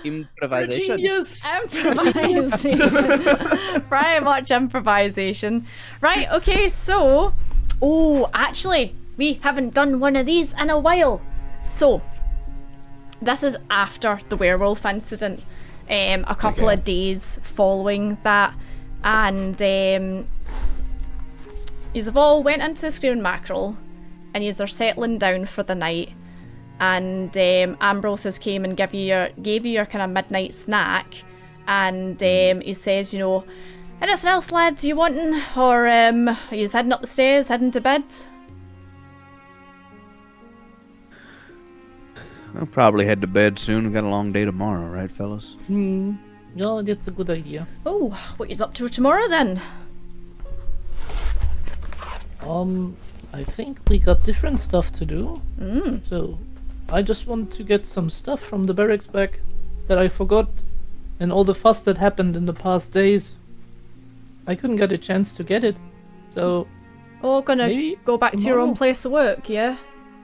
Improvisation. Genius. Improvisation. Very much improvisation. Right, okay, so... Oh, actually, we haven't done one of these in a while. So, this is after the werewolf incident. A couple of days following that. And you've all went into the Screaming Mackerel and yous are settling down for the night. And Ambrose has came and gave you your kind of midnight snack. And he says, you know, anything else, lads, you wanting? Or are you heading up the stairs, heading to bed? I'll probably head to bed soon. We've got a long day tomorrow, right, fellas? Yeah, that's a good idea. Oh, what is up to tomorrow then? I think we got different stuff to do. So, I just want to get some stuff from the barracks back that I forgot, and all the fuss that happened in the past days. I couldn't get a chance to get it, so... Oh, gonna maybe go back to your own tomorrow. place of work, yeah?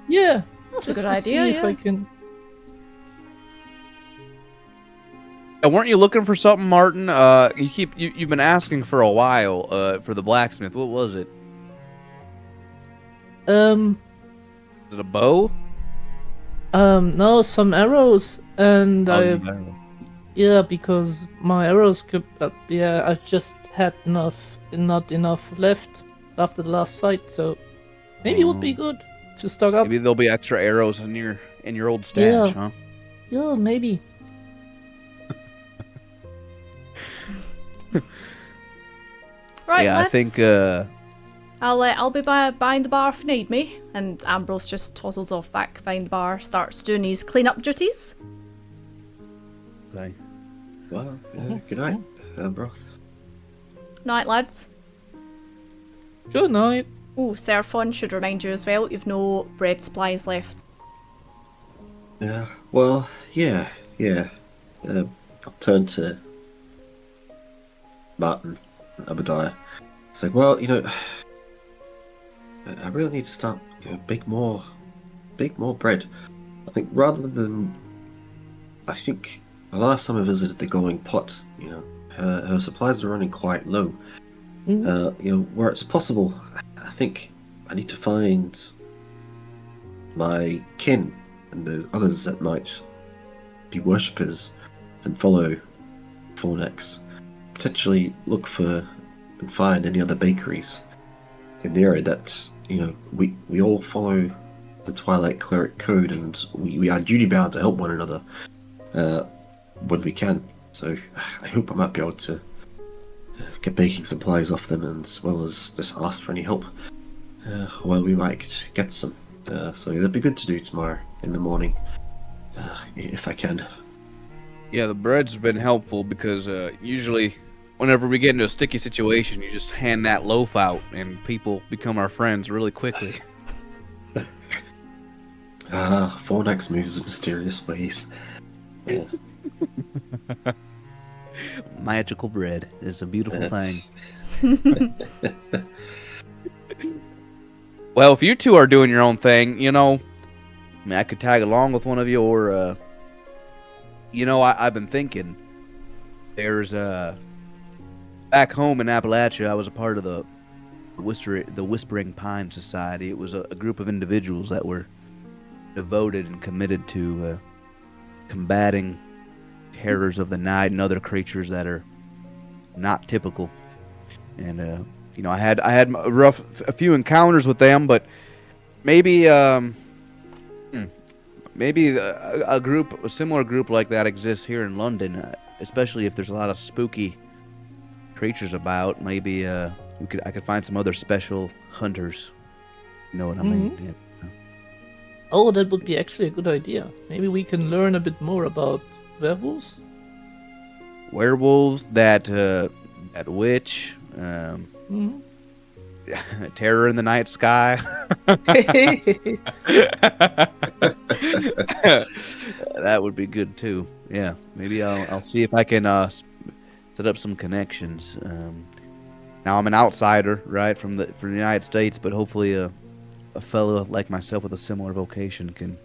Yeah, That's a just good to idea, see yeah. if I can... Weren't you looking for something, Martin? You've been asking for a while for the blacksmith. What was it? Is it a bow? No, some arrows, and Oh, yeah, because my arrows could, I just had not enough left after the last fight, so maybe it would be good to stock up. Maybe there'll be extra arrows in your old stash, Yeah. huh? Yeah, maybe. Right, Yeah, lads. I think I'll be behind the bar if you need me. And Ambrose just toddles off back behind the bar, starts doing his clean-up duties. okay. Well, good night, Broth. Night, lads. Good night. Oh, Serphon should remind you as well, you've no bread supplies left. Yeah, well, yeah. I'll turn to Martin and Obadiah. It's like, well, you know, I really need to start, big more bread. I think I think the last time I visited the Going Pot, her supplies are running quite low. Where it's possible, I think I need to find my kin and the others that might be worshippers and follow Fornex. Potentially look for and find any other bakeries in the area that, we all follow the Twilight Cleric Code, and we are duty bound to help one another when we can. So I hope I might be able to get baking supplies off them, and as well as just ask for any help while we might get some. So that'd be good to do tomorrow in the morning, if I can. Yeah, the bread's been helpful because usually whenever we get into a sticky situation, you just hand that loaf out and people become our friends really quickly. Fornex moves in mysterious ways. Yeah. Magical bread is a beautiful That's- thing. Well, if you two are doing your own thing, I could tag along with one of you, or I've been thinking. There's back home in Appalachia, I was a part of the Whispering Pine Society. It was a group of individuals that were devoted and committed to combating terrors of the night and other creatures that are not typical. And I had a few encounters with them, but maybe a similar group like that exists here in London, especially if there's a lot of spooky creatures about. Maybe I could find some other special hunters. You know what I mean? Yeah. Oh, that would be actually a good idea. Maybe we can learn a bit more about werewolves. Werewolves, that witch, terror in the night sky. That would be good too. Yeah, maybe I'll see if I can set up some connections. Now I'm an outsider, right, from the United States, but hopefully a fellow like myself with a similar vocation can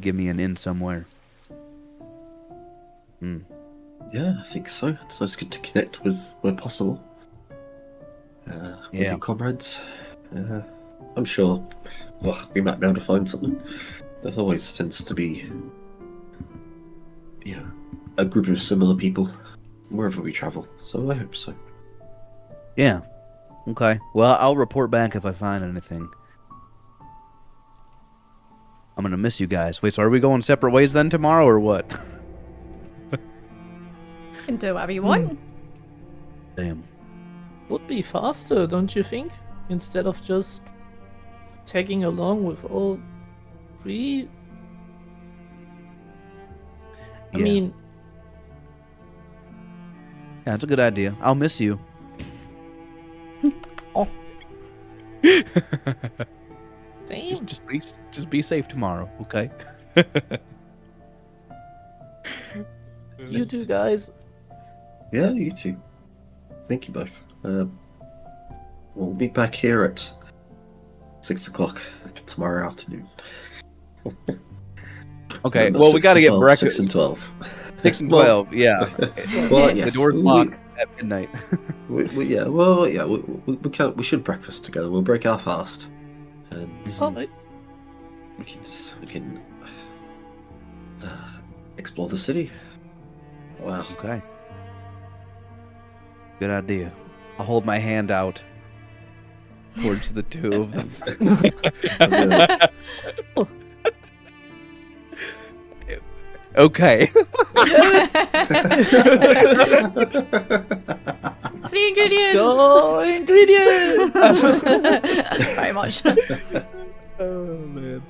give me an in somewhere. Yeah, I think so. So it's good to connect with where possible. With your comrades. I'm sure we might be able to find something. There always tends to be, a group of similar people wherever we travel. So I hope so. Yeah. Okay. Well, I'll report back if I find anything. I'm gonna miss you guys. Wait, so are we going separate ways then tomorrow, or what? You can do whatever you want. Damn. Would be faster, don't you think? Instead of just tagging along with all three. I Yeah. mean, Yeah, it's a good idea. I'll miss you. oh. Damn. Just be safe tomorrow, okay? You two guys. Yeah, you too. Thank you both. We'll be back here at 6 o'clock tomorrow afternoon. Okay. No, Well, we 6 got to and get 12, breakfast. 6 and 12. 6 and Well- 12. Yeah. Well, yes. The doors lock at midnight. We should breakfast together. We'll break our fast, and Alright. we can explore the city. Wow. Okay. Good idea. I'll hold my hand out towards the two of them. Okay. 3 ingredients. Go ingredients! Very much. Oh man.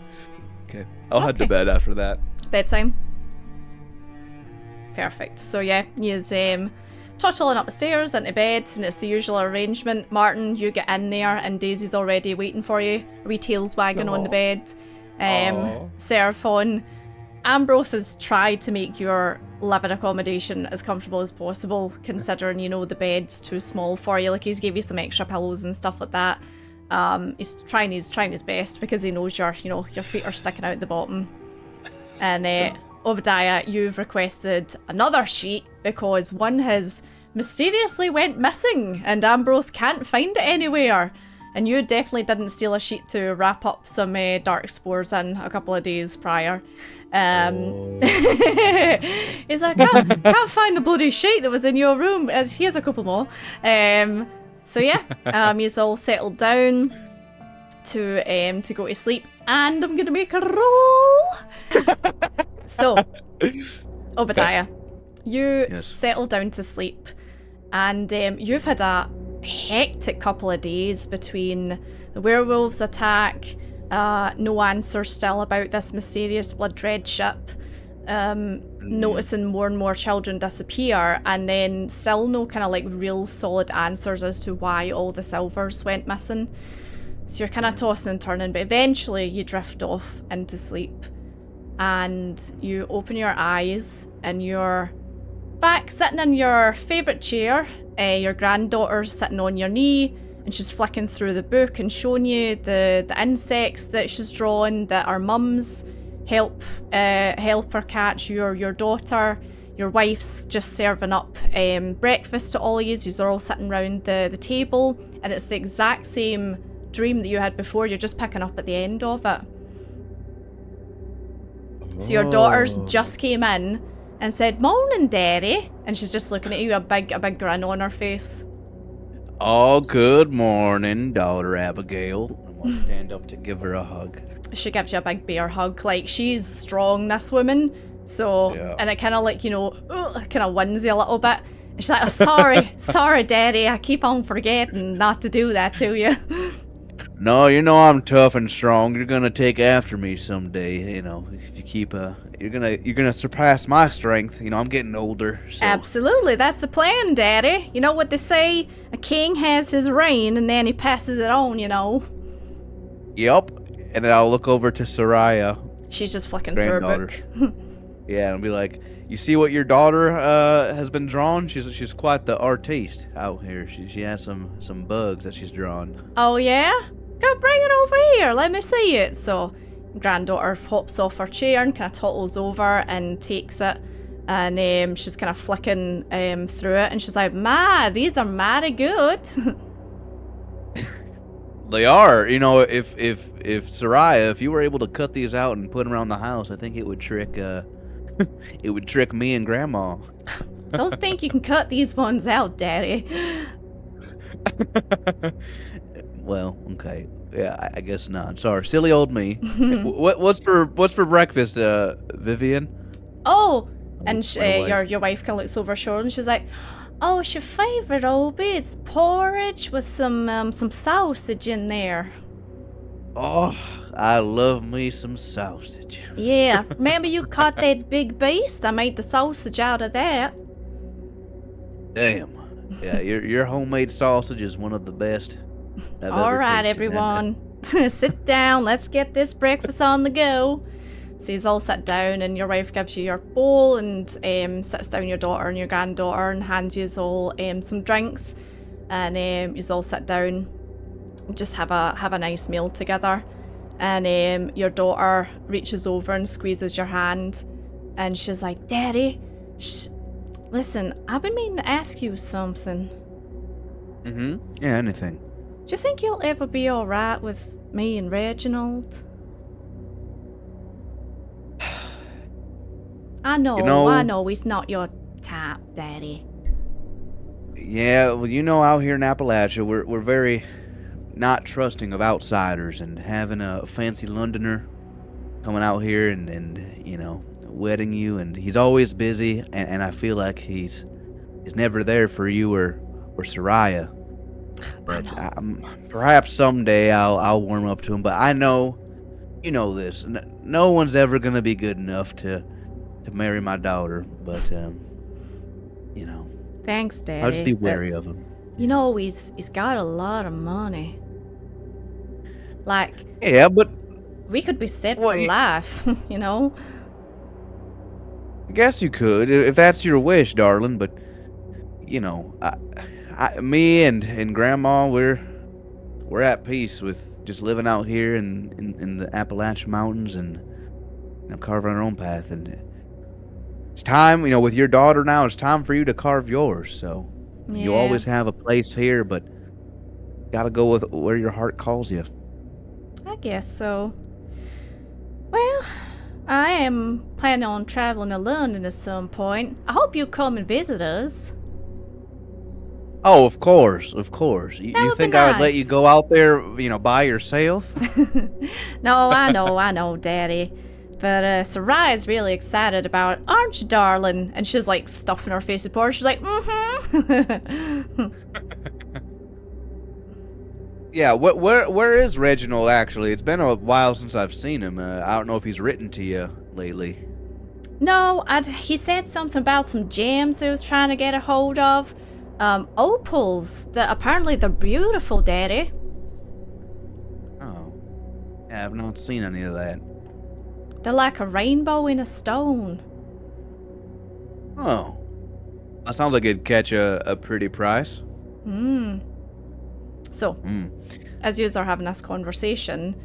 Okay. I'll head to bed after that. Bedtime. Perfect. So yeah, you's toddling up the stairs into bed, and it's the usual arrangement. Martin, you get in there, and Daisy's already waiting for you. A wee tails wagging on the bed. Aw. Seraphon. Ambrose has tried to make your living accommodation as comfortable as possible, considering, the bed's too small for you. Like, he's gave you some extra pillows and stuff like that. He's trying his best because he knows your feet are sticking out the bottom. And Obadiah, you've requested another sheet because one has mysteriously went missing and Ambrose can't find it anywhere. And you definitely didn't steal a sheet to wrap up some dark spores in a couple of days prior. He's like, can't find the bloody sheet that was in your room. Here's a couple more. So yeah, he's all settled down to go to sleep, and I'm gonna make a roll. So, Obadiah, you settle down to sleep, and you've had a hectic couple of days between the werewolves attack. No answer still about this mysterious blood red ship. Noticing more and more children disappear, and then still no kind of like real solid answers as to why all the silvers went missing. So you're kind of tossing and turning, but eventually you drift off into sleep, and you open your eyes, and you're back sitting in your favourite chair. Your granddaughter's sitting on your knee, and she's flicking through the book and showing you the insects that she's drawn that our mums help her catch. Your daughter, your wife's just serving up breakfast to all of you. You're all sitting around the table, and it's the exact same dream that you had before. You're just picking up at the end of it. So your daughter's just came in and said, "Morning, Daddy," and she's just looking at you, a big grin on her face. Oh, good morning, daughter Abigail. I want to stand up to give her a hug. She gives you a big bear hug. Like, she's strong, this woman. So, and it kind of like, kind of wins you a little bit. And she's like, "Oh, sorry, Daddy. I keep on forgetting not to do that to you." No, I'm tough and strong. You're gonna take after me someday. If you keep you're gonna surpass my strength. I'm getting older. So. Absolutely, that's the plan, Daddy. You know what they say? A king has his reign, and then he passes it on. Yep. And then I'll look over to Soraya. She's just flicking through her book. Yeah, and be like, "You see what your daughter has been drawn? She's quite the artiste out here. She has some bugs that she's drawn." Oh yeah? Go bring it over here. Let me see it. So, granddaughter hops off her chair and kind of toddles over and takes it. And she's kind of flicking through it, and she's like, "Ma, these are mighty good." They are. You know, if Soraya, if you were able to cut these out and put them around the house, I think it would trick it would trick me and Grandma. Don't think you can cut these ones out, Daddy. Well, okay. Yeah, I guess not. Sorry, silly old me. What's for breakfast, Vivian? Oh, and my your wife kind of looks over her shoulder and she's like, "Oh, it's your favorite, Obi. It's porridge with some sausage in there." Oh, I love me some sausage. Yeah, remember you caught that big beast? I made the sausage out of that. Damn. Yeah, your homemade sausage is one of the best I've All ever right, tasted. everyone. Sit down. Let's get this breakfast on the go. So he's all sat down, and your wife gives you your bowl and sits down your daughter and your granddaughter and hands you all some drinks. And you all sit down, just have a nice meal together. And your daughter reaches over and squeezes your hand, and she's like, "Daddy, listen, I've been meaning to ask you something. Yeah, anything. Do you think you'll ever be alright with me and Reginald?" I know he's not your type, Daddy. Yeah, well, you know, out here in Appalachia, we're very not trusting of outsiders, and having a fancy Londoner coming out here and you know, wedding you, and he's always busy, and I feel like he's never there for you or Soraya. But perhaps someday I'll warm up to him. But I know, you know this. No one's ever gonna be good enough to marry my daughter. But you know, Thanks, Daddy. I'll just be wary of him. You know, he's got a lot of money. Like, Yeah, but we could be set Well, for life, you know? I guess you could if that's your wish, darling. But you know, me and Grandma, we're at peace with just living out here in the Appalachian Mountains and, you know, carving our own path. And it's time, you know, with your daughter now, it's time for you to carve yours. So you Yeah. always have a place here, but gotta go with where your heart calls you. I guess so. Well, I am planning on traveling to London at some point. I hope you come and visit us. Oh, of course, of course. That You would be think I would let you nice. go out there, you know, by yourself? No, I know, Daddy. But Sarai's really excited about it, aren't you, darling? And she's like stuffing her face with porridge. She's like, mm-hmm. Yeah, where is Reginald actually? It's been a while since I've seen him. I don't know if he's written to you lately. No, he said something about some gems that he was trying to get a hold of. Opals. That apparently they're beautiful, Daddy. Oh, yeah, I've not seen any of that. They're like a rainbow in a stone. Oh, that sounds like it'd catch a pretty price. So, as you are having this conversation,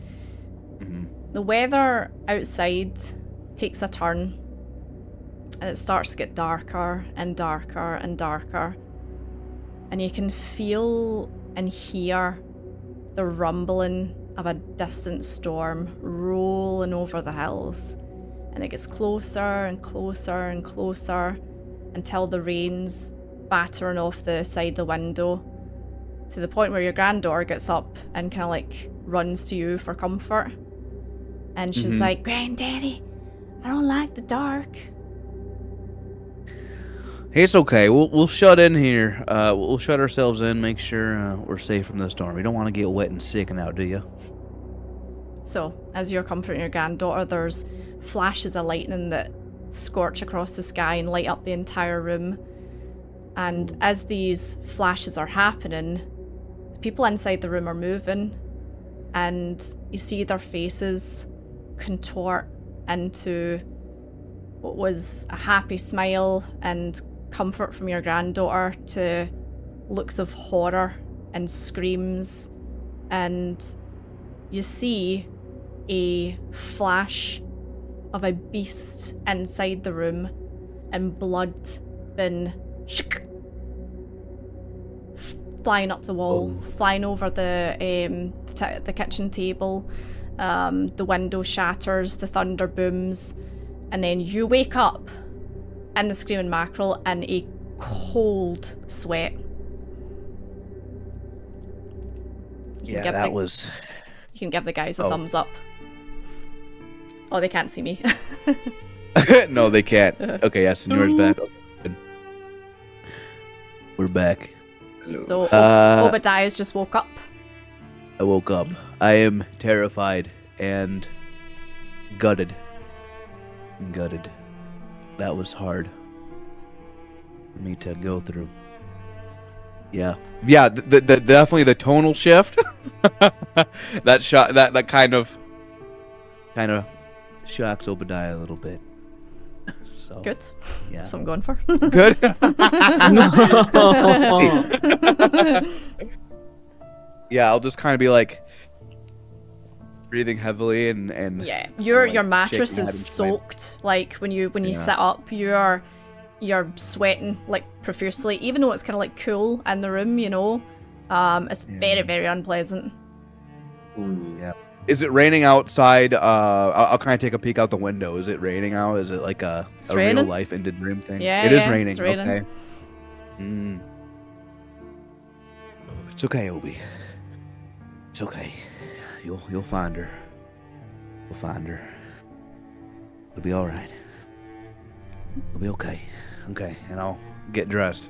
the weather outside takes a turn, and it starts to get darker and darker and darker. And you can feel and hear the rumbling of a distant storm rolling over the hills. And it gets closer and closer and closer until the rain's battering off the side of the window, to the point where your granddaughter gets up and kind of like runs to you for comfort. And she's like, "Granddaddy, I don't like the dark." It's okay. We'll shut in here. We'll shut ourselves in. Make sure we're safe from the storm. You don't want to get wet and sick and out, do you? So, as you're comforting your granddaughter, there's flashes of lightning that scorch across the sky and light up the entire room. And as these flashes are happening, the people inside the room are moving, and you see their faces contort into what was a happy smile and comfort from your granddaughter to looks of horror and screams. And you see a flash of a beast inside the room, and blood been flying up the wall, flying over the kitchen table. The window shatters, the thunder booms, and then you wake up in the Screaming Mackerel in a cold sweat. Yeah, that was... You can give the guys a thumbs up. Oh, they can't see me. No, they can't. Okay, yeah, Senor's back. Okay, good. We're back. So, Obadiah's just woke up. I woke up. I am terrified and gutted. Gutted. That was hard for me to go through. Yeah. Yeah, the definitely the tonal shift. That shot that kind of shocks Obadiah a little bit. So, good. Yeah. That's what I'm going for. Good. Yeah, I'll just kind of be like breathing heavily and yeah, your like, mattress shaking my head is and swaying. soaked. Like when you Yeah. sit up, you're sweating like profusely, even though it's kind of like cool in the room. You know, it's very, very unpleasant. Yeah. Is it raining outside? I'll kind of take a peek out the window. Is it raining out? Is it like a real raining. life into dream thing? Yeah, it is yeah, raining. it's raining. Okay. It's okay, Obi. It's okay. You'll find her. You'll find her. It'll be all right. It'll be okay. Okay, and I'll get dressed.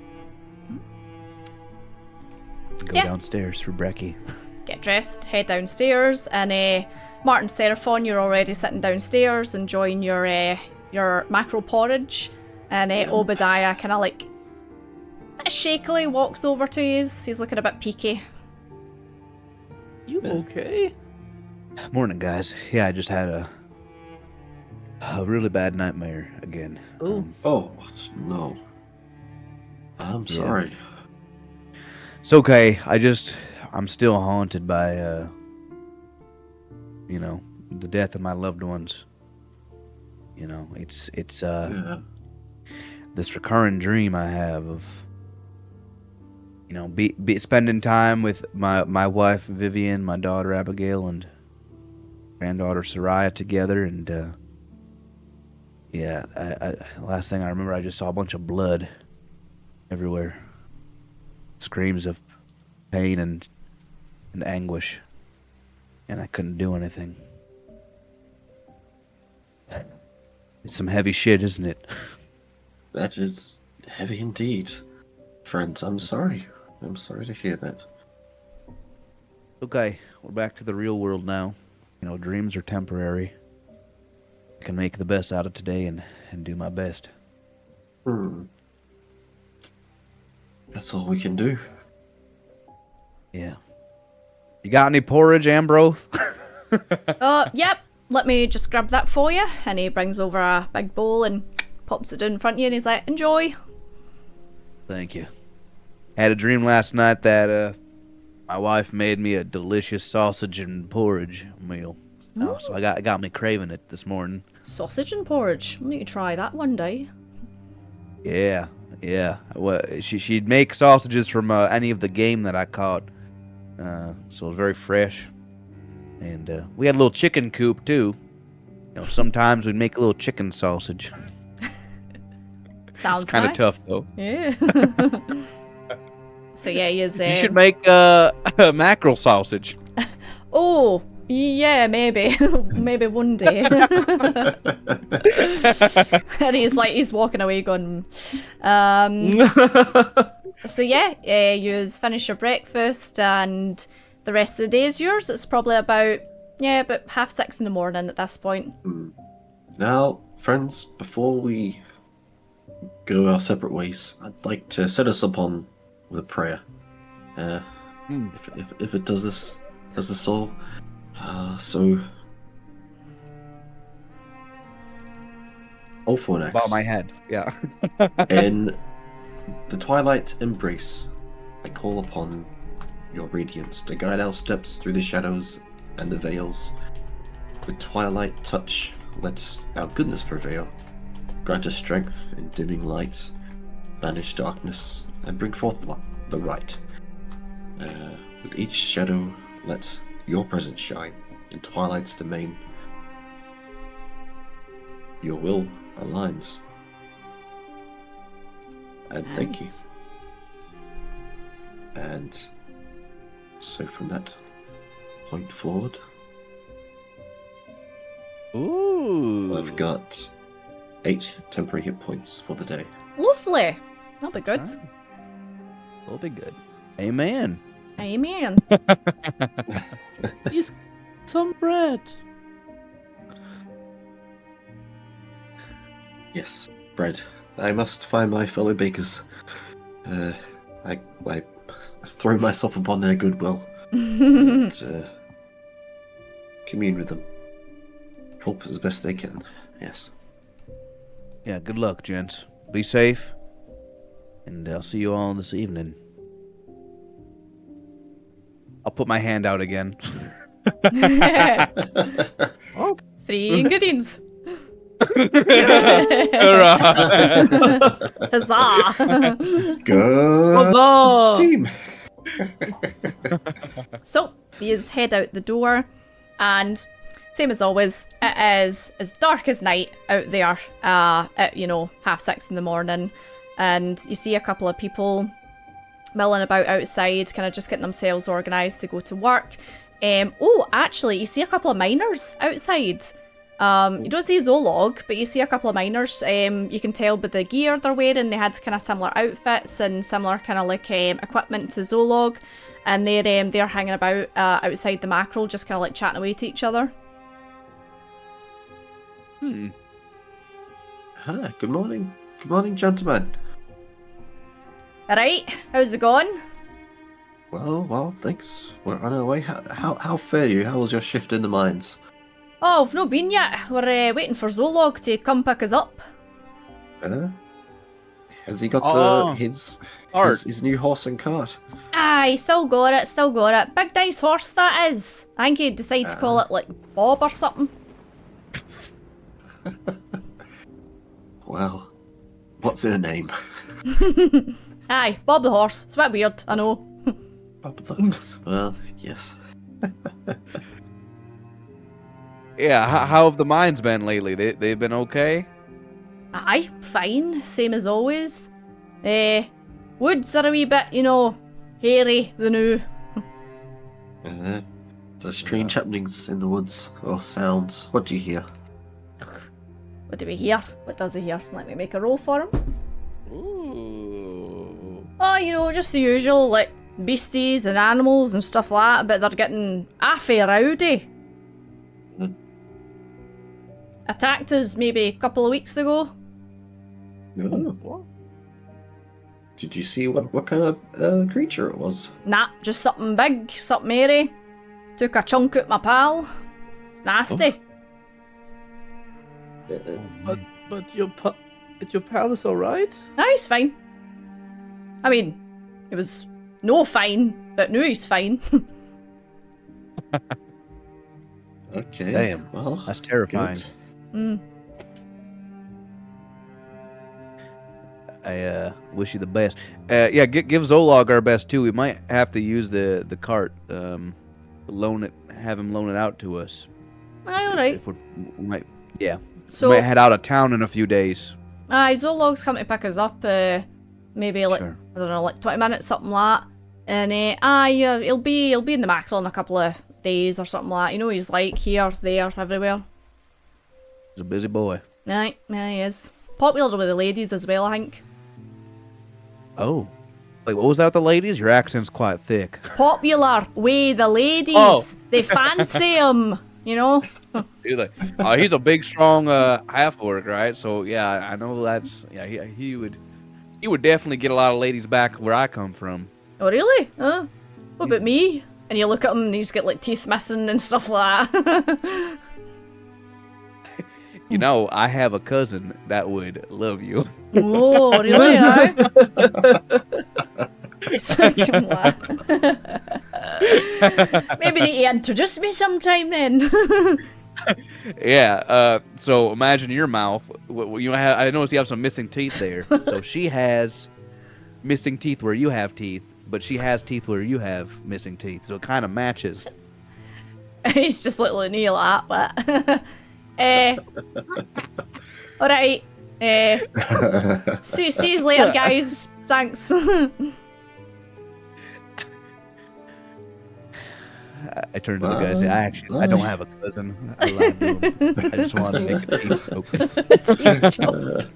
Go Yeah. downstairs for brekkie. Get dressed, head downstairs, and Martin Seraphon, you're already sitting downstairs enjoying your mackerel porridge, and Obadiah kind of like shakily walks over to you. He's looking a bit peaky. You okay? Morning, guys. Yeah, I just had a really bad nightmare again. Oh. Oh, no. I'm sorry. It's okay. I'm still haunted by, the death of my loved ones. You know, it's Yeah. this recurring dream I have of, be spending time with my wife Vivian, my daughter Abigail, and granddaughter Soraya together, and last thing I remember, I just saw a bunch of blood everywhere, screams of pain and anguish, and I couldn't do anything. It's some heavy shit, isn't it? That is heavy indeed. Friends, I'm sorry. I'm sorry to hear that. Okay, we're back to the real world now. Dreams are temporary. I can make the best out of today and do my best. That's all we can do. Yeah. You got any porridge, Ambrose? Yep. Let me just grab that for you. And he brings over a big bowl and pops it down in front of you, and he's like, enjoy. Thank you. Had a dream last night that my wife made me a delicious sausage and porridge meal. So I got me craving it this morning. Sausage and porridge. I need to try that one day. Yeah. Well, she'd make sausages from any of the game that I caught. So it was very fresh. And we had a little chicken coop too. Sometimes we'd make a little chicken sausage. Sounds It's kind of nice. tough though. Yeah. So yeah, he is. You should make a mackerel sausage. Oh, yeah, maybe. Maybe one day. And he's walking away going, So yeah, you finish your breakfast and the rest of the day is yours. It's probably about 6:30 in the morning at this point. Now, friends, before we go our separate ways, I'd like to set us upon with a prayer. If it does us all. So, all for next. About my head. Yeah. In the twilight embrace, I call upon your radiance to guide our steps through the shadows and the veils. With twilight touch, let our goodness prevail. grant us strength in dimming light, banish darkness, and bring forth the right. With each shadow, let your presence shine in twilight's domain. Your will aligns. And thank you. And so from that point forward, Ooh. I've got 8 temporary hit points for the day. Lovely. That'll be good. That'll be good. Amen. Amen. Please, some bread. Yes, bread. I must find my fellow bakers. I throw myself upon their goodwill and commune with them. Help as best they can. Yes. Yeah, good luck, gents. Be safe. And I'll see you all this evening. I'll put my hand out again. 3 ingredients. Hurrah. Huzzah. Good Huzzah! team. So, these head out the door, and same as always, it is as dark as night out there at, 6:30 in the morning, and you see a couple of people milling about outside, kind of just getting themselves organised to go to work. Actually, you see a couple of miners outside. You don't see Zolog, but you see a couple of miners. You can tell by the gear they're wearing, they had kind of similar outfits and similar kind of like equipment to Zolog, and they're hanging about outside the mackerel, just kind of like chatting away to each other. Hi, good morning. Good morning, gentlemen. Alright, how's it going? Well, thanks. We're on our way. How fare you? How was your shift in the mines? Oh, I've not been yet. We're waiting for Zolog to come pick us up. Has he got his new horse and cart? Aye, still got it. Big nice horse that is. I think he decided to call it like Bob or something. Well, what's in a name? Aye, Bob the horse. It's a bit weird, I know. Well, yes. Yeah, how have the mines been lately? They've been okay? Aye, fine, same as always. Woods are a wee bit, hairy, the new. There's strange happenings in the woods, or sounds. What do you hear? What do we hear? What does he hear? Let me make a roll for him. Ooh. Oh, just the usual, like, beasties and animals and stuff like that, but they're getting awfully rowdy. Attacked us maybe a couple of weeks ago. What? Did you see what kind of creature it was? Nah, just something big, something airy. Took a chunk out my pal. It's nasty. But your palace alright? No, he's fine. I mean, it was no fine, but no, he's fine. Okay. Damn. Well, That's terrifying. I wish you the best. Yeah, give Zolog our best too. We might have to use the cart, loan it, have him loan it out to us. Aye, alright. If we might, yeah. So, We might head out of town in a few days. aye, Zolog's come to pick us up, maybe like, Sure. I don't know, like 20 minutes, something like that. And, he'll be in the mackerel in a couple of days or something like that. He's like here, there, everywhere. He's a busy boy. Aye, yeah, he is. Popular with the ladies as well, I think. Oh. Wait, what was that with the ladies? Your accent's quite thick. Popular with the ladies. Oh. They fancy him, He's like, he's a big, strong half-orc, right? So yeah, I know that's he would definitely get a lot of ladies back where I come from. Oh, really? What about me? And you look at him and he's got like teeth missing and stuff like that. I have a cousin that would love you. Oh, really? Maybe need to introduce me sometime then. Yeah. So imagine your mouth I noticed you have some missing teeth there. So she has missing teeth where you have teeth, but she has teeth where you have missing teeth. So it kind of matches. He's just looking at Neil at that. All right. See you later, guys. Thanks. I turned to the guy and said, I don't have a cousin. I lied to him. I just wanted to make a teeth joke.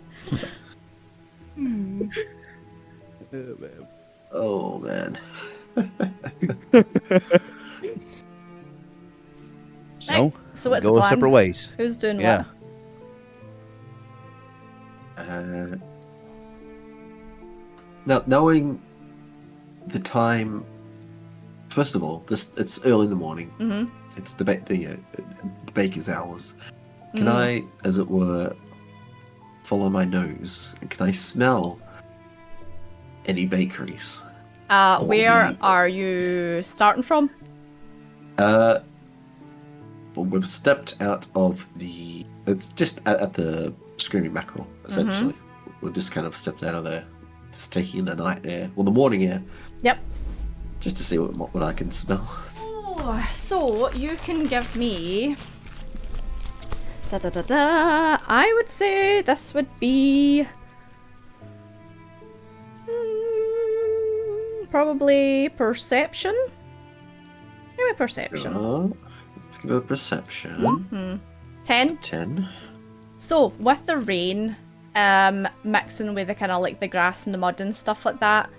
Oh, man. So, So what's go the plan? separate ways. Who's doing Yeah. what? Now, knowing the time, first of all, it's early in the morning. Mm-hmm. It's the baker's hours. Can I, as it were, follow my nose? And can I smell any bakeries? Where are you starting from? Well, we've stepped out of the. It's just at the Screaming Mackerel, essentially. We've just kind of stepped out of there, just taking in the night air, well, the morning air, Yep. just to see what I can smell. Oh, so you can give me. I would say this would be. Probably perception. Give me perception. Let's go perception. 10. 10. So with the rain, mixing with the kind of like the grass and the mud and stuff like that,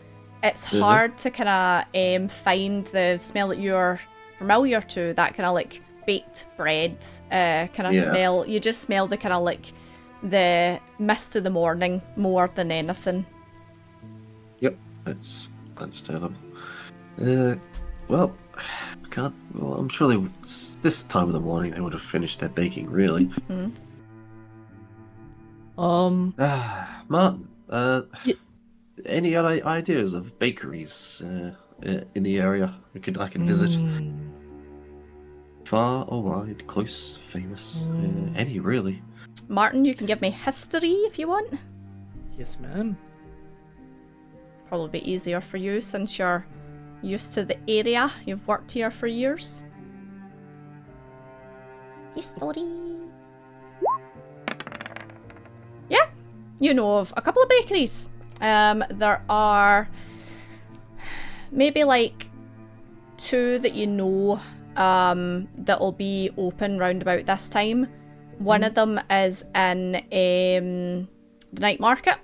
it's hard to kind of find the smell that you're familiar to. That kind of like baked bread kind of smell. You just smell the kind of like the mist of the morning more than anything. Yep, that's understandable. Well, I can't. Well, I'm sure this time of the morning they would have finished their baking. Really. Martin. Any other ideas of bakeries in the area I can visit? Far or wide, close, famous, any really. Martin, you can give me history if you want. Yes, ma'am. Probably be easier for you since you're used to the area. You've worked here for years. History. Yeah, you know of a couple of bakeries. There are maybe like 2 that you know that will be open round about this time. One of them is in the night market.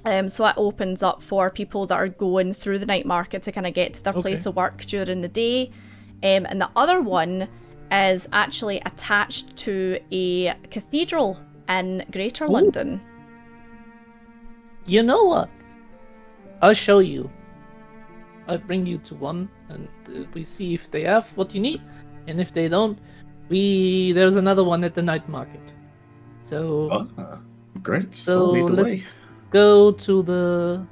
So it opens up for people that are going through the night market to kind of get to their place of work during the day. And the other one is actually attached to a cathedral in Greater London. You know what? I'll show you. I'll bring you to one, and we see if they have what you need, and if they don't, there's another one at the night market. So Great. So lead the way. let's go to the.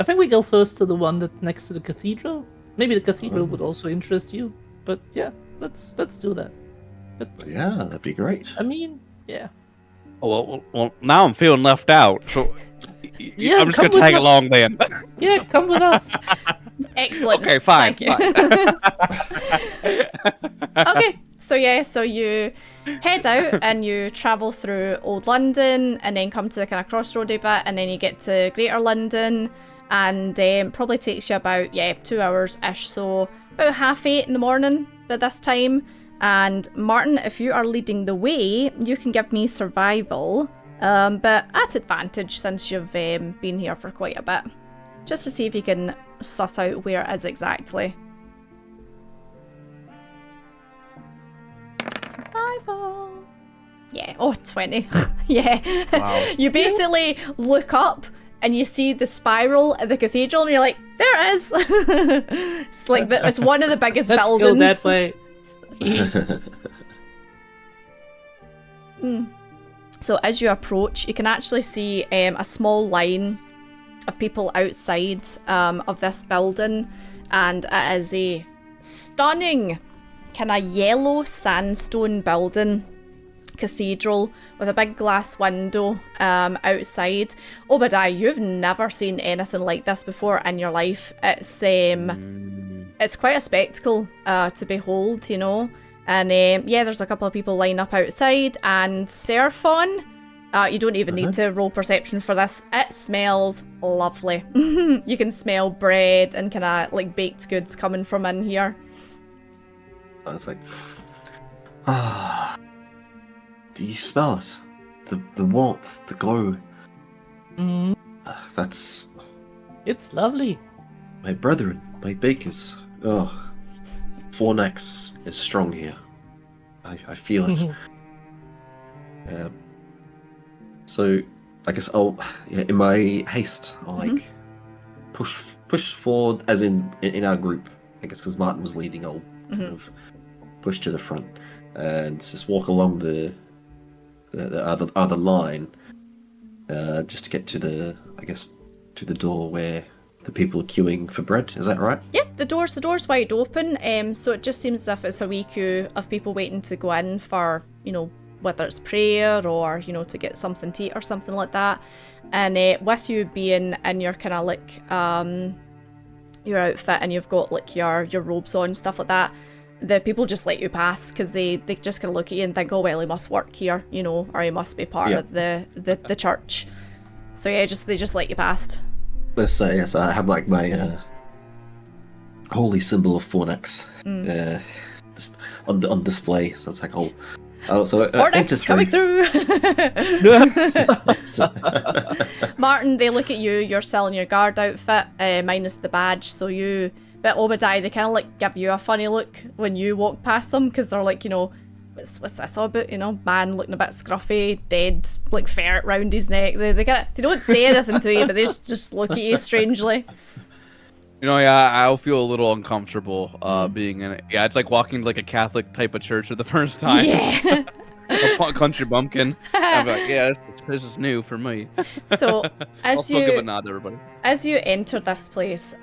I think we go first to the one that's next to the cathedral. Maybe the cathedral would also interest you, but yeah, let's do that. Yeah, that'd be great. I mean, yeah. Oh, well, now I'm feeling left out. So Yeah, I'm just come gonna with tag us. along then. Yeah, come with us. Excellent. Okay, fine. Thank you. Okay, so you head out and you travel through Old London and then come to the kind of crossroady bit, and then you get to Greater London, and probably takes you about 2 hours-ish, so about 7:30 in the morning by this time. And Martin, if you are leading the way, you can give me survival, but at advantage since you've been here for quite a bit, just to see if you can suss out where it is exactly. Survival. Yeah, 20. Yeah. Wow. You basically look up and you see the spiral at the cathedral and you're like, there it is. It's like it's one of the biggest Let's buildings. go that way. So as you approach, you can actually see a small line of people outside of this building, and it is a stunning kind of yellow sandstone building, cathedral with a big glass window outside. Obadiah, you've never seen anything like this before in your life. It's quite a spectacle to behold, you know. And yeah, there's a couple of people lined up outside, and Serphon, you don't even need to roll perception for this. It smells lovely. You can smell bread and kind of like baked goods coming from in here. I was like, do you smell it? The warmth, the glow. That's It's lovely. my brethren, my bakers. Oh, Fornax is strong here. I feel it. So I guess in my haste, I'll like push forward, as in our group. I guess because Martin was leading, I'll kind of push to the front and just walk along the other line, just to get to the door where the people are queuing for bread. Is that right? Yep, the door's wide open. So it just seems as if it's a wee queue of people waiting to go in for, you know, whether it's prayer or, you know, to get something to eat or something like that. And with you being in your kind of like your outfit, and you've got like your robes on, stuff like that, the people just let you pass because they just kind of look at you and think, oh well, he must work here, you know, or he must be part of the church. So yeah, they just let you past. Let's say yes. I have like my holy symbol of Fornax just on display. So it's like so Fornax coming through. Martin, they look at you. You're selling your guard outfit, minus the badge. So you. But Obadiah, they kind of like give you a funny look when you walk past them, because they're like, you know, what's this all about? You know, man looking a bit scruffy, dead, like ferret round his neck. They don't say anything to you, but they just look at you strangely. You know, yeah, I'll feel a little uncomfortable being in it. Yeah, it's like walking to like a Catholic type of church for the first time. Yeah. A country bumpkin. I'm like, yeah, this is new for me. So I'll still give a nod to everybody. As you enter this place,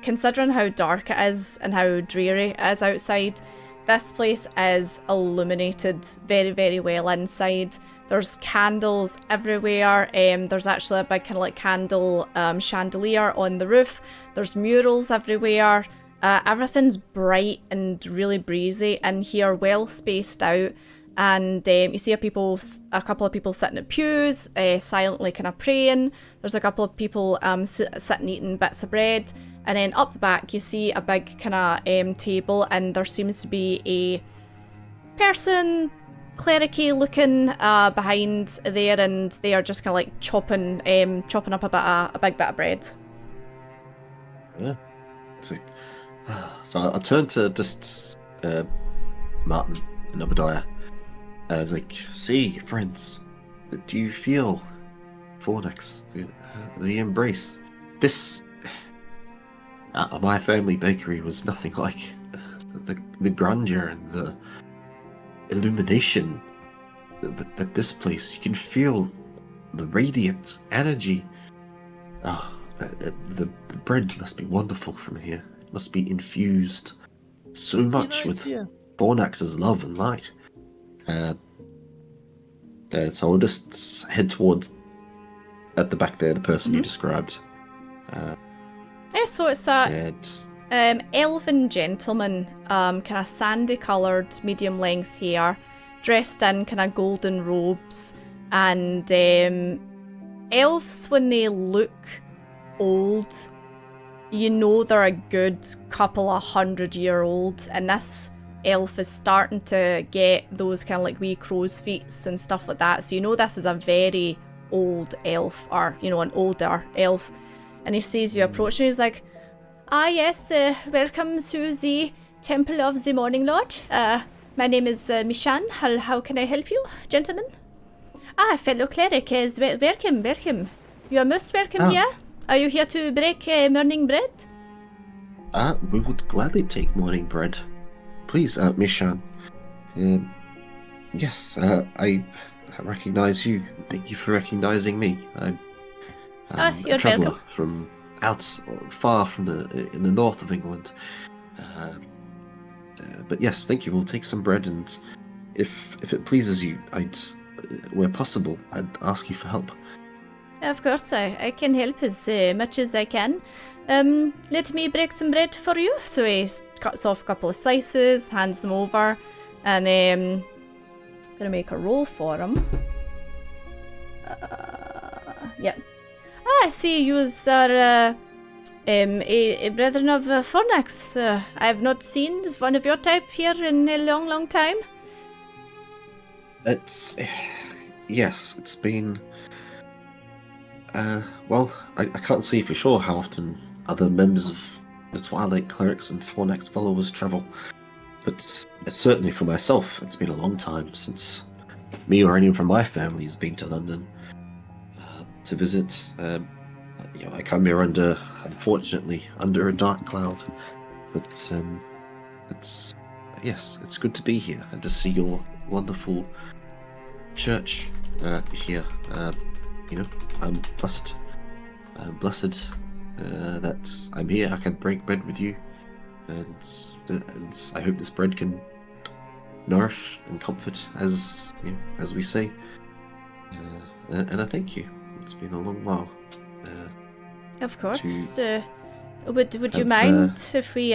considering how dark it is and how dreary it is outside, this place is illuminated very, very well inside. There's candles everywhere. There's actually a big kind of like candle chandelier on the roof. There's murals everywhere. Everything's bright and really breezy in here, well spaced out. And you see a couple of people sitting at pews, silently kind of praying. There's a couple of people sitting eating bits of bread. And then up the back, you see a big kind of table, and there seems to be a person, clericy looking, behind there, and they are just kind of like chopping up a big bit of bread. Yeah. So I turn to just Martin and Obadiah. Like, see, friends, do you feel Fornax, the embrace? This, my family bakery was nothing like the grandeur and the illumination. But at this place, you can feel the radiant energy. The bread must be wonderful from here. It must be infused so much with Fornax's love and light. So I'll just head towards, at the back there, the person you described. Yeah, so it's that elven gentleman, kind of sandy coloured, medium length hair, dressed in kind of golden robes, and elves, when they look old, you know they're a good couple of 100-year-old, and this elf is starting to get those kind of like wee crow's feet and stuff like that, so you know this is a very old elf, or you know, an older elf. And he sees you approaching, he's like, yes, welcome to the Temple of the Morning Lord. My name is Mishan. How can I help you, gentlemen? Fellow cleric, is welcome. You are most welcome here. Are you here to break morning bread? We would gladly take morning bread. Please, Mishan. Yes, I recognize you. Thank you for recognizing me. I'm you're a traveller welcome. from far from in the north of England. But yes, thank you. We'll take some bread, and if it pleases you, where possible, I'd ask you for help. Of course, I can help as much as I can. Let me break some bread for you. So he cuts off a couple of slices, hands them over, and gonna make a roll for him. Yep. I see you are a brethren of Fornax. I have not seen one of your type here in a long, long time. Yes, it's been. Well, I can't say for sure how often other members of the Twilight Clerics and Fornax followers travel, but it's certainly for myself, it's been a long time since me or anyone from my family has been to London to visit. I come here unfortunately, under a dark cloud, but it's good to be here and to see your wonderful church here. I'm blessed that I'm here. I can break bread with you, and I hope this bread can nourish and comfort, as we say. And I thank you. It's been a long while. Of course. Would you mind if we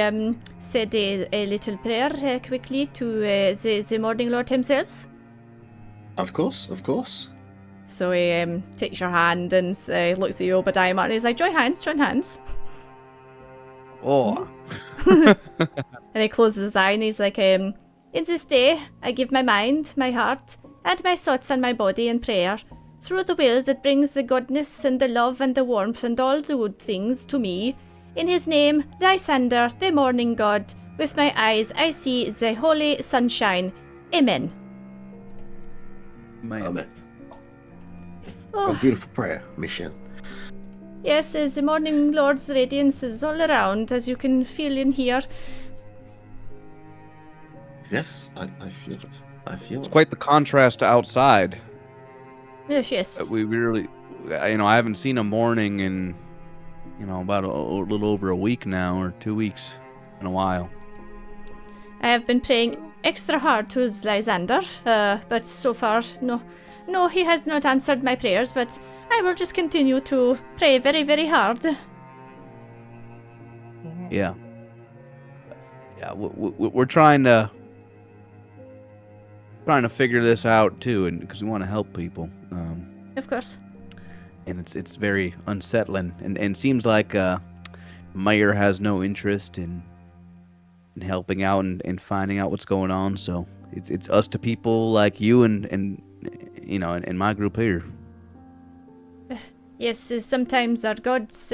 said a little prayer quickly to the Morning Lord himself? Of course. So he takes your hand and looks at you, Obadiah, and he's like, join hands. Oh. And he closes his eye and he's like, in this day, I give my mind, my heart, and my thoughts and my body in prayer, through the will that brings the goodness and the love and the warmth and all the good things to me. In his name, Lysander, the morning god, with my eyes I see the holy sunshine. Amen. Amen. Oh. A beautiful prayer, Michelle. Yes, the morning lord's radiance is all around, as you can feel in here. Yes, I feel it. It's quite the contrast to outside. Yes. We really, I haven't seen a morning in, about a little over a week now, or 2 weeks, in a while. I have been praying extra hard to Lysander, but so far, no, he has not answered my prayers, but I will just continue to pray very, very hard. Yeah. Yeah, we're trying to figure this out too, and because we want to help people. Of course. And it's very unsettling, and seems like Mayor has no interest in helping out and finding out what's going on. So it's us to people like you and my group here. Yes, sometimes our gods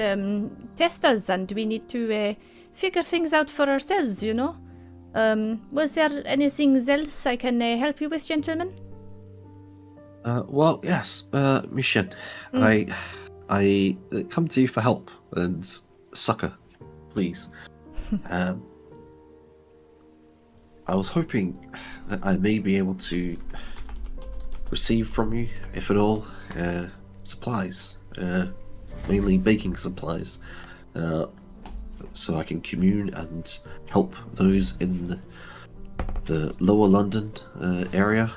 test us, and we need to figure things out for ourselves. Was there anything else I can help you with, gentlemen? Well, yes, Michelle. I come to you for help and succor, please. I was hoping that I may be able to receive from you, if at all, supplies, mainly baking supplies, so I can commune and help those in the lower London area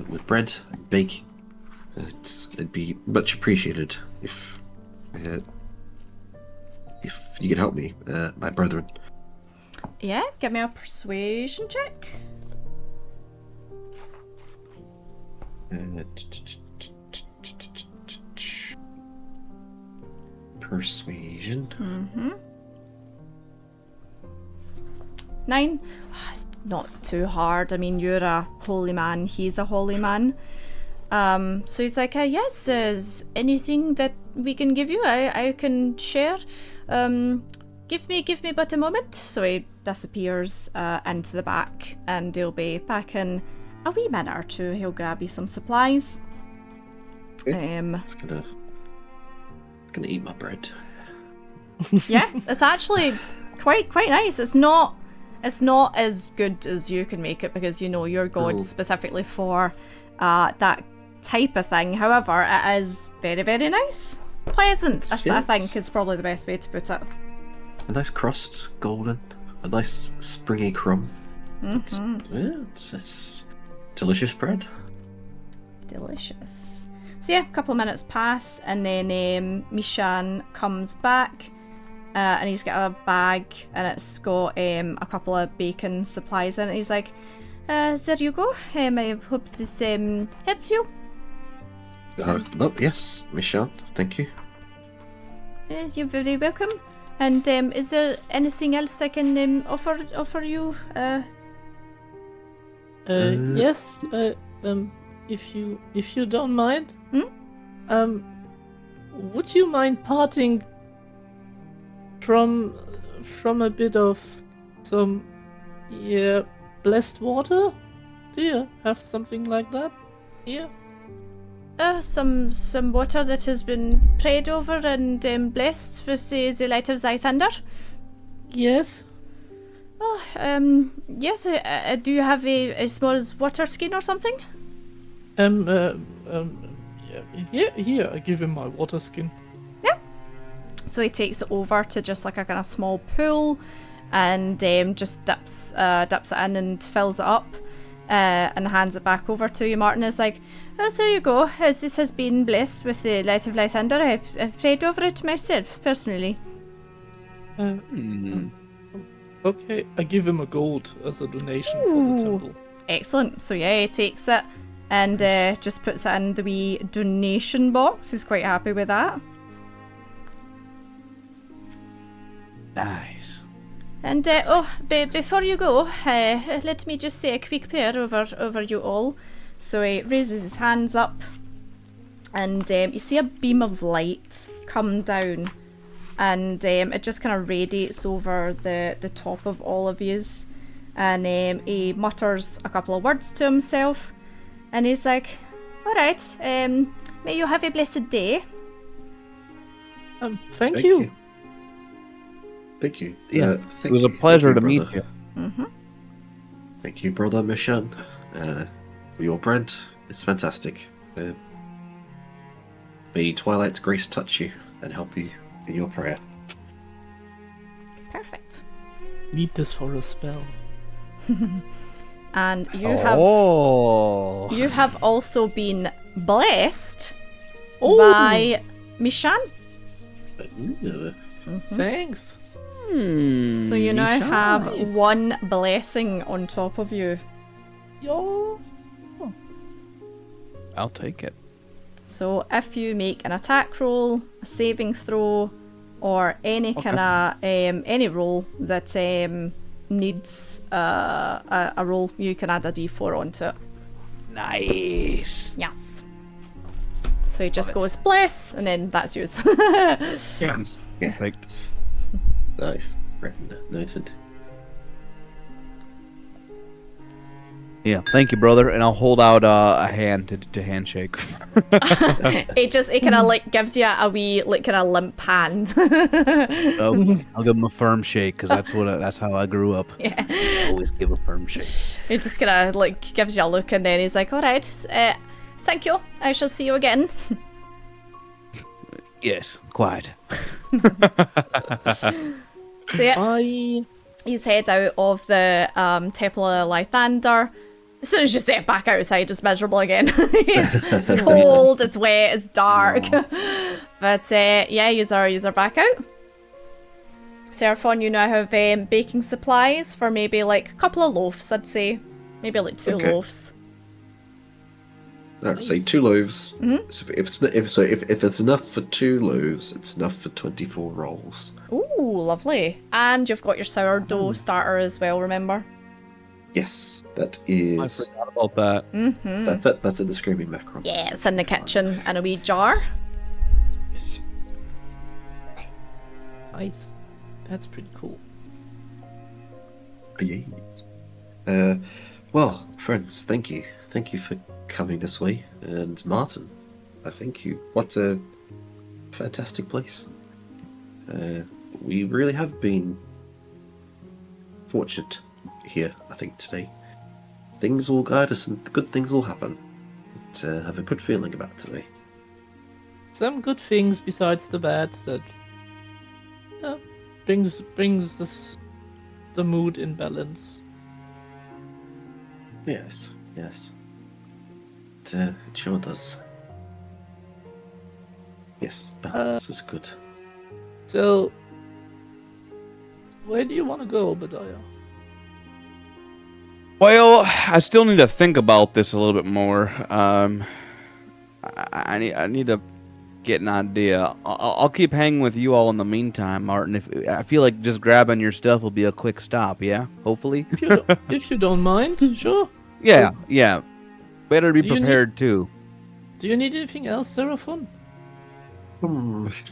with bread and bake. It'd be much appreciated if you could help me, my brethren. Yeah, give me a persuasion check. Persuasion. 9. It's not too hard. I mean, you're a holy man. He's a holy man. So he's like, yes, is anything that we can give you? I can share. Give me but a moment. So he disappears into the back, and he'll be back in a wee minute or two. He'll grab you some supplies. It's gonna eat my bread. Yeah, it's actually quite nice. It's not as good as you can make it, because your god specifically for that type of thing. However, it is very, very nice. Pleasant, I think, is probably the best way to put it. A nice crust, golden, a nice springy crumb. Mm-hmm. It's delicious bread. Delicious. So yeah, a couple of minutes pass, and then Mishan comes back, and he's got a bag, and it's got a couple of bacon supplies in it. He's like, there you go. I hope this helps you. No, yes, Michelle, thank you. You're very welcome. And is there anything else I can offer you? Yes. If you don't mind. Would you mind parting from a bit of some blessed water? Do you have something like that here? Some water that has been prayed over and blessed with the light of thy thunder. Yes. Oh, yes. Do you have a small water skin or something? Yeah, here, I give him my water skin. Yeah. So he takes it over to just like a kind of small pool, and just dips it in and fills it up, and hands it back over to you. Martin is like, oh, there you go. As this has been blessed with the light of light thunder, I've prayed over it myself, personally. Okay, I give him a gold as a donation for the temple. Excellent. So yeah, he takes it and just puts it in the wee donation box. He's quite happy with that. Nice. And before you go, let me just say a quick prayer over you all. So he raises his hands up, and you see a beam of light come down, and it just kind of radiates over the top of all of yous, and he mutters a couple of words to himself, and he's like, "All right, may you have a blessed day." Thank you. Thank you. Yeah, thank it was a you. pleasure Thank to you, meet you. Mm-hmm. Thank you, brother Mishan. Your bread is fantastic. May Twilight's grace touch you and help you in your prayer. Perfect. Need this for a spell. And you have also been blessed by Mishan. Thanks. So you now have one blessing on top of you. Yo. I'll take it. So if you make an attack roll, a saving throw, or any kind of any roll that needs a roll, you can add a d4 onto it. Nice. Yes. So he just goes bless, and then that's yours. Yeah. Perfect. Nice. Written, noted. Yeah, thank you, brother. And I'll hold out a hand to handshake. it kind of like gives you a wee like kind of limp hand. I'll give him a firm shake because that's how I grew up. Yeah. Always give a firm shake. He just kind of like gives you a look, and then he's like, "All right, thank you. I shall see you again." Yes, quite. So yeah, Bye. he's head out of the Temple of Lythander. As soon as you step back outside, it's miserable again. It's cold, it's wet, it's dark. But yeah, you're back out. Seraphon, you now have baking supplies for maybe like a couple of loaves, I'd say. Maybe like 2 loaves. Alright, say 2 loaves. Mm-hmm. So if it's enough for 2 loaves, it's enough for 24 rolls. Ooh, lovely. And you've got your sourdough starter as well, remember? Yes, that is. I forgot about that. Mm-hmm. That's in the screaming macron. Yeah, it's in the kitchen in a wee jar. Yes. Nice. That's pretty cool. Yes. Well, friends, thank you. Thank you for coming this way. And Martin, I thank you. What a fantastic place. We really have been fortunate here, I think, today. Things will guide us and good things will happen. But, have a good feeling about today. Some good things besides the bad that brings us the mood in balance. Yes. it sure does. Yes, balance is good. So, where do you want to go, Obadiah? Well, I still need to think about this a little bit more. I need to get an idea. I'll keep hanging with you all in the meantime, Martin. If I feel like just grabbing your stuff will be a quick stop, yeah. Hopefully. If you don't mind, sure. Yeah. Better be Do you prepared too. Do you need anything else, Seraphon?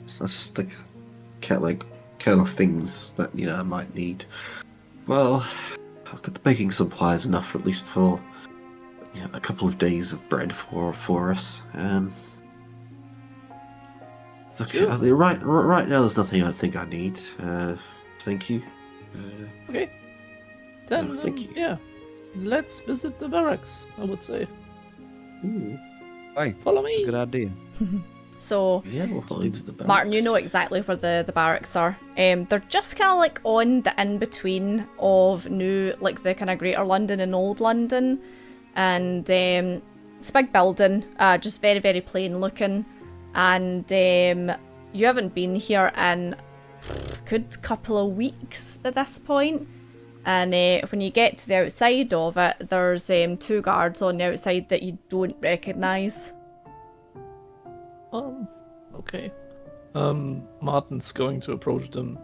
So just like count of things that I might need. Well, I've got the baking supplies enough at least for a couple of days of bread for us. Look, Sure. right now there's nothing I think I need. Thank you. Okay. Then, thank you. yeah. Let's visit the barracks, I would say. Ooh, Hey, Follow me. good idea. So, yeah, we'll follow you to the barracks. Martin, you know exactly where the barracks are. They're just kind of like on the in-between of new, like the kind of Greater London and Old London. And it's a big building, just very, very plain looking. And you haven't been here in a good couple of weeks by this point. And when you get to the outside of it, there's 2 guards on the outside that you don't recognise. Okay. Martin's going to approach them.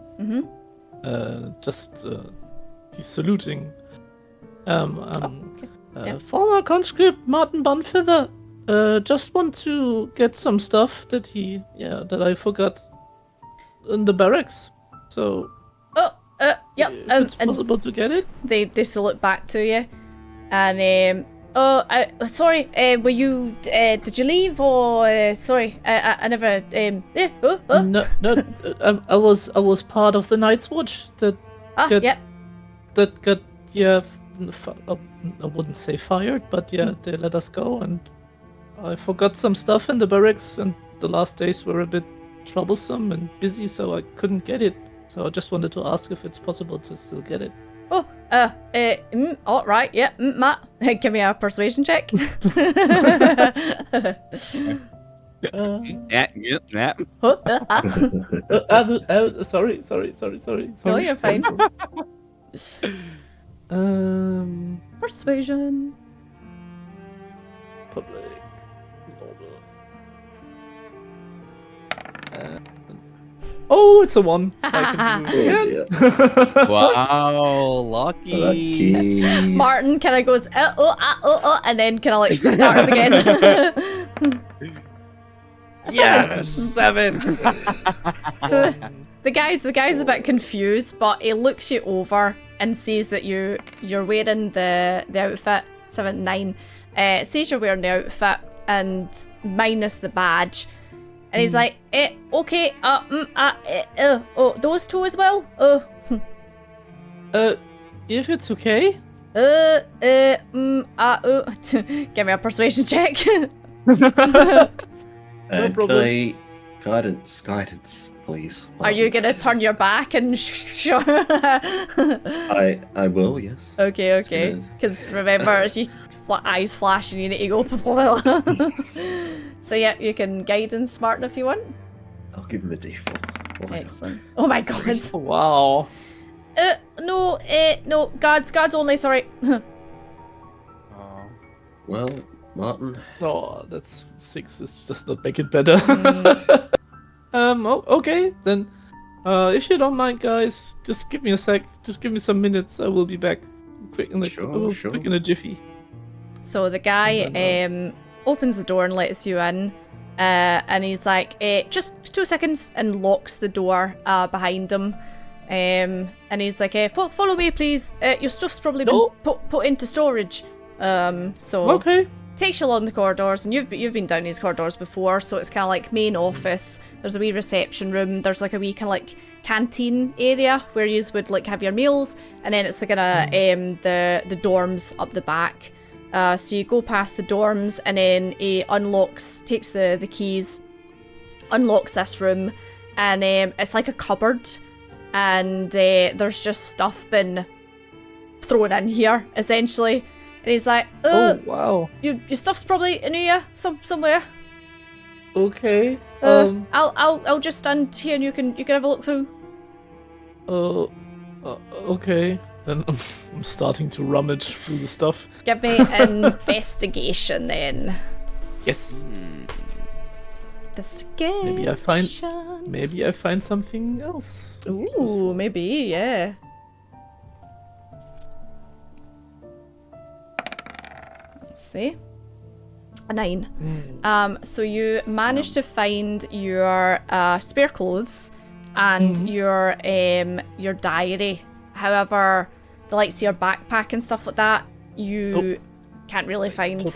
He's saluting. Yeah. Former conscript Martin Bunfeather. Just want to get some stuff that I forgot in the barracks. So, Yep. if it's possible to get it. They salute back to you, and sorry, were you did you leave or sorry, I never No, I was part of the Night's Watch that got yep. I wouldn't say fired, but they let us go, and I forgot some stuff in the barracks, and the last days were a bit troublesome and busy, so I couldn't get it. So I just wanted to ask if it's possible to still get it. All right, yeah, Matt, give me a persuasion check. Sorry. No, you're fine. Persuasion. Public order. Oh, it's a 1. I can do it again. dear. Wow, lucky. Lucky. Martin kind of goes, and then kind of like starts again. Yes, 7. So the guy's a bit confused, but he looks you over and sees that you're wearing the outfit. 7, 9. Sees you're wearing the outfit and minus the badge. And he's like, okay, those 2 as well? If it's okay. Give me a persuasion check. And problem. guidance, please. Are you gonna turn your back and show? I will, yes. Okay. gonna- Because remember, she eyes flash and you need to go. So yeah, you can guidance Martin if you want. I'll give him a D4. Why not? Excellent. Oh my god. Wow. No, guards only, sorry. Well, Martin, Oh, that's 6. It's just not make it better. Okay then. If you don't mind, guys, just give me a sec. Just give me some minutes. I will be back. Quick in a jiffy. So the guy opens the door and lets you in, and he's like, just 2 seconds, and locks the door behind him. And he's like, follow me, please. Your stuff's probably been put into storage. So Okay. takes you along the corridors, and you've been down these corridors before, so it's kind of like main office. There's a wee reception room. There's like a wee kind of like canteen area where you would like have your meals, and then it's the kind of the dorms up the back. So you go past the dorms, and then he takes the keys, unlocks this room, and it's like a cupboard, and there's just stuff been thrown in here essentially. And he's like, Oh wow. your stuff's probably in here somewhere. Okay. I'll just stand here and you can have a look through. Okay. Then I'm starting to rummage through the stuff. Give me investigation then. Yes. Investigation. Maybe I find something else. Ooh, maybe, yeah. Let's see. A 9. So you managed to find your spare clothes and your diary. However, the likes of your backpack and stuff like that, you can't really find.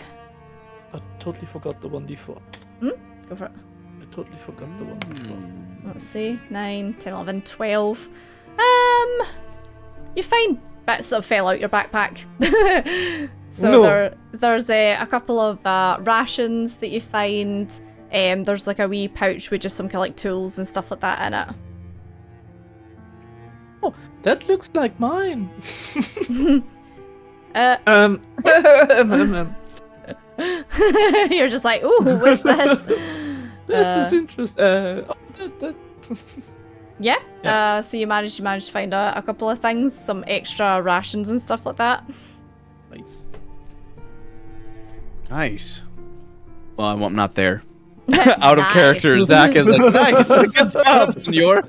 I totally forgot the 1d4. Go for it. I totally forgot the 1d4. Let's see. 9, 10, 11, 12. You find bits that fell out your backpack. So there's a couple of rations that you find. There's like a wee pouch with just some kind of like tools and stuff like that in it. Oh, that looks like mine. You're just like, ooh, what's this? This is interesting. Yeah. So you managed to find a couple of things, some extra rations and stuff like that. Nice. Nice. Well, I'm not there. Out of character, Zach is like, nice. Good job, senor.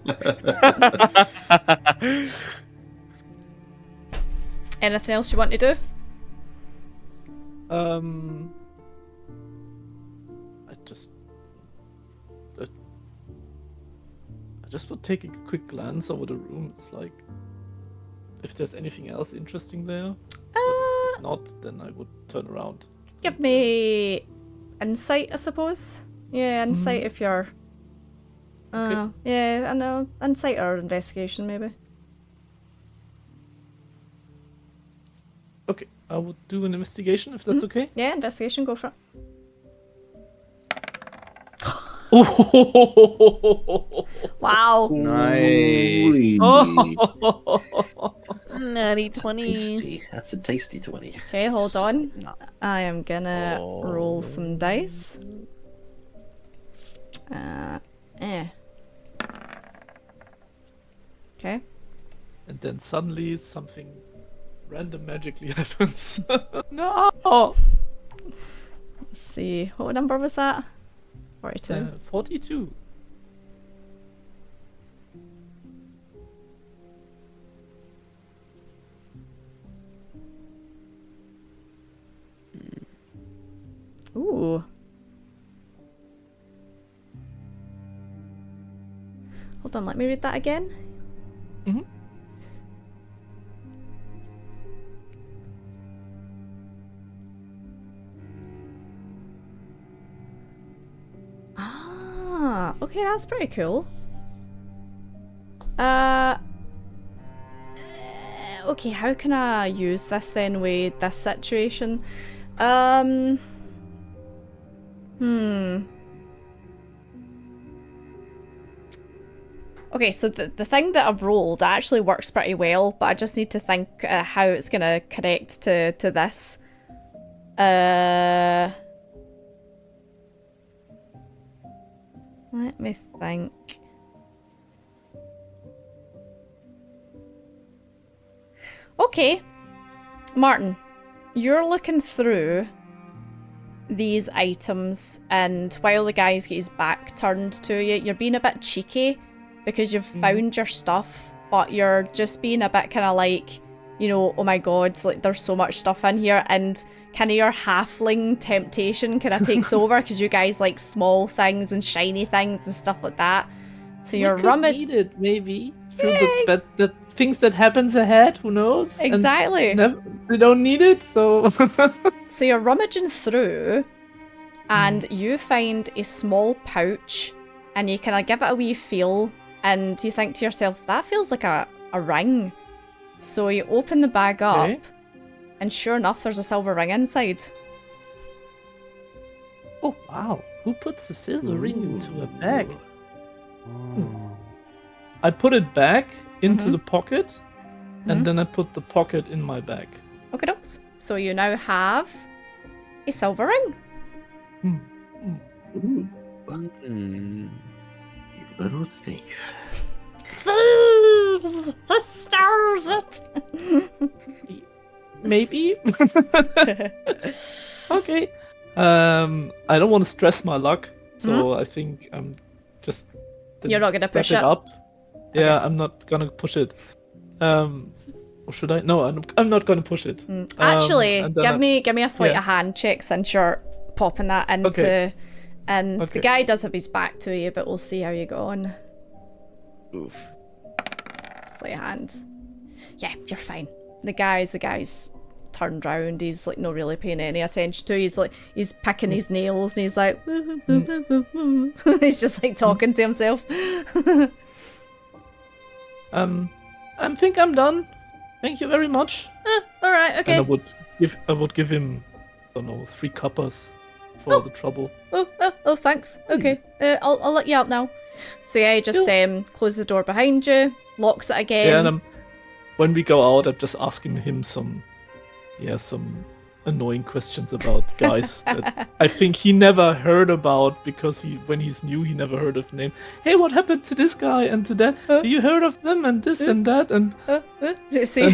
Anything else you want to do? I just would take a quick glance over the room. It's like, if there's anything else interesting there. If not, then I would turn around. Give me insight, I suppose. Yeah, insight if you're. Okay. Yeah, I know. Insight or investigation, maybe. Okay, I would do an investigation if that's okay. Yeah, investigation, go for it. Wow. Nice. Natty That's 20. tasty. That's a tasty 20. Okay, hold on. I am gonna roll some dice. Okay. And then suddenly something random magically happens. No! Let's see. What number was that? 42. 42. Ooh. Hold on, let me read that again. Mhm. Ah, okay, that's pretty cool. Okay, how can I use this then with this situation? Okay, so the thing that I've rolled actually works pretty well, but I just need to think how it's gonna connect to this. Let me think. Okay, Martin, you're looking through these items, and while the guy's got his back turned to you, you're being a bit cheeky because you've found your stuff, but you're just being a bit kind of like, you know, oh my god, like there's so much stuff in here, and kind of your halfling temptation kind of takes over because you guys like small things and shiny things and stuff like that. So you're need it maybe through the things that happens ahead. Who knows? Exactly. We don't need it, so. So you're rummaging through, and you find a small pouch, and you kind of give it a wee feel, and you think to yourself, that feels like a ring. So you open the bag up, and sure enough, there's a silver ring inside. Oh wow! Who puts a silver ring into a bag? I put it back into the pocket, and then I put the pocket in my bag. Okay, dokes. So you now have a silver ring. Ooh, Hmm. you little thief. Thieves! The stars it! Maybe. Okay. I don't want to stress my luck, so I think I'm just. You're not gonna push wrap it? up. Yeah, I'm not gonna push it. Or should I? No, I'm not gonna push it. Actually, and then give me a sleight yeah. of hand check since you're popping that into. Okay. And Okay. the guy does have his back to you, but we'll see how you go on. Oof. Sleight of hand. Yeah, you're fine. The guy's turned round. He's like not really paying any attention to you. He's picking his nails and he's like he's just like talking to himself. I think I'm done. Thank you very much. All right, okay. And I would give him, I don't know, 3 coppers for the trouble. Oh, thanks. Okay, I'll let you out now. So yeah, he just closes the door behind you, locks it again. Yeah, and when we go out, I'm just asking him some annoying questions about guys that I think he never heard about because when he's new, he never heard of the name. Hey, what happened to this guy and to that? Do you heard of them and this and that? And See,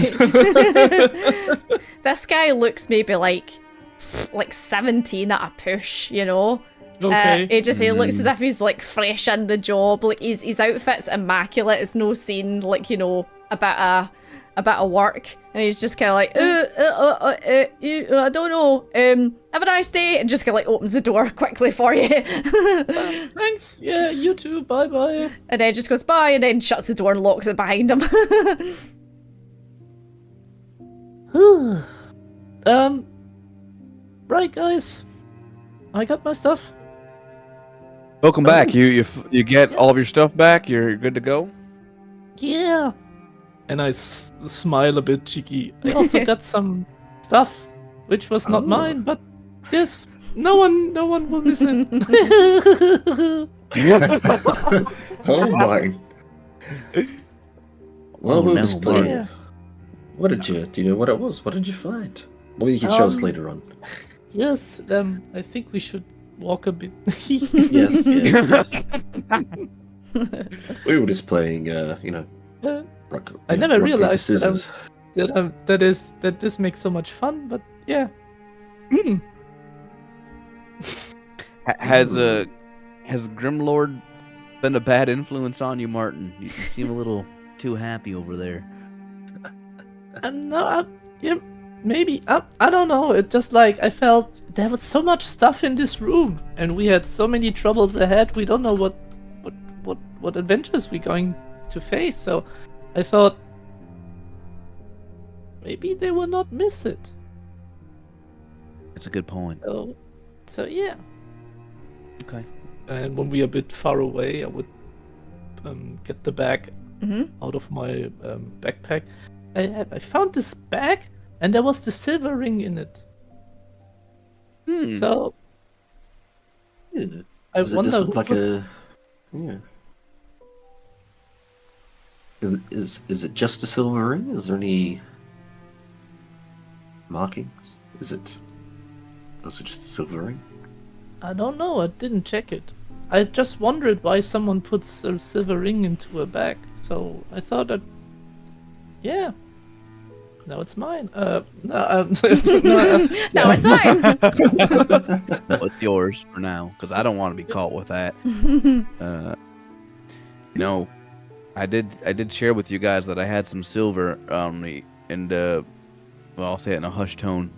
this guy looks maybe like 17 at a push, you know. okay, He looks as if he's like fresh in the job. Like his outfit's immaculate. It's no scene like, you know, a bit of work, and he's just kind of like, I don't know. Have a nice day, and just kind of like opens the door quickly for you, thanks. Yeah, you too. Bye bye. and then just goes bye, and then shuts the door and locks it behind him. Right, guys. I got my stuff. Welcome back. You get all of your stuff back. You're good to go. Yeah. And I smile a bit cheeky. I also got some stuff, which was not mine, but yes, no one will miss it. Oh my. Well, we'll just play. yeah. What did you? Do you know what it was? What did you find? Well, you can show us later on. Yes, I think we should walk a bit. Yes. We were just playing. I never rock, paper, realized scissors. that this makes so much fun, but yeah. Has Grimlord been a bad influence on you, Martin? You seem a little too happy over there. Maybe I don't know. It just like I felt there was so much stuff in this room, and we had so many troubles ahead. We don't know what adventures we're going to face. So I thought maybe they will not miss it. That's a good point. So yeah. Okay. And when we are a bit far away, I would get the bag out of my backpack. I found this bag, and there was the silver ring in it. So I Does it wonder just who look like put- Yeah. Is it just a silver ring? Is there any markings? Is it just a silver ring? I don't know. I didn't check it. I just wondered why someone puts a silver ring into a bag. So I thought that, yeah. Now it's mine. No, No, it's fine. Well, it's yours for now, because I don't want to be caught with that. I did share with you guys that I had some silver on me, and well, I'll say it in a hushed tone.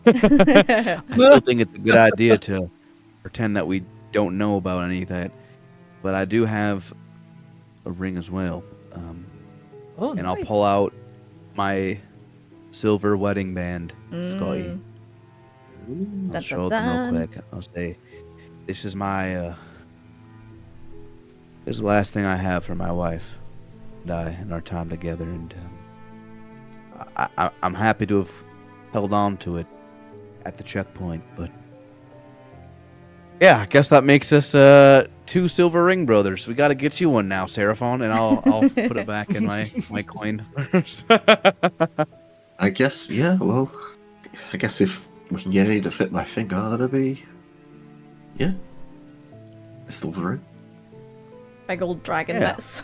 I still think it's a good idea to pretend that we don't know about any of that, but I do have a ring as well, Oh, and nice. I'll pull out my silver wedding band, Scotty. I'll show them real quick. I'll say, this is my this is the last thing I have for my wife and I in our time together, and I'm happy to have held on to it at the checkpoint, but yeah, I guess that makes us 2 silver ring brothers. We got to get you one now, Seraphon, and I'll put it back in my coin purse. I guess, yeah, well, I guess if we can get any to fit my finger, that'd be... Yeah. There's still the room. Big old dragon Yeah. bits.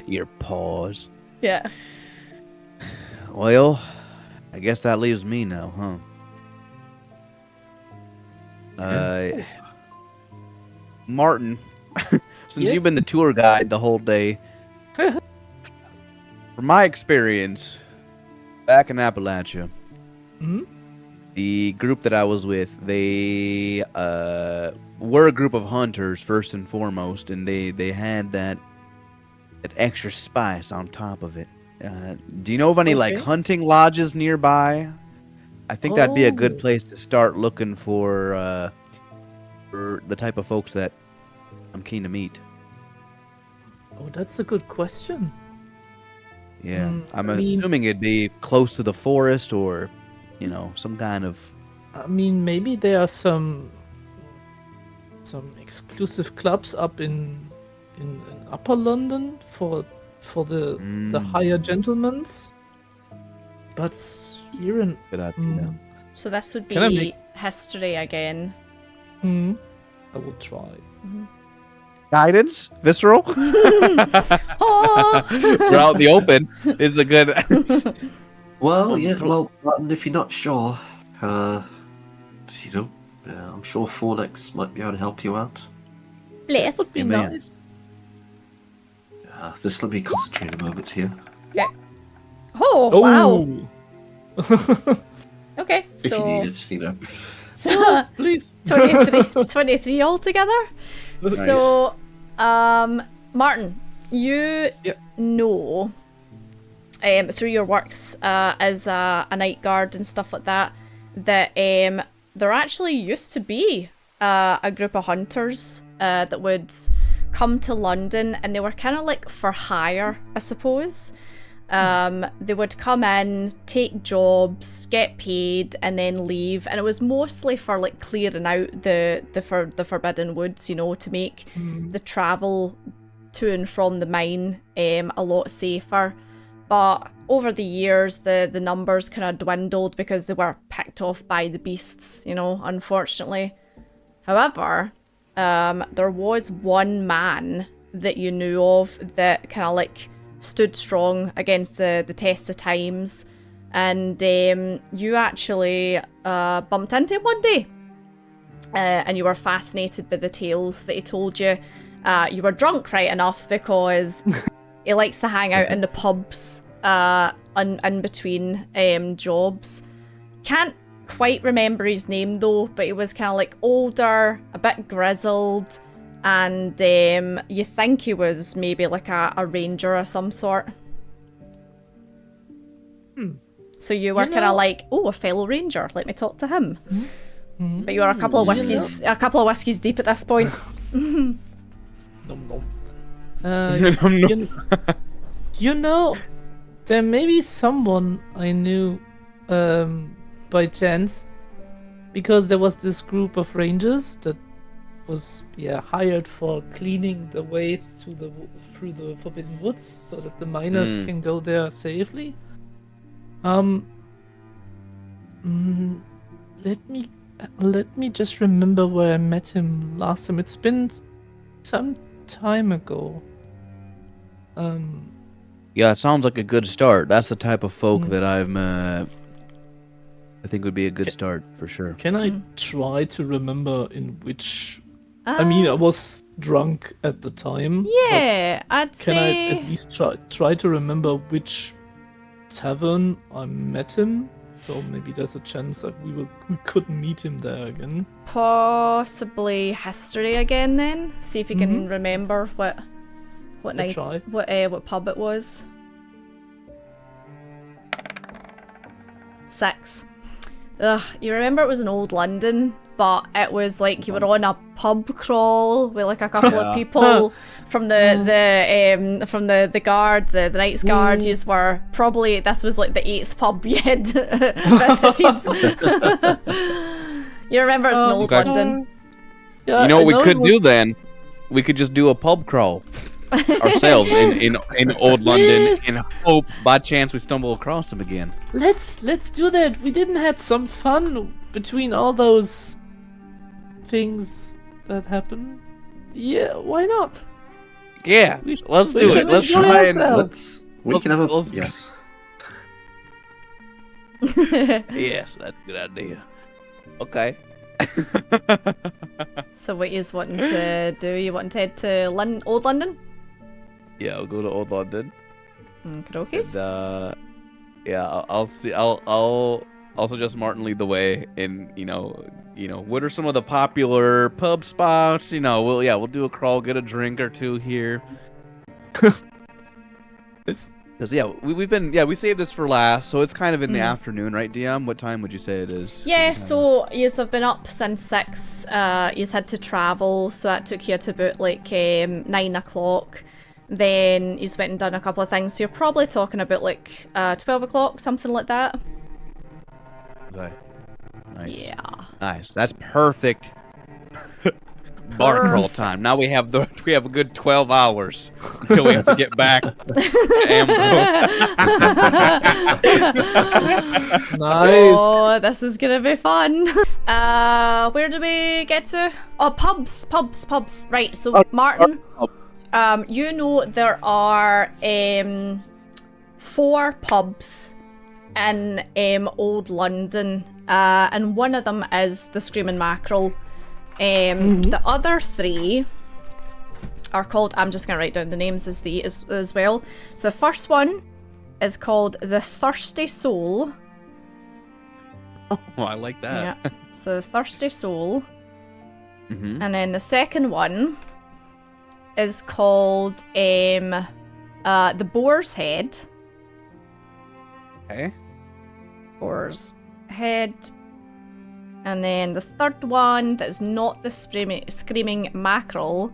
Your paws. Yeah. Well, I guess that leaves me now, huh? Martin, since Yes? you've been the tour guide the whole day, from my experience, back in Appalachia, Hmm? the group that I was with, they were a group of hunters first and foremost, and they had that extra spice on top of it. Do you know of any like Okay. hunting lodges nearby? I think that'd be a good Oh. place to start looking for the type of folks that I'm keen to meet. Oh, that's a good question. Yeah, I'm I mean- assuming it'd be close to the forest or, some kind of. I mean, maybe there are some exclusive clubs up in Upper London for the higher gentlemen's. But here in Good idea. So this would Can I be make- history again. I will try. Guidance, visceral. Oh! We're out in the open. Is a good. Well, yeah, well, Martin, if you're not sure, I'm sure Fornex might be able to help you out. Bless. Would be Amen. nice. Just let me concentrate a moment here. Oh, wow. Okay, If you need so, it, so Please. 23 altogether. Nice. So, Martin, you Yep. know through your works as a night guard and stuff like that, that there actually used to be a group of hunters that would come to London, and they were kind of like for hire, I suppose. They would come in, take jobs, get paid, and then leave. And it was mostly for like clearing out the Forbidden Woods, to make the travel to and from the mine a lot safer. But over the years, the numbers kind of dwindled because they were picked off by the beasts, unfortunately. However, there was one man that you knew of that kind of like stood strong against the test of times, and you actually bumped into him one day, and you were fascinated by the tales that he told you. You were drunk right enough because he likes to hang out in the pubs in between jobs. Can't quite remember his name though, but he was kind of like older, a bit grizzled, and you think he was maybe like a ranger of some sort. So you were kind of like, oh, a fellow ranger, let me talk to him. But you were a couple of whiskeys deep at this point. Nom nom. You know, there may be someone I knew by chance, because there was this group of rangers that was hired for cleaning the way to through the Forbidden Woods so that the miners can go there safely. Let me just remember where I met him last time. It's been some time ago. Yeah, it sounds like a good start. That's the type of folk that I think would be a good start for sure. Can I try to remember in which? I mean, I was drunk at the time. Yeah, I'd Can say. I at least try to remember which tavern I met him? So maybe there's a chance that we could meet him there again. Possibly history again then. See if you can remember what night, try. what pub it was. 6. Ugh, you remember it was in Old London, but it was like you were on a pub crawl with like a couple of people from the guard, the Knights Guard. You were probably, this was like the 8th pub you had visited. You remember it's in Old Okay. London. Yeah, You know I what we it could was- do then? We could just do a pub crawl. ourselves in old London Yes. in hope by chance we stumble across them again. Let's do that. We didn't had some fun between all those things that happened. Yeah, why not? Yeah, We let's we do should it. Let's enjoy try and ourselves. We can have a let's- yes. yes, that's a good idea. Okay. So what you wanting to do? You wanting to head to Old London? Yeah, I'll go to old London. Okay. And, yeah, I'll see. I'll also just Martin lead the way. And you know, what are some of the popular pub spots? We'll do a crawl, get a drink or two here. Because we saved this for last, so it's kind of in the afternoon, right, DM? What time would you say it is? Yeah, so yous have been up since 6. Yous had to travel, so that took you to about like 9 o'clock. Then yous went and done a couple of things. So you're probably talking about like 12 o'clock, something like that. Okay. Nice. Yeah. Nice. That's perfect. Bar crawl time. Now we have a good 12 hours until we have to get back to Nice. Oh, this is gonna be fun. Where do we get to? Oh, pubs. Right. So Martin, you know there are 4 pubs in Old London, and one of them is the Screaming Mackerel. The other 3 are called, I'm just gonna write down the names as well. So the first one is called the Thirsty Soul. Oh, I like that. Yeah. So the Thirsty Soul. Mm-hmm. And then the second one is called the Boar's Head. Okay. Boar's Head. And then the third one that is not the Screaming Mackerel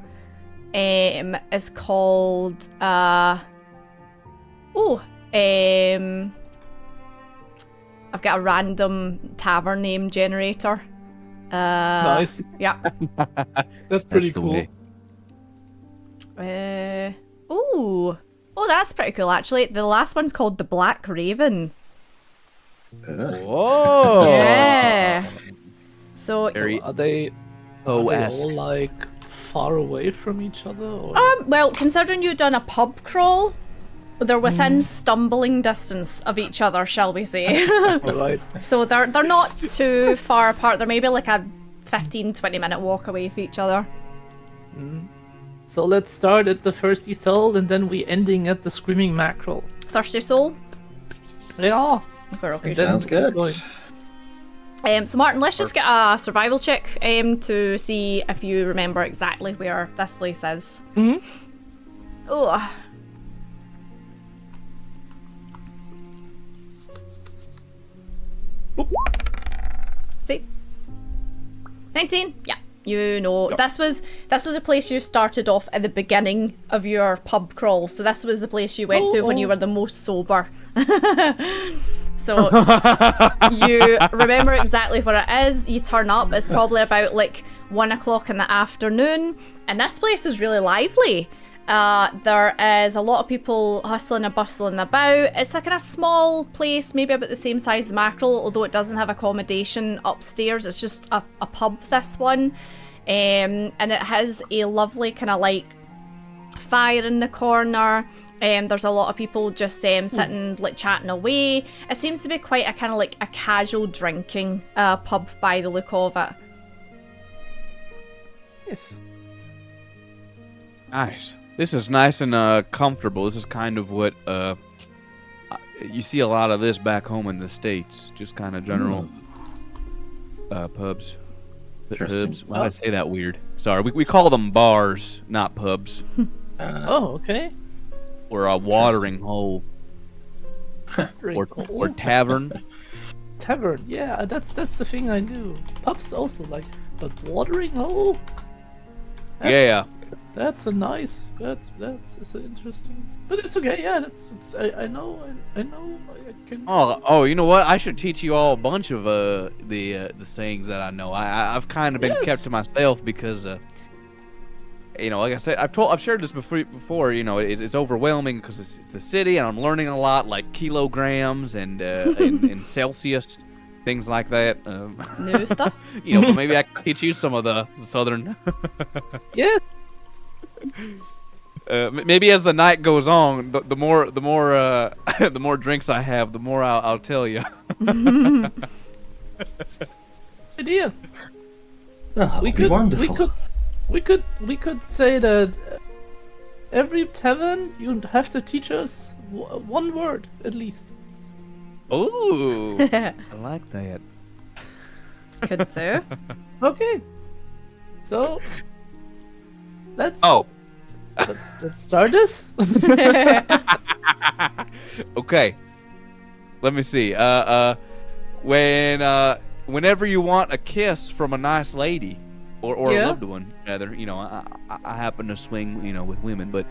is called I've got a random tavern name generator. Nice. Yeah. That's pretty the cool. way. Oh, that's pretty cool actually. The last one's called the Black Raven. Whoa. Yeah. So Very Are they O-esque. all like far away from each other? Or? well, considering you've done a pub crawl, they're within stumbling distance of each other, shall we say. Alright. So they're not too far apart. They're maybe like a 15-20 minute walk away from each other. So let's start at the Thirsty Soul and then we ending at the Screaming Mackerel. Thirsty Soul. Yeah. Okay. And then Sounds good. Goin. So Martin, let's just get a survival check to see if you remember exactly where this place is. Mhm. Oh. See? 19? Yeah. You know, this was a place you started off at the beginning of your pub crawl. So this was the place you went to when you were the most sober. So you remember exactly where it is. You turn up. It's probably about like 1 o'clock in the afternoon, and this place is really lively. There is a lot of people hustling and bustling about. It's like in a small place, maybe about the same size as Mackerel, although it doesn't have accommodation upstairs. It's just a pub, this one. And it has a lovely kind of like fire in the corner. There's a lot of people just sitting like chatting away. It seems to be quite a kind of like a casual drinking pub by the look of it. Yes. Nice. This is nice and comfortable. This is kind of what you see a lot of this back home in the States. Just kind of general pubs. Interesting. Pubs. Why did I say that weird? Sorry. We call them bars, not pubs. Oh, okay. Or a watering hole. Very Or cool. tavern. Tavern, yeah, that's the thing I do. Pubs also like, but watering hole? Yeah. That's a nice. That's it's interesting. But it's okay. Yeah, I know. I can. Oh, you know what? I should teach you all a bunch of the sayings that I know. I've kind of been Yes. kept to myself because like I said, I've shared this before. It's overwhelming because it's the city, and I'm learning a lot, like kilograms and and Celsius, things like that. New stuff. But maybe I can teach you some of the southern. Yeah. Maybe as the night goes on, the more the more drinks I have, the more I'll tell you. Idea. Oh, We be could, wonderful. we could say that every tavern you have to teach us one word at least. Ooh, I like that. Could do. Okay. So let's start this. Okay. Let me see. Whenever you want a kiss from a nice lady, or a Yeah. loved one, rather, I happen to swing, with women, but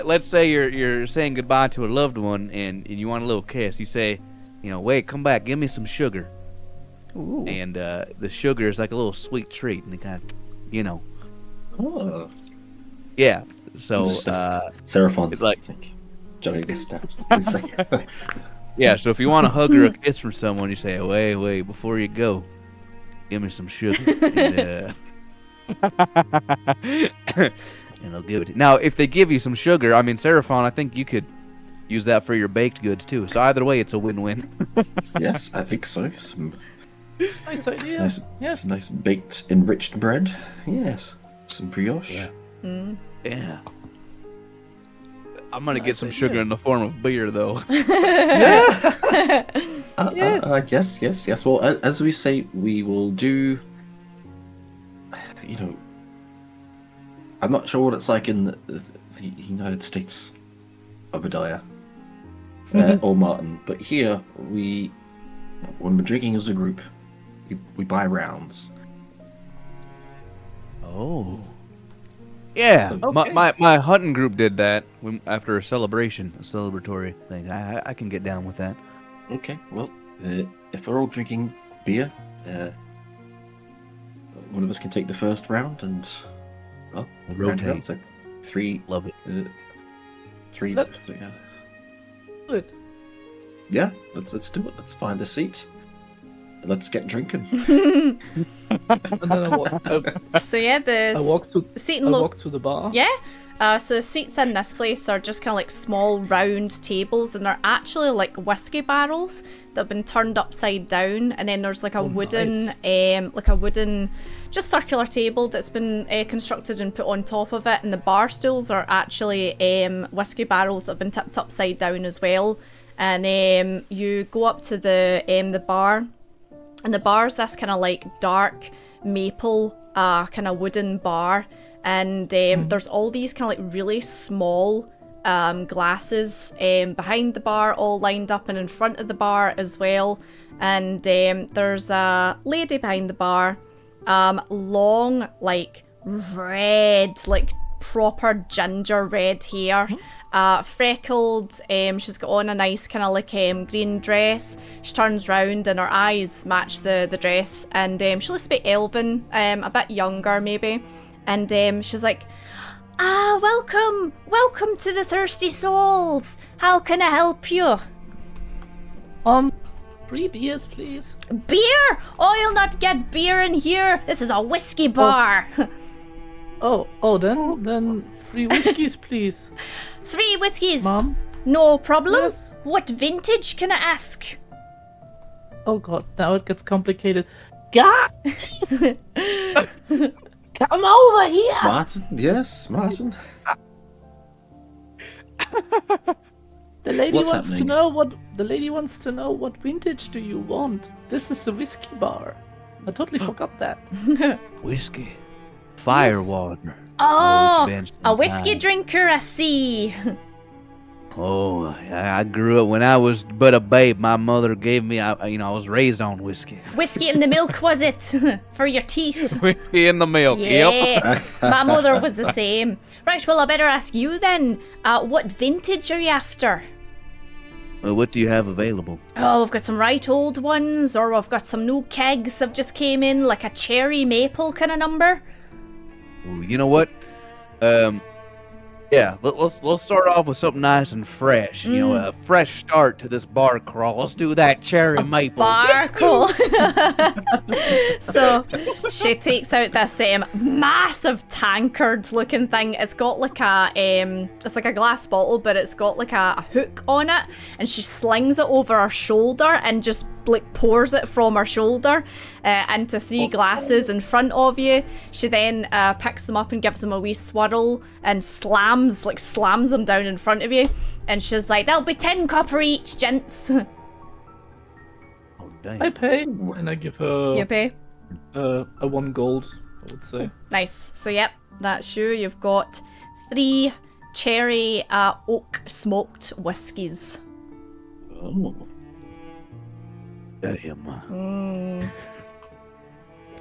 let's say you're saying goodbye to a loved one and you want a little kiss. You say, wait, come back, give me some sugar. Ooh. And the sugar is like a little sweet treat, and it kind of, Oh. yeah. So Seraphon's it's like- Johnny this stuff. It's like, yeah. So if you want a hug or a kiss from someone, you say, wait, before you go, give me some sugar, and I'll give it to you. Now, if they give you some sugar, I mean, Seraphon, I think you could use that for your baked goods too. So either way, it's a win-win. yes, I think so. Some Nice idea. nice, Yes. some nice baked, enriched bread. Yes, some brioche. Yeah. Mm. Yeah. I'm gonna get Nice some idea. sugar in the form of beer, though. Yes. Yes. Well, as we say, we will do. I'm not sure what it's like in the United States, Obadiah, or Martin, but here when we're drinking as a group, we buy rounds. Oh. Yeah, Okay. my hunting group did that after a celebratory thing. I can get down with that. Okay, well, if we're all drinking beer, one of us can take the first round, and well, We'll round rotate. round, so three, Love it. three. Let- Good. Yeah, let's do it. Let's find a seat. Let's get drinking. And then I walk, So yeah, the I walk to seat I and walk to the bar. Yeah. So the seats in this place are just kind of like small round tables, and they're actually like whiskey barrels that have been turned upside down, and then there's like a wooden, just circular table that's been constructed and put on top of it, and the bar stools are actually whiskey barrels that have been tipped upside down as well. And you go up to the bar, and the bar's this kind of like dark maple kind of wooden bar. And there's all these kind of like really small glasses behind the bar, all lined up, and in front of the bar as well. And there's a lady behind the bar, long, like red, like proper ginger red hair, freckled. She's got on a nice kind of like green dress. She turns round and her eyes match the dress, and she looks a bit elven, a bit younger maybe. And she's like, welcome to the Thirsty Souls. How can I help you? 3 beers, please. Beer? Oh, you'll not get beer in here. This is a whiskey bar. Then 3 whiskeys, please. 3 whiskeys. Mom? No problem. Yes. What vintage can I ask? Oh god, now it gets complicated. Guys! Come over here! Martin, yes, Martin. The lady What's wants happening? to know what vintage do you want? This is a whiskey bar. I totally forgot that. Whiskey, firewater. Oh, it's been a some whiskey time. drinker, I see. Oh, I grew up when I was but a babe. My mother gave me, I was raised on whiskey. Whiskey in the milk, was it? For your teeth. Whiskey in the milk. Yep. Yeah, my mother was the same. Right, well, I better ask you then. What vintage are you after? Well, what do you have available? Oh, we've got some right old ones, or we've got some new kegs that just came in, like a cherry maple kind of number. Ooh, you know what? Yeah, let's start off with something nice and fresh. You know, a fresh start to this bar crawl. Let's do that cherry maple. Barkle. So she takes out this massive tankard-looking thing. It's got like it's like a glass bottle, but it's got like a hook on it, and she slings it over her shoulder and just like pours it from her shoulder into 3 glasses in front of you. She then picks them up and gives them a wee swirl and slams them down in front of you. And she's like, "That'll be 10 copper each, gents." Oh, dang. I pay, and I give her You pay? a 1 gold, I would say. Nice. So yep, that's you. You've got 3 cherry oak smoked whiskies. Oh. Damn.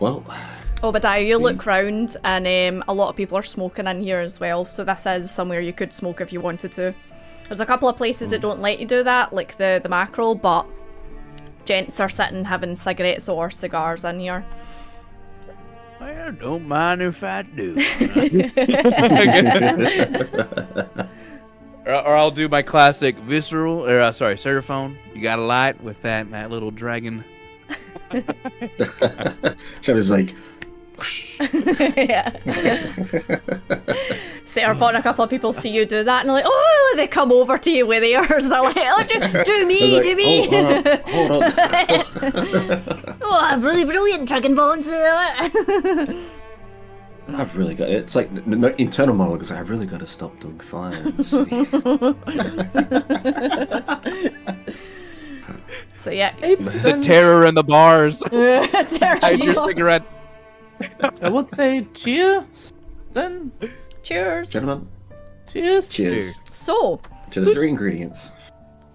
Well, Obadiah, you look round, and a lot of people are smoking in here as well, so this is somewhere you could smoke if you wanted to. There's a couple of places that don't let you do that, like the mackerel, but gents are sitting having cigarettes or cigars in here. Well, don't mind if I do. or I'll do my classic visceral, or Seraphone. You got a light with that little dragon. Trevor's like, Yeah. Sarah and a couple of people see you do that, and they're like, "Oh!" They come over to you with theirs. They're like, "Oh, do me, like, do me!" "Oh, hold up. Oh, really brilliant, Dragon Bones. I've really got it. It's like internal monologues. I've really got to stop doing fires. So yeah, The terror in the bars. Sarah, Hide your cigarettes. I would say cheers, then. cheers. Gentlemen, Cheers. cheers So, to the 3 ingredients.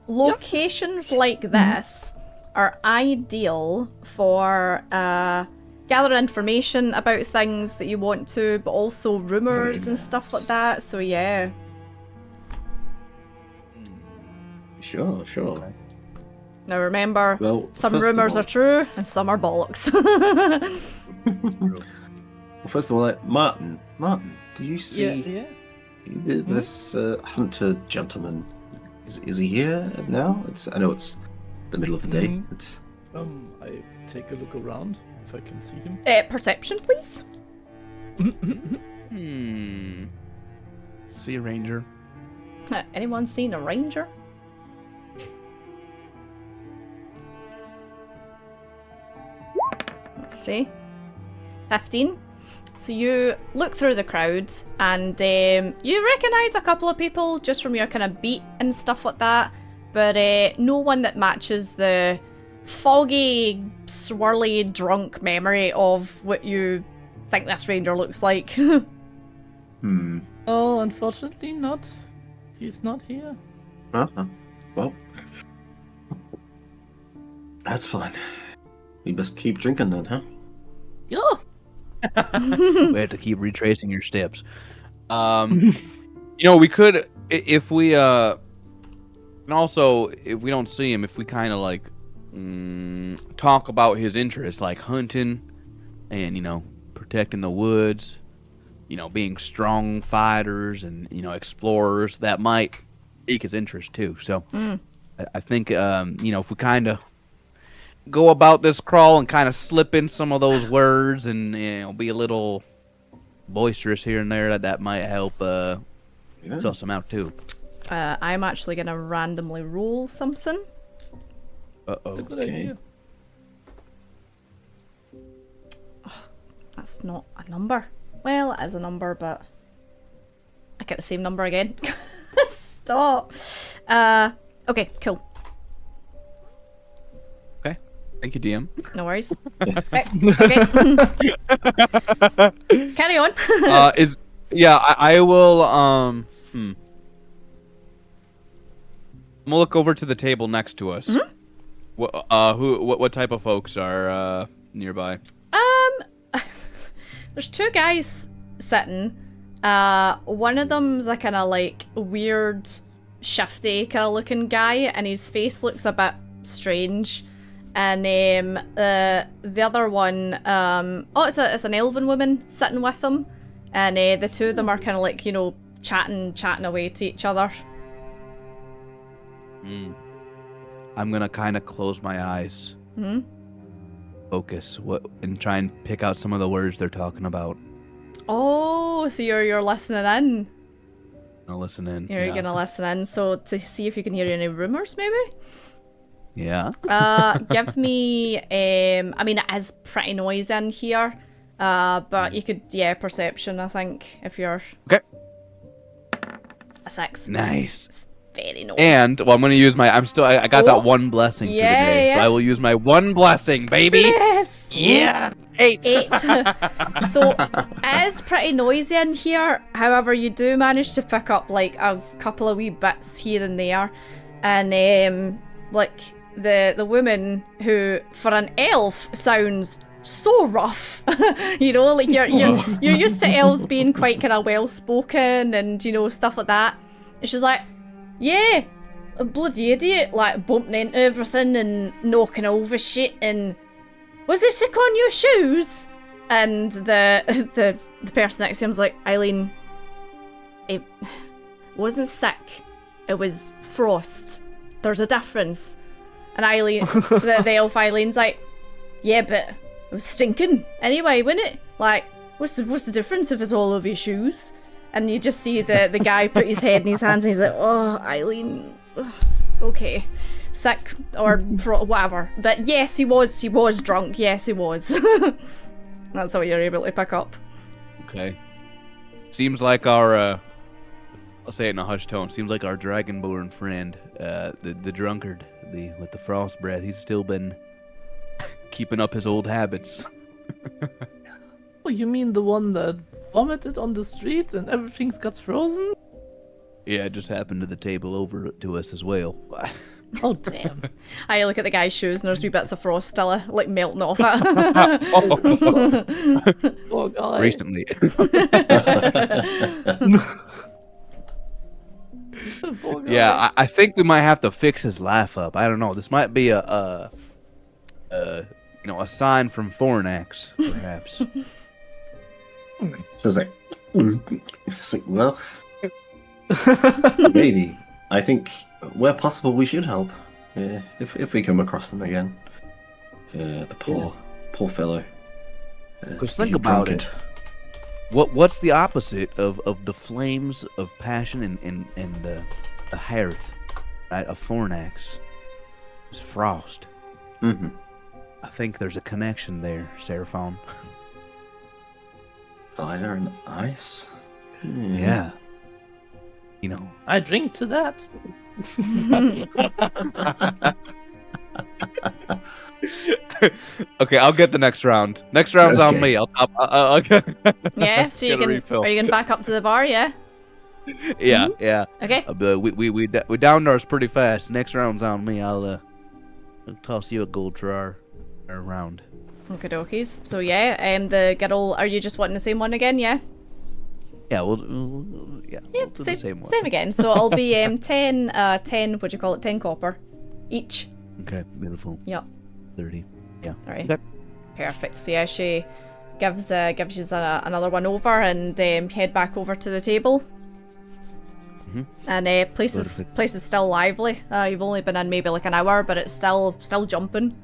locations like this are ideal for gather information about things that you want to, but also rumors and stuff like that. So yeah. Sure. Now remember, Well, some first of rumors all- are true and some are bollocks. Well, first of all, Martin, do you see Yeah. this hunter gentleman? Is he here now? I know it's the middle of the day. Mhm. It's I take a look around if I can see him. Perception, please. Sea Ranger. Anyone seen a ranger? Let's see. 15. So you look through the crowd, and you recognise a couple of people just from your kind of beat and stuff like that, but no one that matches the foggy, swirly, drunk memory of what you think this ranger looks like. Oh, unfortunately not. He's not here. Well, that's fine. We best keep drinking then, huh? Yeah. We have to keep retracing your steps. We could, if we, and also, if we don't see him, if we kind of like talk about his interests, like hunting and, protecting the woods, being strong fighters and, explorers, that might pique his interest too. So I think, if we kind of go about this crawl and kind of slip in some of those words and be a little boisterous here and there, that might help suss them out too. I'm actually gonna randomly roll something. That's a good idea. That's not a number. Well, it is a number, but I get the same number again. Stop. Okay, cool. Thank you, DM. No worries. Right, okay. Carry on. I will. I'm gonna look over to the table next to us. What type of folks are nearby? There's 2 guys sitting. One of them's a kind of like weird, shifty kind of looking guy, and his face looks a bit strange. And the other one, it's an elven woman sitting with him. and the two of them are kind of like, chatting away to each other. I'm gonna kind of close my eyes, focus, and try and pick out some of the words they're talking about. Oh, so you're listening in. I'll listen in. You're gonna listen in, so to see if you can hear any rumors, maybe. Yeah. Give me. I mean, it is pretty noisy in here, but you could, perception. I think if you're Okay. a 6. Nice. It's very noisy. And I'm gonna use my. I got that one blessing for the Yeah, day, so yeah. I will use my one blessing, baby. Yes. Yeah. 8. 8. So it is pretty noisy in here. However, you do manage to pick up like a couple of wee bits here and there, and like the woman who for an elf sounds so rough. Like you're used to elves being quite kind of well spoken and stuff like that. And she's like, yeah, a bloody idiot, like bumping into everything and knocking over shit and. Was it sick on your shoes? And the person next to him's like, Eileen, it wasn't sick. It was frost. There's a difference. And Eileen, the elf Eileen's like, yeah, but it was stinking anyway, wasn't it? Like, what's the difference if it's all over your shoes? And you just see the guy put his head in his hands and he's like, oh, Eileen, okay. Sick or whatever, but yes, he was drunk. Yes, he was. That's what you're able to pick up. Okay. Seems like our. I'll say it in a hushed tone. Seems like our dragonborn friend, the drunkard, with the frost breath. He's still been keeping up his old habits. Oh, you mean the one that vomited on the street and everything got frozen? Yeah, it just happened to the table over to us as well. Oh, damn. I look at the guy's shoes and there's wee bits of frost still like melting off it. Oh, God. Recently. Yeah, I think we might have to fix his laugh up. I don't know. This might be a sign from Fornax, perhaps. So it's like, well, maybe. I think where possible we should help. If we come across them again. The poor fellow. Because think about it. What's the opposite of the flames of passion and the hearth, right? Of Fornax? It's frost. Mm-hmm. I think there's a connection there, Seraphon. Fire and ice. Yeah. I drink to that. Okay, I'll get the next round. Next round's on me. I'll get. Yeah, so Get a refill. are you gonna back up to the bar? Yeah. Yeah, yeah. Okay. We downed ours pretty fast. Next round's on me. I'll toss you a gold for our round. Okay, dokies. So yeah, the girl. Are you just wanting the same one again? Yeah. Yeah, we'll Yep. we'll do the same one. Same again. So I'll be 10. What do you call it? 10 copper each. Okay, beautiful. Yep. 30. Yeah. All right. Okay. Perfect. So yeah, she gives you another one over and head back over to the table. And place is still lively. You've only been in maybe like an hour, but it's still jumping.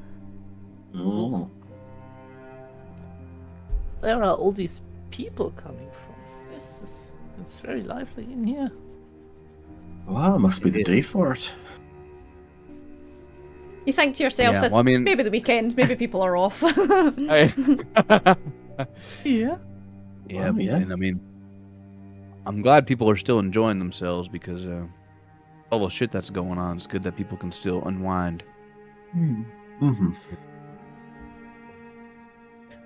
Oh. Where are all these people coming from? It's very lively in here. Wow, must be the day for it. You think to yourself, Yeah, this well, I mean- maybe the weekend, maybe people are off. Yeah. Yeah, Wow, yeah. and I mean, I'm glad people are still enjoying themselves because all the shit that's going on. It's good that people can still unwind. Mm-hmm.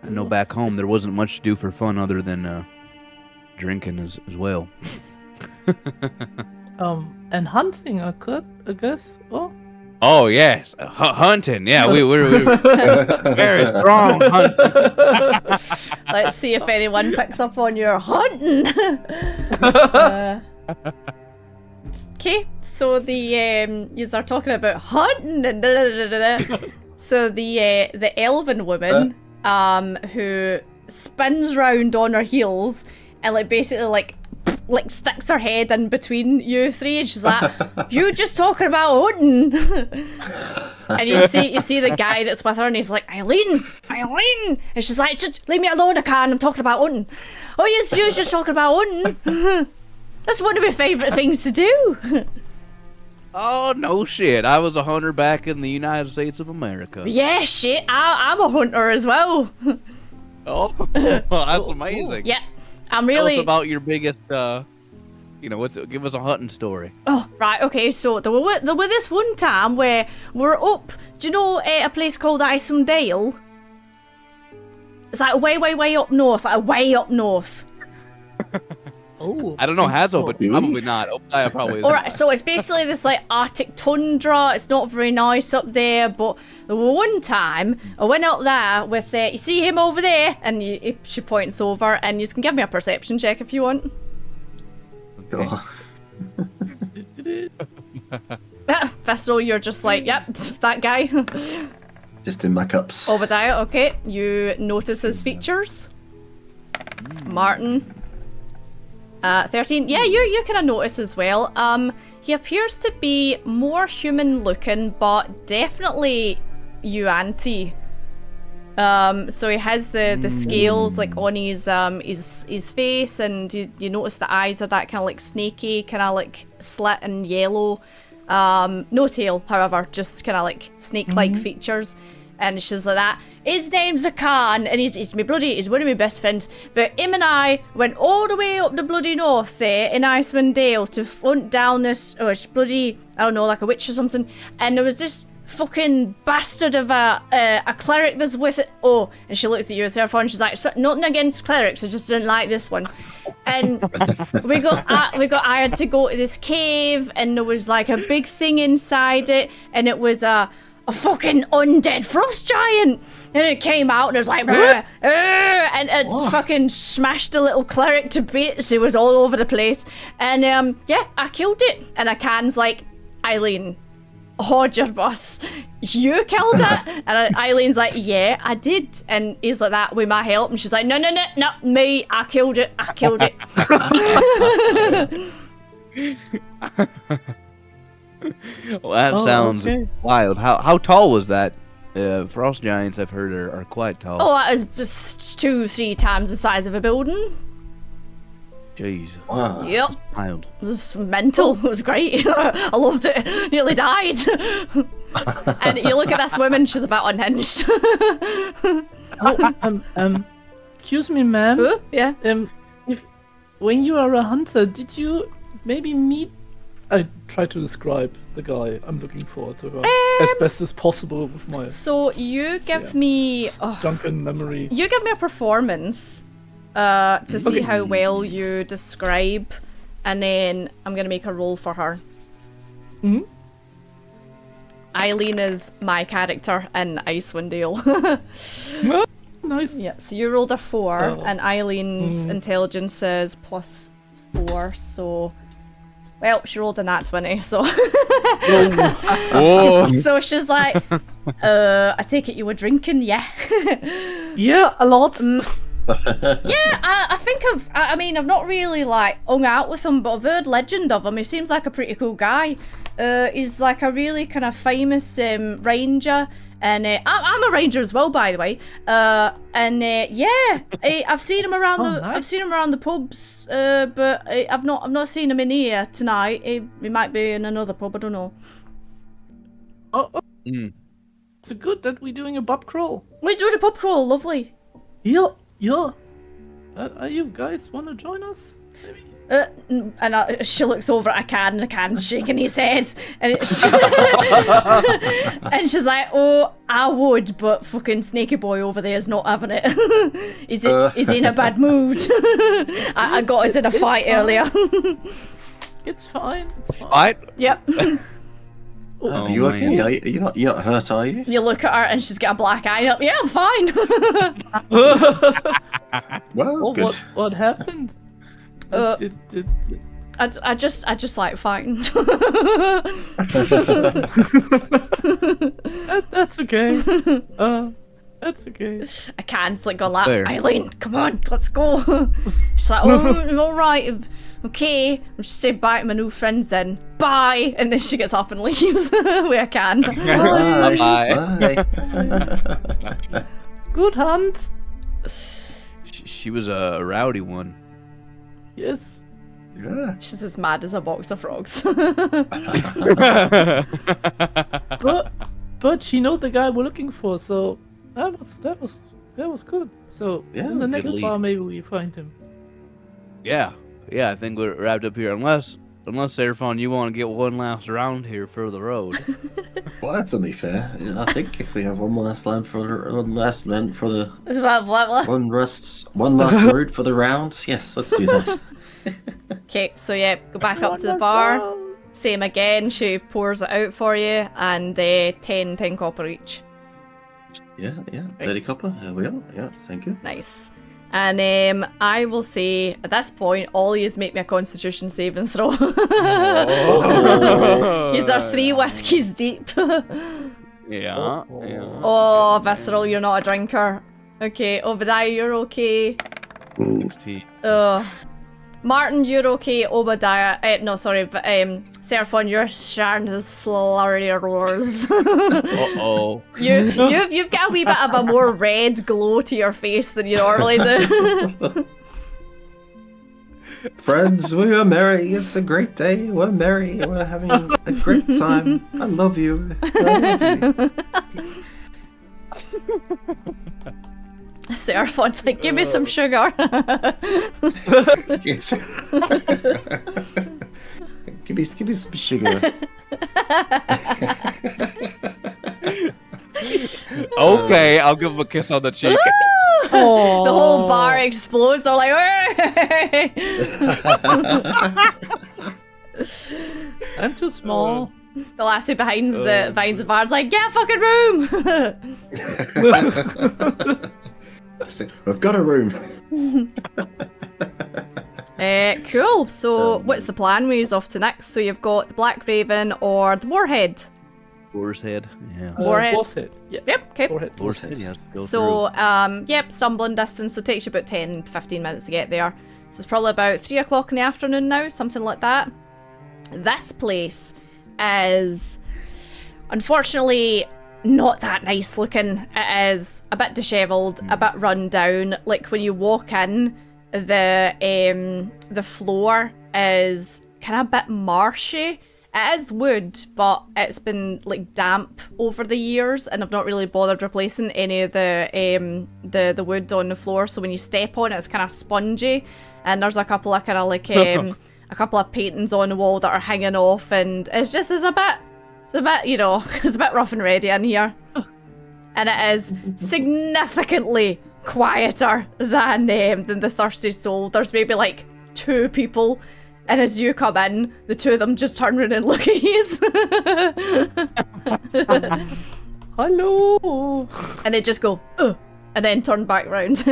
I know back home there wasn't much to do for fun other than drinking as well. And hunting, I guess. Oh. Oh yes, hunting. Yeah, we're very strong hunting. Let's see if anyone picks up on your hunting. Okay, so you are talking about hunting and so the elven woman who spins round on her heels and like basically like sticks her head in between you three, and she's like, "You just talking about Huntin?" And you see the guy that's with her, and he's like, Eileen, and she's like, "Just leave me alone, I can't. I'm talking about Huntin." "Oh, you're just talking about Huntin." "That's one of my favourite things to do." Oh, no shit. I was a hunter back in the United States of America. "Yeah, shit, I'm a hunter as well." Oh, that's amazing. Yeah, I'm Tell really... us about your biggest, give us a hunting story. Oh, right, okay, so there was this one time where we're up, do you know a place called Iceland Dale? It's like way up north, Oh. I don't know, Hazel, but Really? probably not. Obadiah probably is. Alright, so it's basically this like Arctic tundra. It's not very nice up there, but the one time I went up there with, you see him over there? And she points over, and you can give me a perception check if you want. Oh, First of all, you're just like, yep, that guy. just in my cups. Obadiah, okay. You notice his features. Martin. 13. Yeah, you kind of notice as well. He appears to be more human looking, but definitely Yuan-ti. So he has the scales like on his face, and you notice the eyes are that kind of like snaky, kind of like slit and yellow. No tail, however, just kind of like snake-like features. And she's like that. "His name's Khan, and he's one of my best friends. But him and I went all the way up the bloody north there in Iceland Dale to hunt down this bloody, I don't know, like a witch or something. And there was this fucking bastard of a cleric that's with it." Oh, and she looks at you as her phone. She's like, "Nothing against clerics, I just didn't like this one." And I had to go to this cave, and there was like a big thing inside it, and it was a fucking undead frost giant. And it came out, and it was like, and it fucking smashed the little cleric to bits. It was all over the place. And yeah, I killed it. And Akan's like, "Eileen, hold your boss. You killed it?" And Eileen's like, "Yeah, I did." And he's like, "That with my help?" And she's like, No, me. I killed it. Well, that sounds wild. How tall was that? Frost giants, I've heard, are quite tall. Oh, that was just 2-3 times the size of a building. Jeez. Wow. Yep. Wild. It was mental. It was great. I loved it. Nearly died. And you look at this woman, she's about unhinged. Excuse me, ma'am. Ooh, yeah. When you are a hunter, did you maybe meet... I try to describe the guy I'm looking for to her as best as possible with my So you give me... drunken memory. You give me a performance to see how well you describe, and then I'm going to make a roll for her. Hmm? Eileen is my character in Iceland Dale. Oh, nice. Yeah, so you rolled a 4, and Eileen's intelligence is +4, so... Well, she rolled a nat 20, so... Oh. So she's like, I take it you were drinking, yeah? Yeah, a lot. Yeah, I think I mean, I've not really, like, hung out with him, but I've heard legend of him. He seems like a pretty cool guy. He's, like, a really kind of famous ranger. And I'm a ranger as well, by the way. Yeah, I've seen him around nice. I've seen him around the pubs, but I've not seen him in here tonight. He might be in another pub. I don't know. It's good that we're doing a pub crawl. We're doing a pub crawl. Lovely. Yeah. Are you guys want to join us? Maybe? And she looks over at Akan, and Akan's shaking his head, and and she's like, "Oh, I would, but fucking Snaky Boy over there is not having it. He's in a bad mood. I got us in a fight earlier." It's fine. Fight? Yep. Are you okay? man. You're not hurt, are you? You look at her, and she's got a black eye. Up. Yeah, I'm fine. Well, good. What happened? Did I just like fighting. that's okay. That's okay. I can't like go That's like, fair. Eileen, come on, let's go. She's like, oh, all right, okay. I'll just say bye to my new friends then. Bye. And then she gets up and leaves where I can. Bye. Bye. Good hunt. She was a rowdy one. Yes. Yeah. She's as mad as a box of frogs. But she know the guy we're looking for, so that was good. So Yeah, in the that's next good. bar maybe we find him. Yeah, I think we're wrapped up here. Unless Serafon, you want to get one last round here for the road. Well, that's only fair. I think if we have one last man for the one last word for the round, yes, let's do that. Okay, so yeah, go back up to the bar. Same again, she pours it out for you, and 10 copper each. Yeah, 30 copper. There we are. Yeah, thank you. Nice. And I will say, at this point, all yous make me a constitution saving throw. Yous are 3 whiskies deep. Yeah. Oh, Visceral, you're not a drinker. Okay, Obadiah, you're okay. Martin, you're okay. Obadiah, Seraphon, you're sharing his slurry roars. Uh-oh. You've got a wee bit of a more red glow to your face than you normally do. Friends, we are merry. It's a great day. We're merry. We're having a great time. I love you. Seraphon's like, give me some sugar. Yes. give me some sugar. Okay, I'll give him a kiss on the cheek. The whole bar explodes. They're like, "Hey!" I'm too small. The lassie behind the bar's like, get a fucking room. We've got a room. Cool. So what's the plan? We're off to next. So you've got the Black Raven or the Warhead. Boar's head. Yeah. Warhead. Boss head. Yeah. Yep. Okay. Warhead. Boar's head. Yeah. Go So yep, stumbling distance. So it takes you about 10-15 minutes to get there. So it's probably about 3 o'clock in the afternoon now, something like that. This place is unfortunately not that nice looking. It is a bit dishevelled, a bit run down. Like when you walk in, the floor is kind of a bit marshy. It is wood, but it's been like damp over the years, and I've not really bothered replacing any of the wood on the floor. So when you step on it, it's kind of spongy, and there's a couple of kind of like a couple of paintings on the wall that are hanging off, and it's a bit, you know, it's a bit rough and ready in here. And it is significantly quieter than the Thirsty Soul. There's maybe like 2 people, and as you come in, the 2 of them just turn around and look at you. Hello. And they just go, ugh, and then turn back round.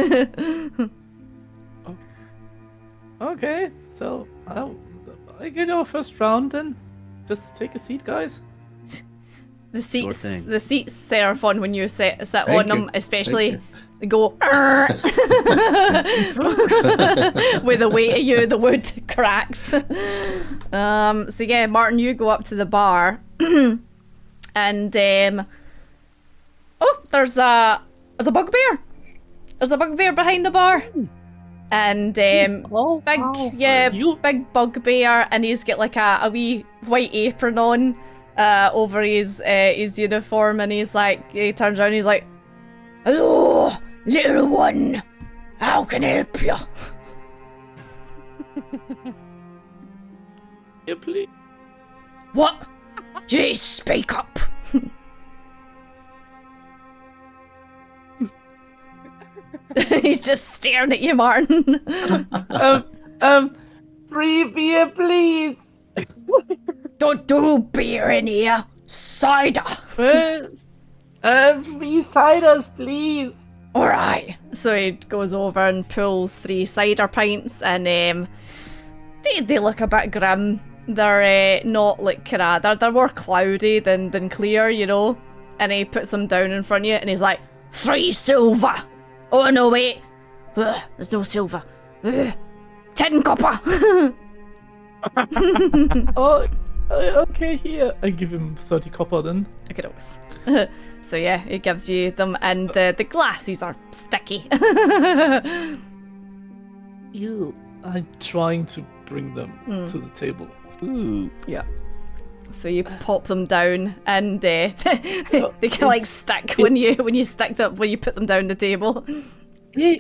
Okay, so I get our first round then. Just take a seat, guys. The seats, thing. Seraphon, when you sit on Thank them, you. especially, they go, "Arr!" with the weight of you, the wood cracks. So yeah, Martin, you go up to the bar, and oh, there's a bugbear. There's a bugbear behind the bar. And big bugbear, and he's got like a wee white apron on over his uniform, and he turns around and he's like, "Hello, little one, how can I help you?" Yeah, please. What? You speak up. He's just staring at you, Martin. Free beer, please. Don't do beer in here. Cider. Free ciders, please. Alright. So he goes over and pulls 3 cider pints, and they look a bit grim. They're not like they're more cloudy than clear, you know. And he puts them down in front of you, and he's like, 3 silver. Oh no, wait. There's no silver. 10 copper. Oh, okay, here. I give him 30 copper then. Okay, those. So yeah, it gives you them, and the glasses are sticky. Ew. I'm trying to bring them to the table. Ooh. Yeah. So you pop them down, and they kind of like stick when you stick them when you put them down the table. So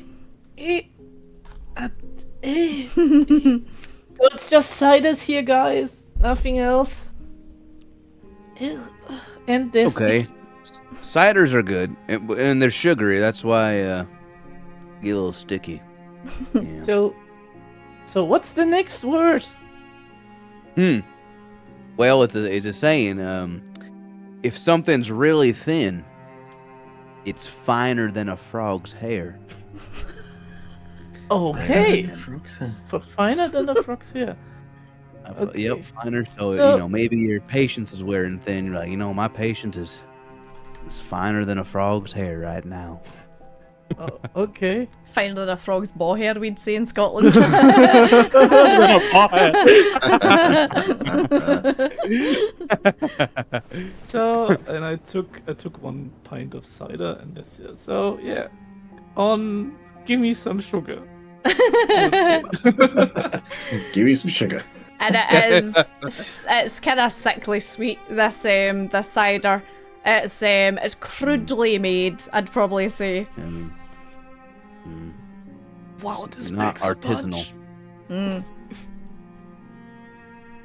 it's just ciders here, guys. Nothing else. Ew. And there's Okay. Ciders are good, and they're sugary. That's why get a little sticky. Yeah. So what's the next word? Well, it's a saying. If something's really thin, it's finer than a frog's hair. Okay. Frogs. Finer than a frog's hair. Okay. Yep, finer. So, So- maybe your patience is wearing thin. You're like, my patience is finer than a frog's hair right now. Oh, okay. Finer than a frog's ball hair, we'd say in Scotland. So, and I took 1 pint of cider and this here. So yeah, give me some sugar. Give me some sugar. And it's kind of sickly sweet. This cider, it's crudely made. I'd probably say. Wow, this Not makes a artisanal. bunch.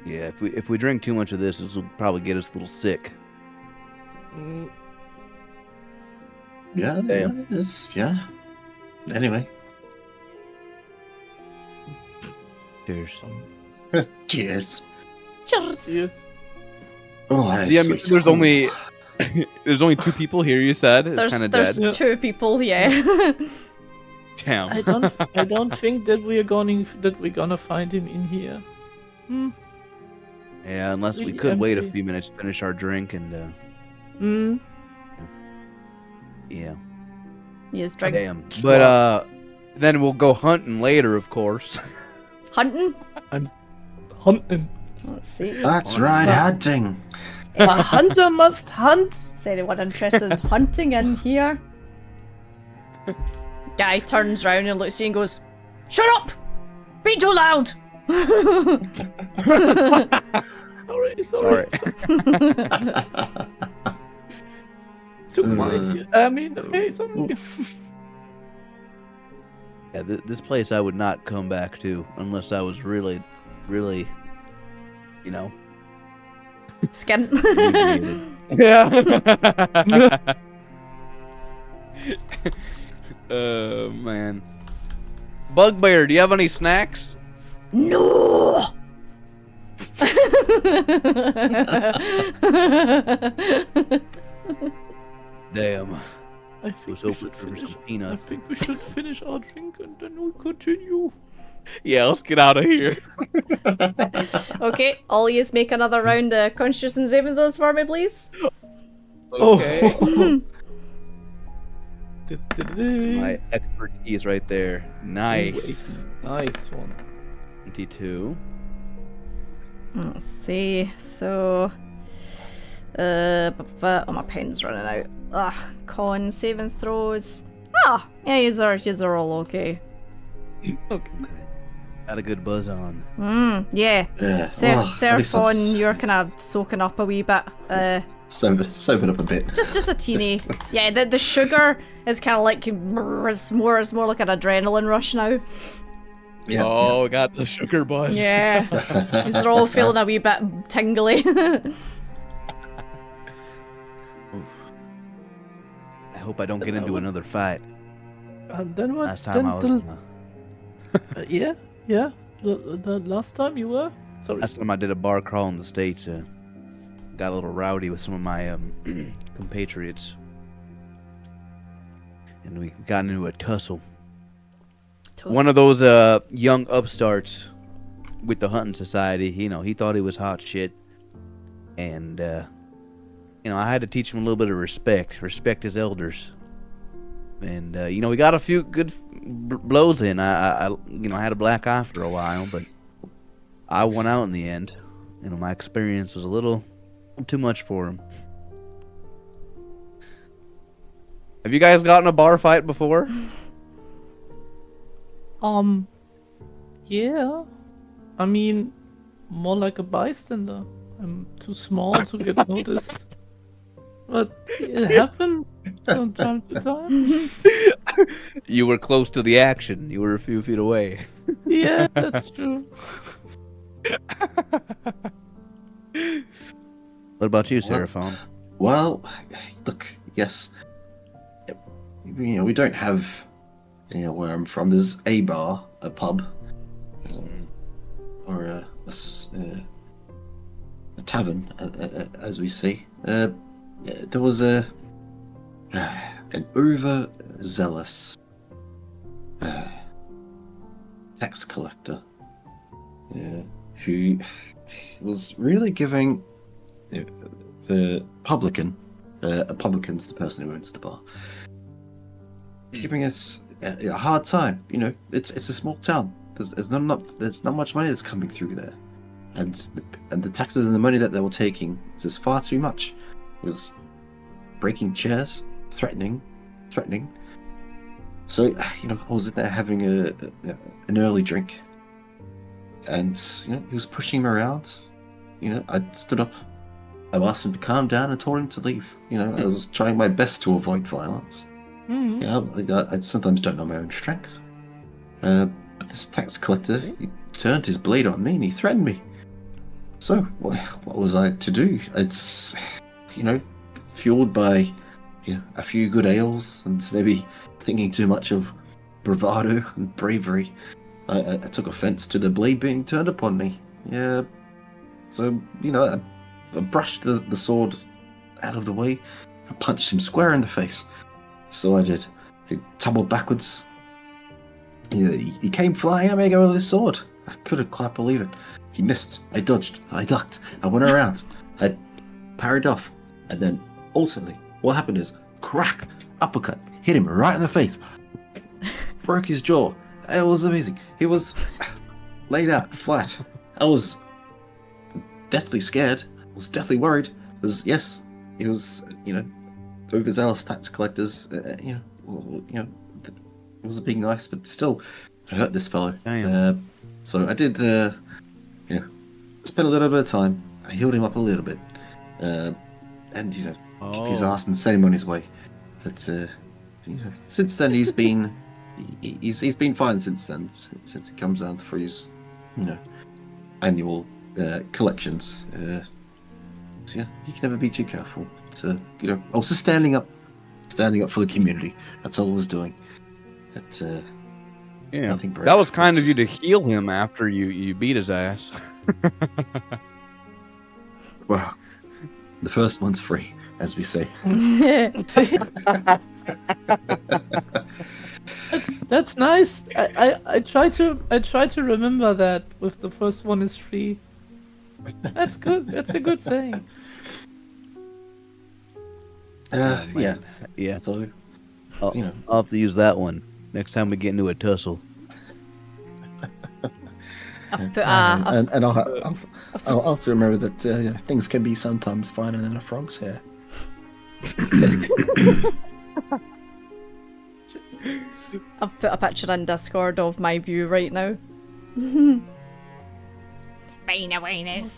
Yeah, if we drink too much of this will probably get us a little sick. Mm, Yeah, Damn. yeah. Anyway. Cheers. Cheers. Cheers. yes. Oh, that is Yeah, sweet. there's only there's only 2 people here. You said it's kind of There's dead. 2 people, yeah. Damn. I don't think that we're gonna find him in here. Yeah, unless we Really could wait a empty. few minutes to finish our drink and yeah. You just drink. Damn. But then we'll go hunting later, of course. Hunting? Hunting. Let's see. That's right, hunting. A hunter must hunt. Is anyone interested in hunting in here? Guy turns round and looks at you and goes, "Shut up! Be too loud!" Sorry. Too quiet here. I mean, okay, sorry. Yeah, this place I would not come back to unless I was really, really, Skint. inebriated. Yeah. Oh man. Bugbear, do you have any snacks? No! Damn. I Was think we hoping should for finish. some I peanut. think we should finish our drink and then we'll continue. Yeah, let's get out of here. Okay, all yous make another round of Constitution saving throws for me, please. Okay. Oh. My expertise right there. Nice. Nice one. 22. Let's see. So, oh, my pen's running out. Con saving throws. Yeah, yous are all okay. Okay. Got a good buzz on. Yeah. Yeah. Sir, well, at least I've you're kind of soaking up a wee bit. sobered up a bit. Just a teeny. Yeah, the sugar is kind of like it's more like an adrenaline rush now. Yeah. Oh, got the sugar buzz. Yeah, they're all feeling a wee bit tingly. I hope I don't get into another fight. And then what? Last time I was. Yeah. The last time you were? Sorry. Last time I did a bar crawl in the States, got a little rowdy with some of my compatriots. And we got into a tussle. One of those young upstarts with the hunting society, he thought he was hot shit. And, I had to teach him a little bit of respect. Respect his elders. And we got a few good blows in. I had a black eye for a while, but I won out in the end. My experience was a little too much for him. Have you guys gotten a bar fight before? Yeah. I mean, more like a bystander. I'm too small to get noticed. But it happened from time to time. You were close to the action. You were a few feet away. Yeah, that's true. What about you, Seraphon? Well, look, yes. We don't have, where I'm from, there's a bar, a pub, or a tavern, as we see. There was an overzealous tax collector who was really giving the publican, a publican's the person who owns the bar, giving us a hard time. It's a small town. There's not much money that's coming through there, and the taxes and the money that they were taking is just far too much. It was breaking chairs, threatening. So I was in there having an early drink, and he was pushing him around. I stood up. I asked him to calm down and told him to leave. I was trying my best to avoid violence. I sometimes don't know my own strength. But this tax collector, he turned his blade on me and he threatened me. So, what was I to do? It's, fueled by, a few good ales and maybe thinking too much of bravado and bravery. I took offense to the blade being turned upon me. Yeah. So, I brushed the sword out of the way and punched him square in the face. So I did. He tumbled backwards. He came flying at me with his sword. I couldn't quite believe it. He missed. I dodged. I ducked. I went around. I parried off. And then, ultimately, what happened is, crack, uppercut, hit him right in the face. Broke his jaw. It was amazing. He was laid out flat. I was deathly scared. I was deathly worried. Because, yes, he was, overzealous tax collectors, it wasn't being nice, but still, I hurt this fellow. So I did, spend a little bit of time. I healed him up a little bit, and kicked his ass and sent him on his way. But since then he's been fine since then. Since he comes down for his, annual collections. So yeah, you can never be too careful. Also standing up for the community. That's all I was doing. But nothing brave. That was kind of you to heal him after you beat his ass. Well, the first one's free, as we say. That's nice. I try to remember that with the first one is free. That's good. That's a good saying. Yeah. So, I'll have to use that one next time we get into a tussle. and I'll have to remember that things can be sometimes finer than a frog's hair. I've put a picture in Discord of my view right now.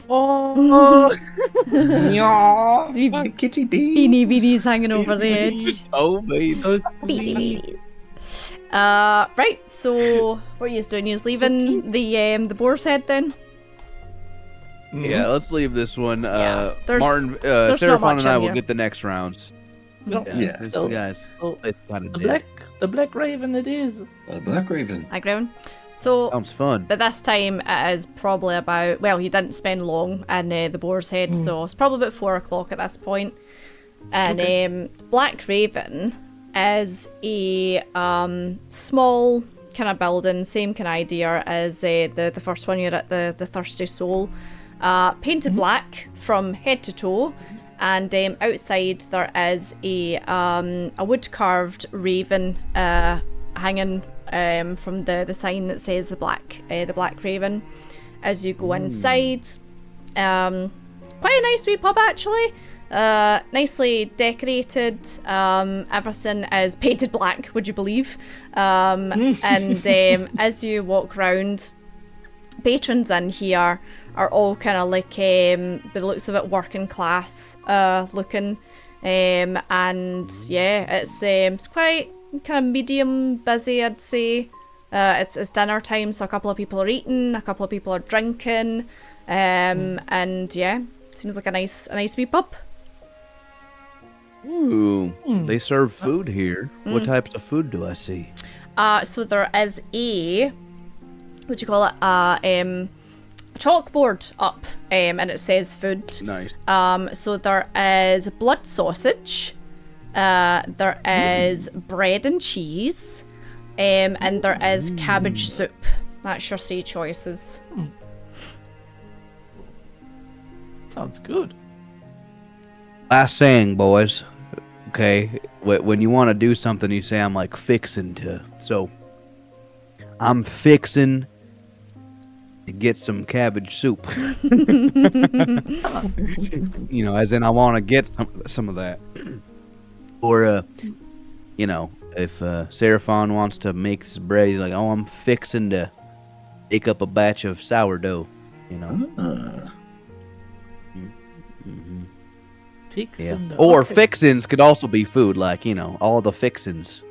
Oh, Kitty bee. Beanie beanies hanging over the edge. Oh, baby. Beanie beanies. Right, so what are you doing? You're leaving the boar's head then? Yeah, let's leave this one. Yeah, Martin, there's not Seraphon much and I in will here. get the next rounds. Yeah. These So- guys. so It's kind of the black raven it is. Black Raven. Background. So, Sounds fun. but this time it is probably about, well, he didn't spend long in the boar's head, so it's probably about 4 o'clock at this point. And Black Raven is a small kind of building, same kind of idea as the first one. You're at the Thirsty Soul. Painted black from head to toe, and outside there is a wood-carved raven hanging from the sign that says the Black Raven. As you go inside, quite a nice wee pub actually. Nicely decorated. Everything is painted black, would you believe? And as you walk round, patrons in here are all kind of like, by the looks of it, working class looking. And yeah, it's quite kind of medium busy, I'd say. It's dinner time, so a couple of people are eating, a couple of people are drinking. And yeah, seems like a nice wee pub. Ooh, they serve food here. What types of food do I see? So there is a chalkboard up, and it says food. Nice. So there is blood sausage, there is bread and cheese, and there is cabbage soup. That's your 3 choices. Sounds good. Last saying, boys. Okay, when you want to do something, you say, I'm like fixing to. So, I'm fixing to get some cabbage soup. You know, as in I want to get some of that. Or, you know, if Seraphon wants to make his bread, he's like, oh, I'm fixing to make up a batch of sourdough, you know. Fixin'. Or fixins could also be food, like, you know, all the fixins.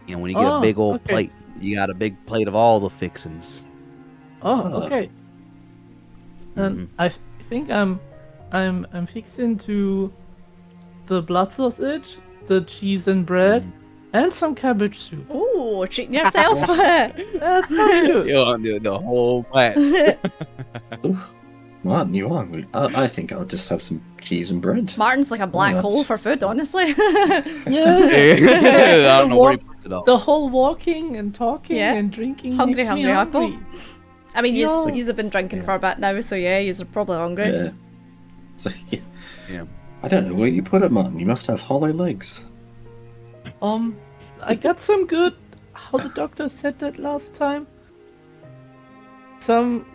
You know, when you get a big old plate, you got a big plate of all the fixins. Oh, okay. And I think I'm fixing to the blood sausage, the cheese and bread, and some cabbage soup. Oh, treating yourself. That's good. You want to do the whole batch. Martin, you are. I think I'll just have some cheese and bread. Martin's like a black hole for food, honestly. Yes. I don't know where he puts it all. The whole walking and talking and drinking Hungry makes me apple. hungry. I mean, No. you've been drinking for a bit now, so yeah, you're probably hungry. Yeah. So, Yeah. I don't know where you put it, Martin. You must have hollow legs. I got some good. How the doctor said that last time. Some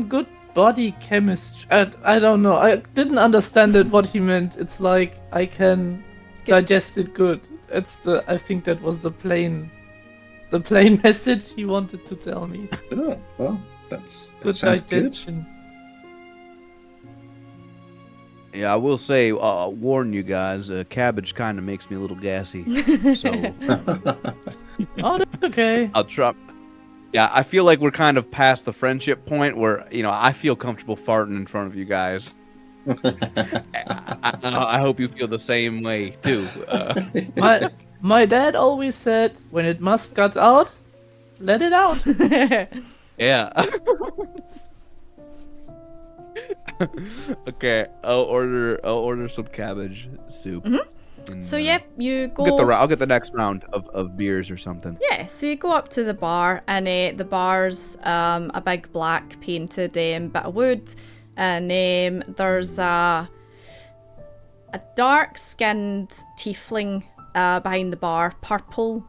good body chemistry. I don't know. I didn't understand it. What he meant. It's like I can digest it good. I think that was the plain message he wanted to tell me. Oh, well, that Good sounds good. digestion. Yeah, I will say, warn you guys, cabbage kind of makes me a little gassy. So Oh, that's okay. I'll try. Yeah, I feel like we're kind of past the friendship point where, you know, I feel comfortable farting in front of you guys. I hope you feel the same way, too. My dad always said, when it must got out, let it out. Yeah. Okay, I'll order some cabbage soup. And, So yep, you go. I'll get the next round of beers or something. Yeah, so you go up to the bar, and the bar's a big black painted bit of wood, and there's a dark-skinned tiefling behind the bar, purple,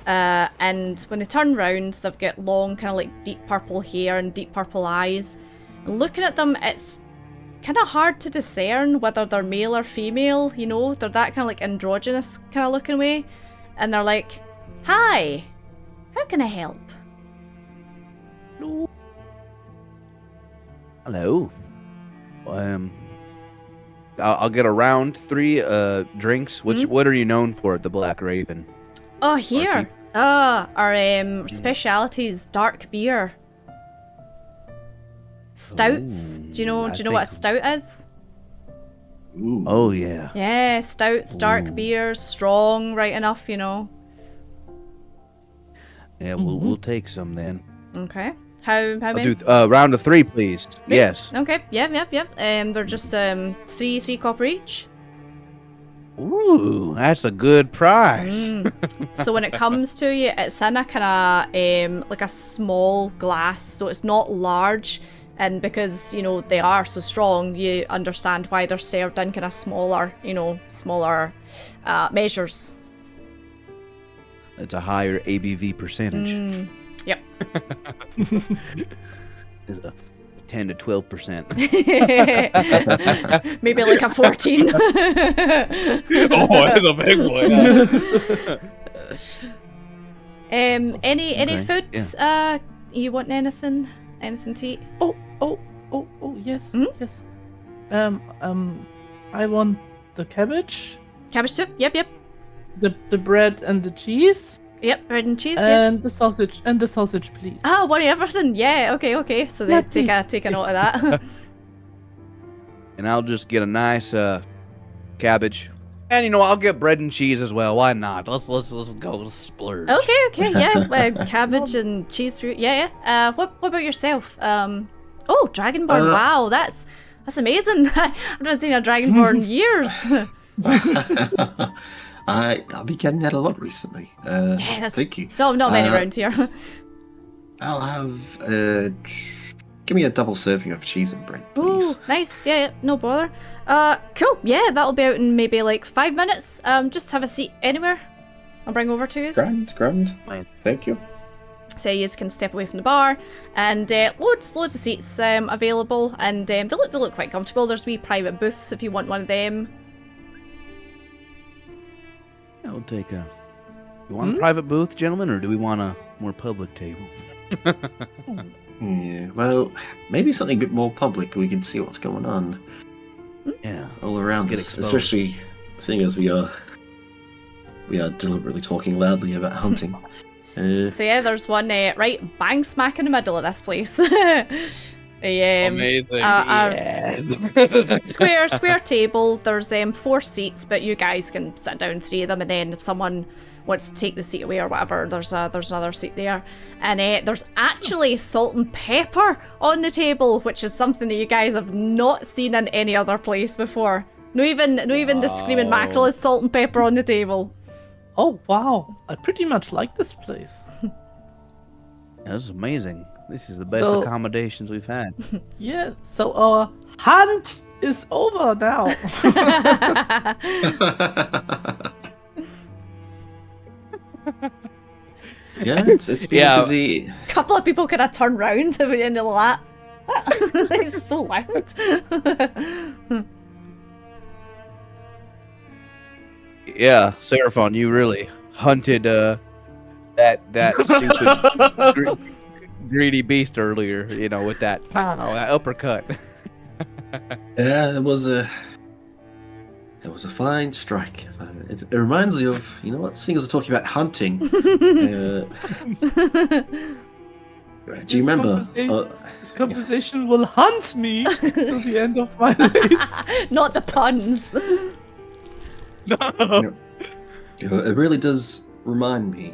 and when they turn round, they've got long, kind of like deep purple hair and deep purple eyes. And looking at them, it's kind of hard to discern whether they're male or female, you know? They're that kind of like androgynous kind of looking way. And they're like, hi, how can I help? Hello. I'll get around 3 drinks. What are you known for at the Black Raven? Oh, here. Our specialities, dark beer. Stouts. Ooh, Do you know what a stout is? Ooh. Oh yeah. Yeah, stouts, dark beers, strong, right enough, you know. Yeah, we'll take some then. Okay. How I'll many? do round of 3, please. Three? Yes. Okay. Yep. They're just three copper each. Ooh, that's a good price. So when it comes to you, it's in a kind of like a small glass, so it's not large. And because, you know, they are so strong, you understand why they're served in kind of smaller, you know, smaller measures. It's a higher ABV percentage. Yep. It's a 10 to 12%. Maybe like a 14. It's a big one. Any Okay, food? You want anything? Anything to eat? Oh, yes, yes. I want the cabbage, Cabbage soup? Yep. the bread and the cheese, Yep, bread and cheese, yeah. and the sausage, please. Ah, want everything? Yeah, okay. So they Yeah, take a note of that. And I'll just get a nice cabbage. And, you know, I'll get bread and cheese as well. Why not? Let's go splurge. Okay, yeah. Cabbage and cheese fruit. Yeah. What about yourself? Oh, Dragonborn. Wow, that's amazing. I haven't seen a Dragonborn in years. I'll be getting that a lot recently. Thank you. No, not many around here. I'll have give me a double serving of cheese and bread, please. Ooh, nice. Yeah, no bother. Cool. Yeah, that'll be out in maybe like 5 minutes. Just have a seat anywhere. I'll bring over to you. Grand. Fine. Thank you. So you can step away from the bar, and loads of seats available, and they look quite comfortable. There's wee private booths if you want one of them. I'll take a... You want a private booth, gentlemen, or do we want a more public table? Yeah, well, maybe something a bit more public. We can see what's going on Yeah. all around Let's get us, exposed. especially seeing as we are deliberately talking loudly about hunting. So yeah, there's one right bang smack in the middle of this place. Amazing. Yes. Square table. There's 4 seats, but you guys can sit down 3 of them, and then if someone wants to take the seat away or whatever, there's another seat there. And there's actually salt and pepper on the table, which is something that you guys have not seen in any other place before. No even the screaming mackerel is salt and pepper on the table. Oh wow, I pretty much like this place. That's amazing. This is the best So- accommodations we've had. Yeah, so our hunt is over now. Yeah, it's been Yeah. busy. Couple of people kind of turn round at the end of that. It's so loud. Yeah, Seraphon, you really hunted that stupid greedy beast earlier, you know, with that that uppercut. Yeah, it was a fine strike. It reminds me of, you know what, seeing as we're talking about hunting. Do you remember? This conversation will hunt me till the end of my days. Not the puns. It really does remind me,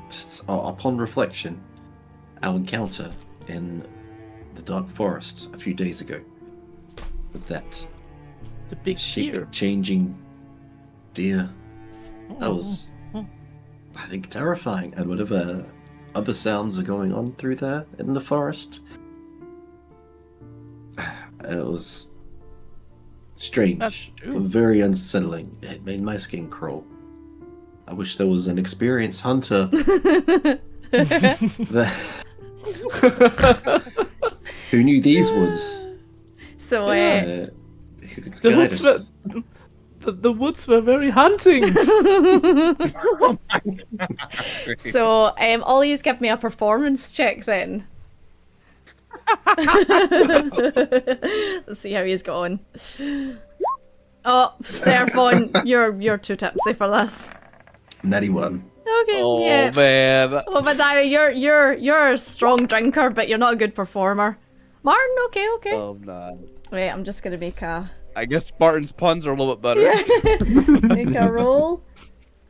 just upon reflection, our encounter in the Dark Forest a few days ago with that The big shear. shape-changing deer. That Oh. was, I think, terrifying. And whatever other sounds are going on through there in the forest, it was That's strange, true. very unsettling. It made my skin crawl. I wish there was an experienced hunter that- who knew these woods. So Who could The guide woods us. were the woods were very hunting. So, all of you give me a performance check then. Let's see how he's going. Oh, Seraphon, you're too tipsy for this. Natty one. Okay, Oh yeah. man. Oh, but you're a strong drinker, but you're not a good performer. Martin, okay. Oh no. Wait, I'm just gonna make a I guess Spartan's puns are a little bit better. make a roll.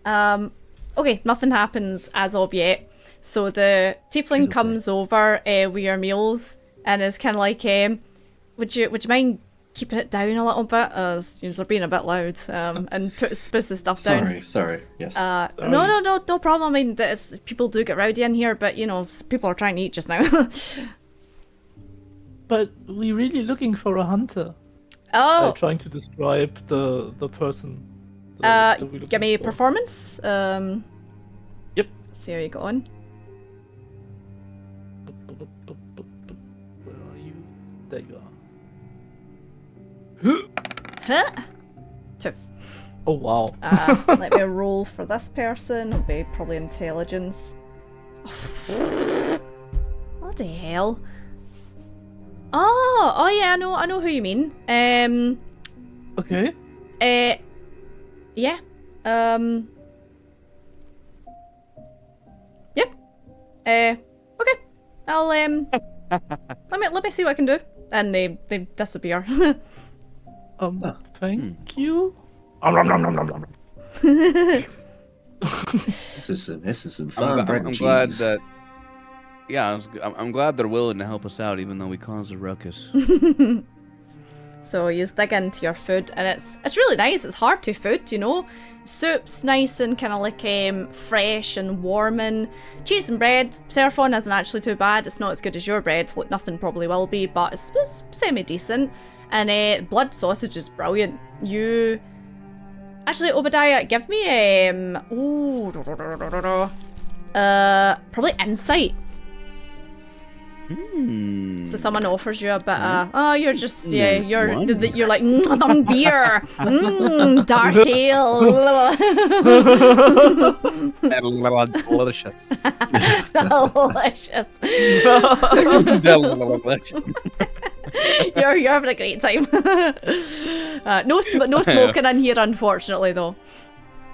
Okay, nothing happens as of yet. So the tiefling comes over with your meals and is kind of like, would you mind keeping it down a little bit? As you're being a bit loud. And puts the stuff down. Sorry. Yes. No problem. I mean, people do get rowdy in here, but you know, people are trying to eat just now. but we're really looking for a hunter. Oh, Trying to describe the person. that we're give looking me for. performance. Yep. See how you got on. Where are you? There you are. Huh? 2. Oh wow. Let me roll for this person. It'll be probably intelligence. What the hell? Oh yeah, I know who you mean. Okay. Yeah. Yep. Okay. I'll let me see what I can do. And they disappear. Thank you. This is some fun bread I'm and glad cheese. that. Yeah, I'm glad they're willing to help us out, even though we caused a ruckus. So you dig into your food, and it's really nice. It's hearty food, you know. Soup's nice and kind of like fresh and warming. Cheese and bread. Seraphon isn't actually too bad. It's not as good as your bread. Like nothing probably will be, but it's semi decent. And blood sausage is brilliant. You actually, Obadiah, give me probably insight. So someone offers you a bit of, you're just, you're like, beer, dark ale. Delicious. Delicious. Delicious. You're having a great time. No smoking in here, unfortunately, though.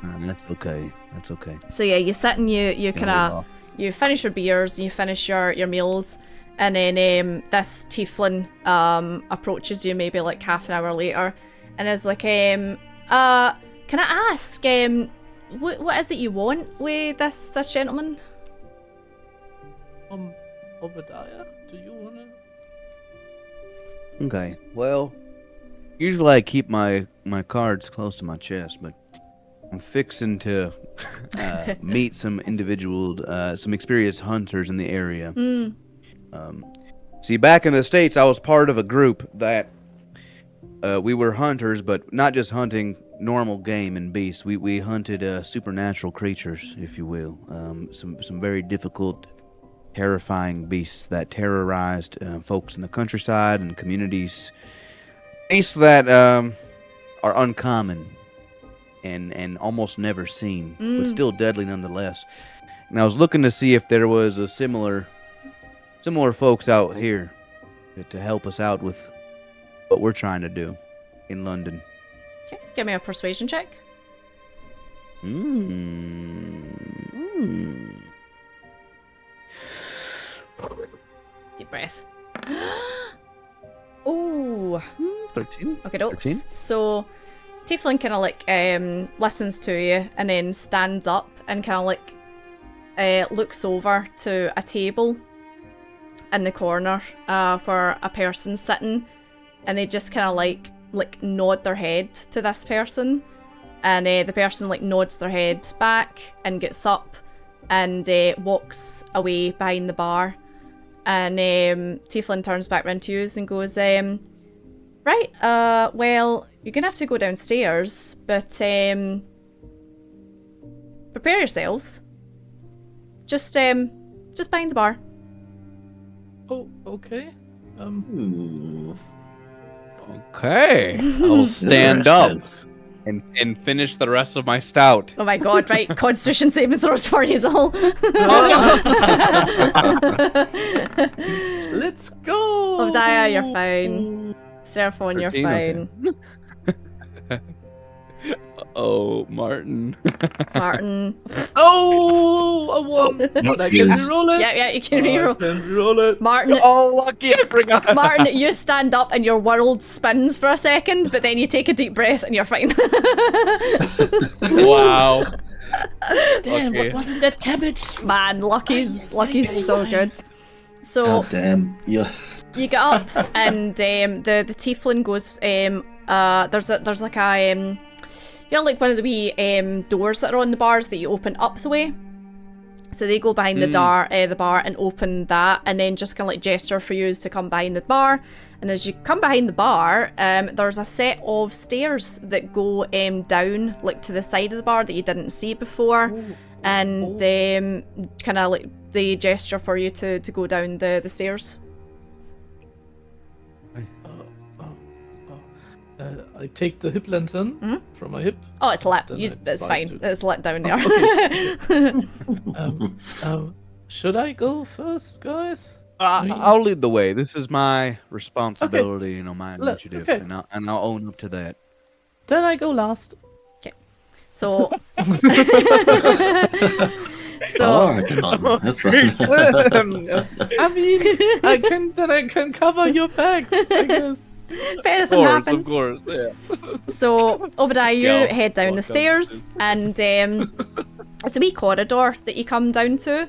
That's okay. That's okay. So yeah, you sit and you kind of, off. you finish your beers, you finish your meals, and then this tiefling approaches you maybe like half an hour later, and is like, can I ask, what is it you want with this gentleman? Obadiah, do you wanna? Okay. Well, usually I keep my cards close to my chest, but I'm fixing to meet some some experienced hunters in the area. See, back in the States, I was part of a group that we were hunters, but not just hunting normal game and beasts. We hunted supernatural creatures, if you will. Some very difficult, terrifying beasts that terrorized folks in the countryside and communities. Beasts that are uncommon and almost never seen, but still deadly nonetheless. And I was looking to see if there was a similar folks out here to help us out with what we're trying to do in London. Okay, give me a persuasion check. Deep breath. Ooh. 13. Okay, dokes. 13. So, Tiefling kind of like listens to you and then stands up and kind of like looks over to a table in the corner where a person's sitting, and they just kind of like nod their head to this person, and the person like nods their head back and gets up and walks away behind the bar, and Tiefling turns back around to you and goes, right, well, you're gonna have to go downstairs, but prepare yourselves. Just behind the bar. Oh, okay. Okay. I'll stand up and finish the rest of my stout. Oh my god, right, Constitution saving throws for you all. Let's go. Obadiah, you're fine. Seraphon, you're 13, fine. Oh, Martin. Martin. Oh, I won. But I can Yes. reroll it. Yeah, you can reroll. I can reroll it. Martin, Oh, lucky, I forgot. Martin, you stand up and your world spins for a second, but then you take a deep breath and you're fine. Wow. Damn, Okay. what wasn't that cabbage? Man, Lucky's so good. So God damn. Yeah. you get up and the tiefling goes, there's like a like one of the wee doors that are on the bars that you open up the way. So they go behind the bar and open that, and then just kind of like gesture for you to come behind the bar. And as you come behind the bar, there's a set of stairs that go down like to the side of the bar that you didn't see before. And kind of like they gesture for you to go down the stairs. I take the hip lantern from my hip. Oh, it's lit. Then It's I fine. try to- It's lit down there. Should I go first, guys? I'll lead the way. This is my responsibility, my initiative, okay. and I'll own up to that. Then I go last. So, Oh, come on. That's fine. I mean, I can cover your back, I guess. if anything happens. Of course, yeah. So, Obadiah, you Go. head down the stairs, and it's a wee corridor that you come down to.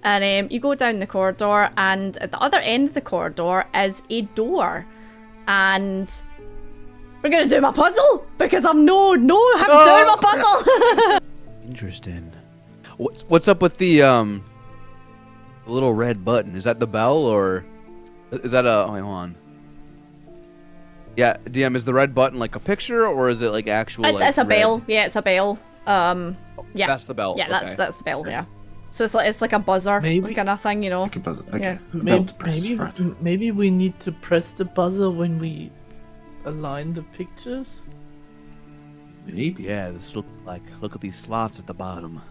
And you go down the corridor, and at the other end of the corridor is a door. And we're going to do my puzzle, because I'm doing my puzzle. Interesting. What's up with the little red button? Is that the bell, or is that a... Hold on. Yeah, DM, is the red button like a picture, or is it like actual? It's a red? bell. Yeah, it's a bell. Yeah. That's the bell. Yeah, okay. that's the bell. Yeah. So it's like a buzzer Maybe- kind of thing, Okay. Yeah. Belt to press, right. Maybe we need to press the buzzer when we align the pictures. Maybe. Yeah, this looks like. Look at these slots at the bottom.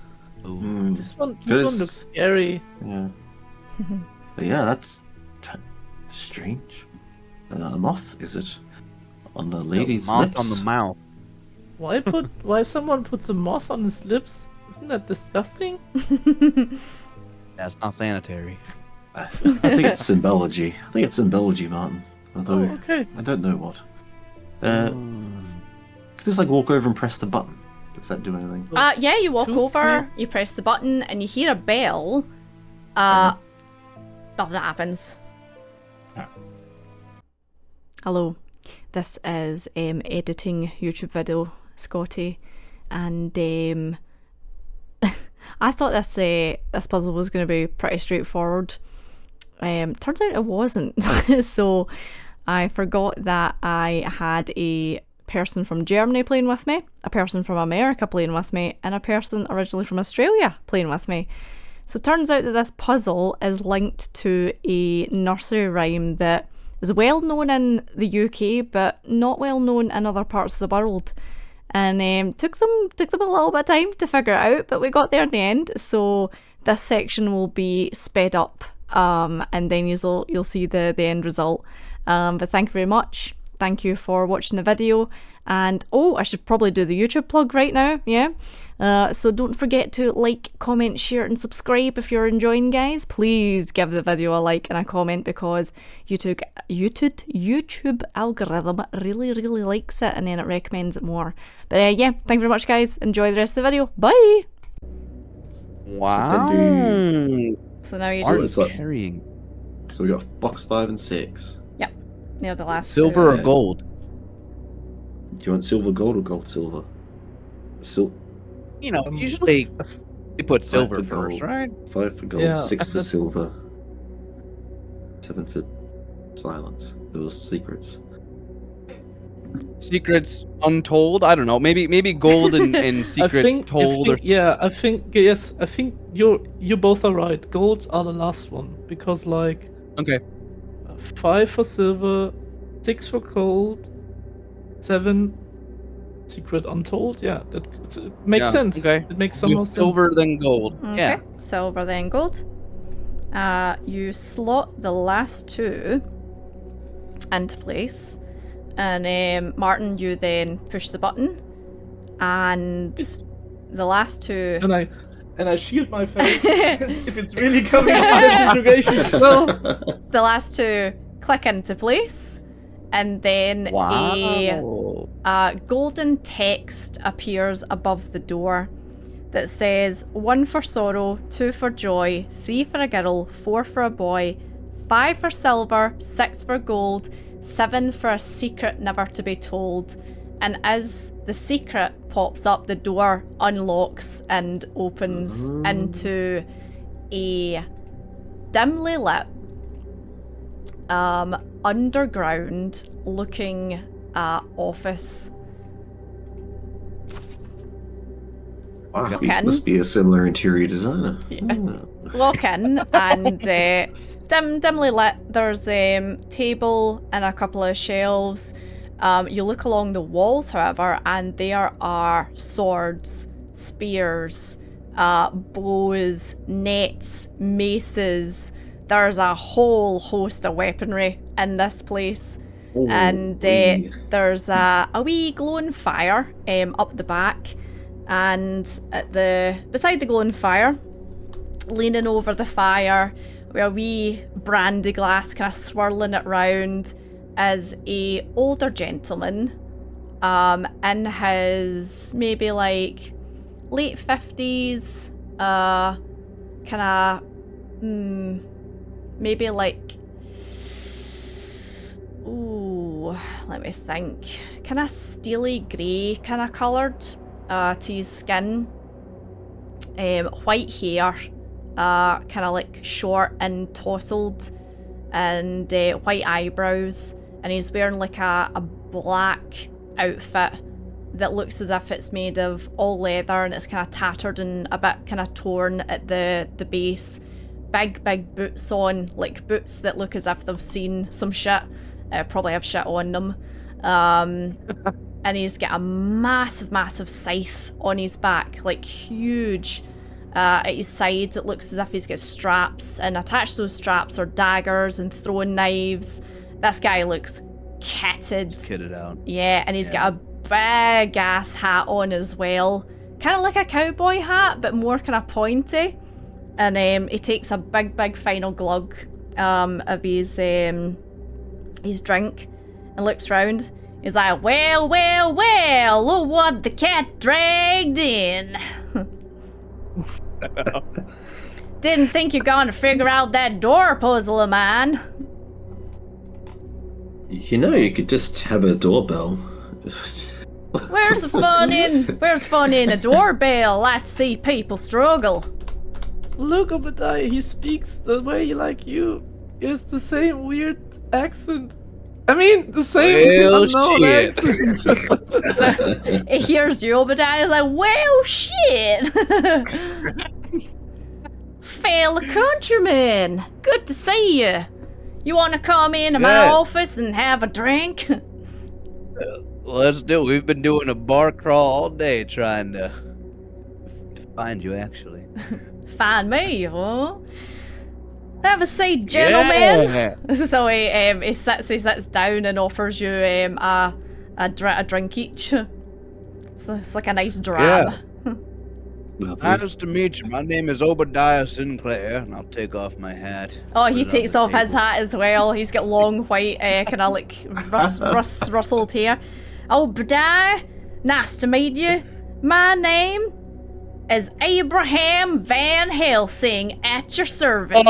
Ooh. Mm, This one This- looks scary. yeah. But yeah, that's strange. A moth, is it? On the lady's Moth lips? on the mouth. Why someone puts a moth on his lips? Isn't that disgusting? That's not sanitary. I think it's symbology. Martin. Although, Oh, okay. I don't know what. Just like walk over and press the button. Does that do anything? Yeah, you walk Two- over, yeah. you press the button, and you hear a bell. Nothing happens. Ah. Hello, this is editing YouTube video, Scotty, and I thought this puzzle was going to be pretty straightforward. Turns out it wasn't. So I forgot that I had a person from Germany playing with me, a person from America playing with me, and a person originally from Australia playing with me. So it turns out that this puzzle is linked to a nursery rhyme that is well known in the UK, but not well known in other parts of the world. And took them a little bit of time to figure it out, but we got there in the end. So this section will be sped up, and then you'll see the end result. But thank you very much. Thank you for watching the video. And I should probably do the YouTube plug right now, yeah? So don't forget to like, comment, share and subscribe if you're enjoying, guys. Please give the video a like and a comment, because YouTube algorithm really likes it, and then it recommends it more. But yeah, thank you very much, guys. Enjoy the rest of the video. Bye! Wow. So now you Art just... is like- Carrying So we got box 5 and 6. They're the last silver or Yeah. gold? Do you want silver gold or gold silver? Usually you put silver for first, gold. right? 5 for gold, Yeah, 6 for that's- silver, 7 for silence. Those secrets. Secrets untold. I don't know. Maybe gold and secret told. I think you both are right. Golds are the last one, because like Okay. 5 for silver, 6 for gold, 7 secret untold. Yeah, it makes Yeah, sense. okay. It makes some Do more sense. silver then gold. Okay, Yeah. silver then gold. You slot the last 2 into place, and Martin, you then push the button, and the last 2. And I shield my face if it's really coming in this situation as well. The last 2 click into place, and then Wow. a golden text appears above the door that says 1 for sorrow, 2 for joy, 3 for a girl, 4 for a boy, 5 for silver, 6 for gold, 7 for a secret never to be told. And as the secret pops up, the door unlocks and opens into a dimly lit, underground looking office. Wow, Walk he in. must be a similar interior designer. Oh. Walk in and dimly lit. There's a table and a couple of shelves. You look along the walls, however, and there are swords, spears, bows, nets, maces. There's a whole host of weaponry in this place. Oh, And wee. there's a wee glowing fire up the back. And beside the glowing fire, leaning over the fire, with a wee brandy glass kind of swirling it round, is a older gentleman in his maybe like late 50s, kind of maybe like, ooh, let me think, kind of steely grey kind of coloured to his skin, white hair, kind of like short and tousled, and white eyebrows, and he's wearing like a black outfit that looks as if it's made of all leather, and it's kind of tattered and a bit kind of torn at the base. Big boots on, like boots that look as if they've seen some shit, probably have shit on them. And he's got a massive scythe on his back, like huge. At his side, it looks as if he's got straps, and attached to those straps are daggers and throwing knives. This guy looks kitted. Just kitted out. Yeah, and he's got a big ass hat on as well. Kind of like a cowboy hat, but more kind of pointy. And he takes a big final glug of his drink and looks round. He's like, well, look what the cat dragged in. Didn't think you're gonna figure out that door puzzle of mine. You know, you could just have a doorbell. Where's fun in a doorbell? Let's see people struggle. Look, Obadiah, he speaks the way like you. He has the same weird accent. I mean, the same Well, unknown shit. accent. So he hears you, Obadiah, like, well, shit. Fellow countryman, good to see you. You want to come into my Good. office and have a drink? Let's do it. We've been doing a bar crawl all day trying to find you, actually. Find me, huh? Have a seat, gentlemen. Yeah. So he sits down and offers you a drink each. So it's like a nice dram. Yeah. Lovely. Nice to meet you. My name is Obadiah Sinclair, and I'll take off my hat. Oh, put he it on takes the off his table. hat as well. He's got long white, kind of like rustled hair. Obadiah, nice to meet you. My name is Abraham Van Helsing, at your service.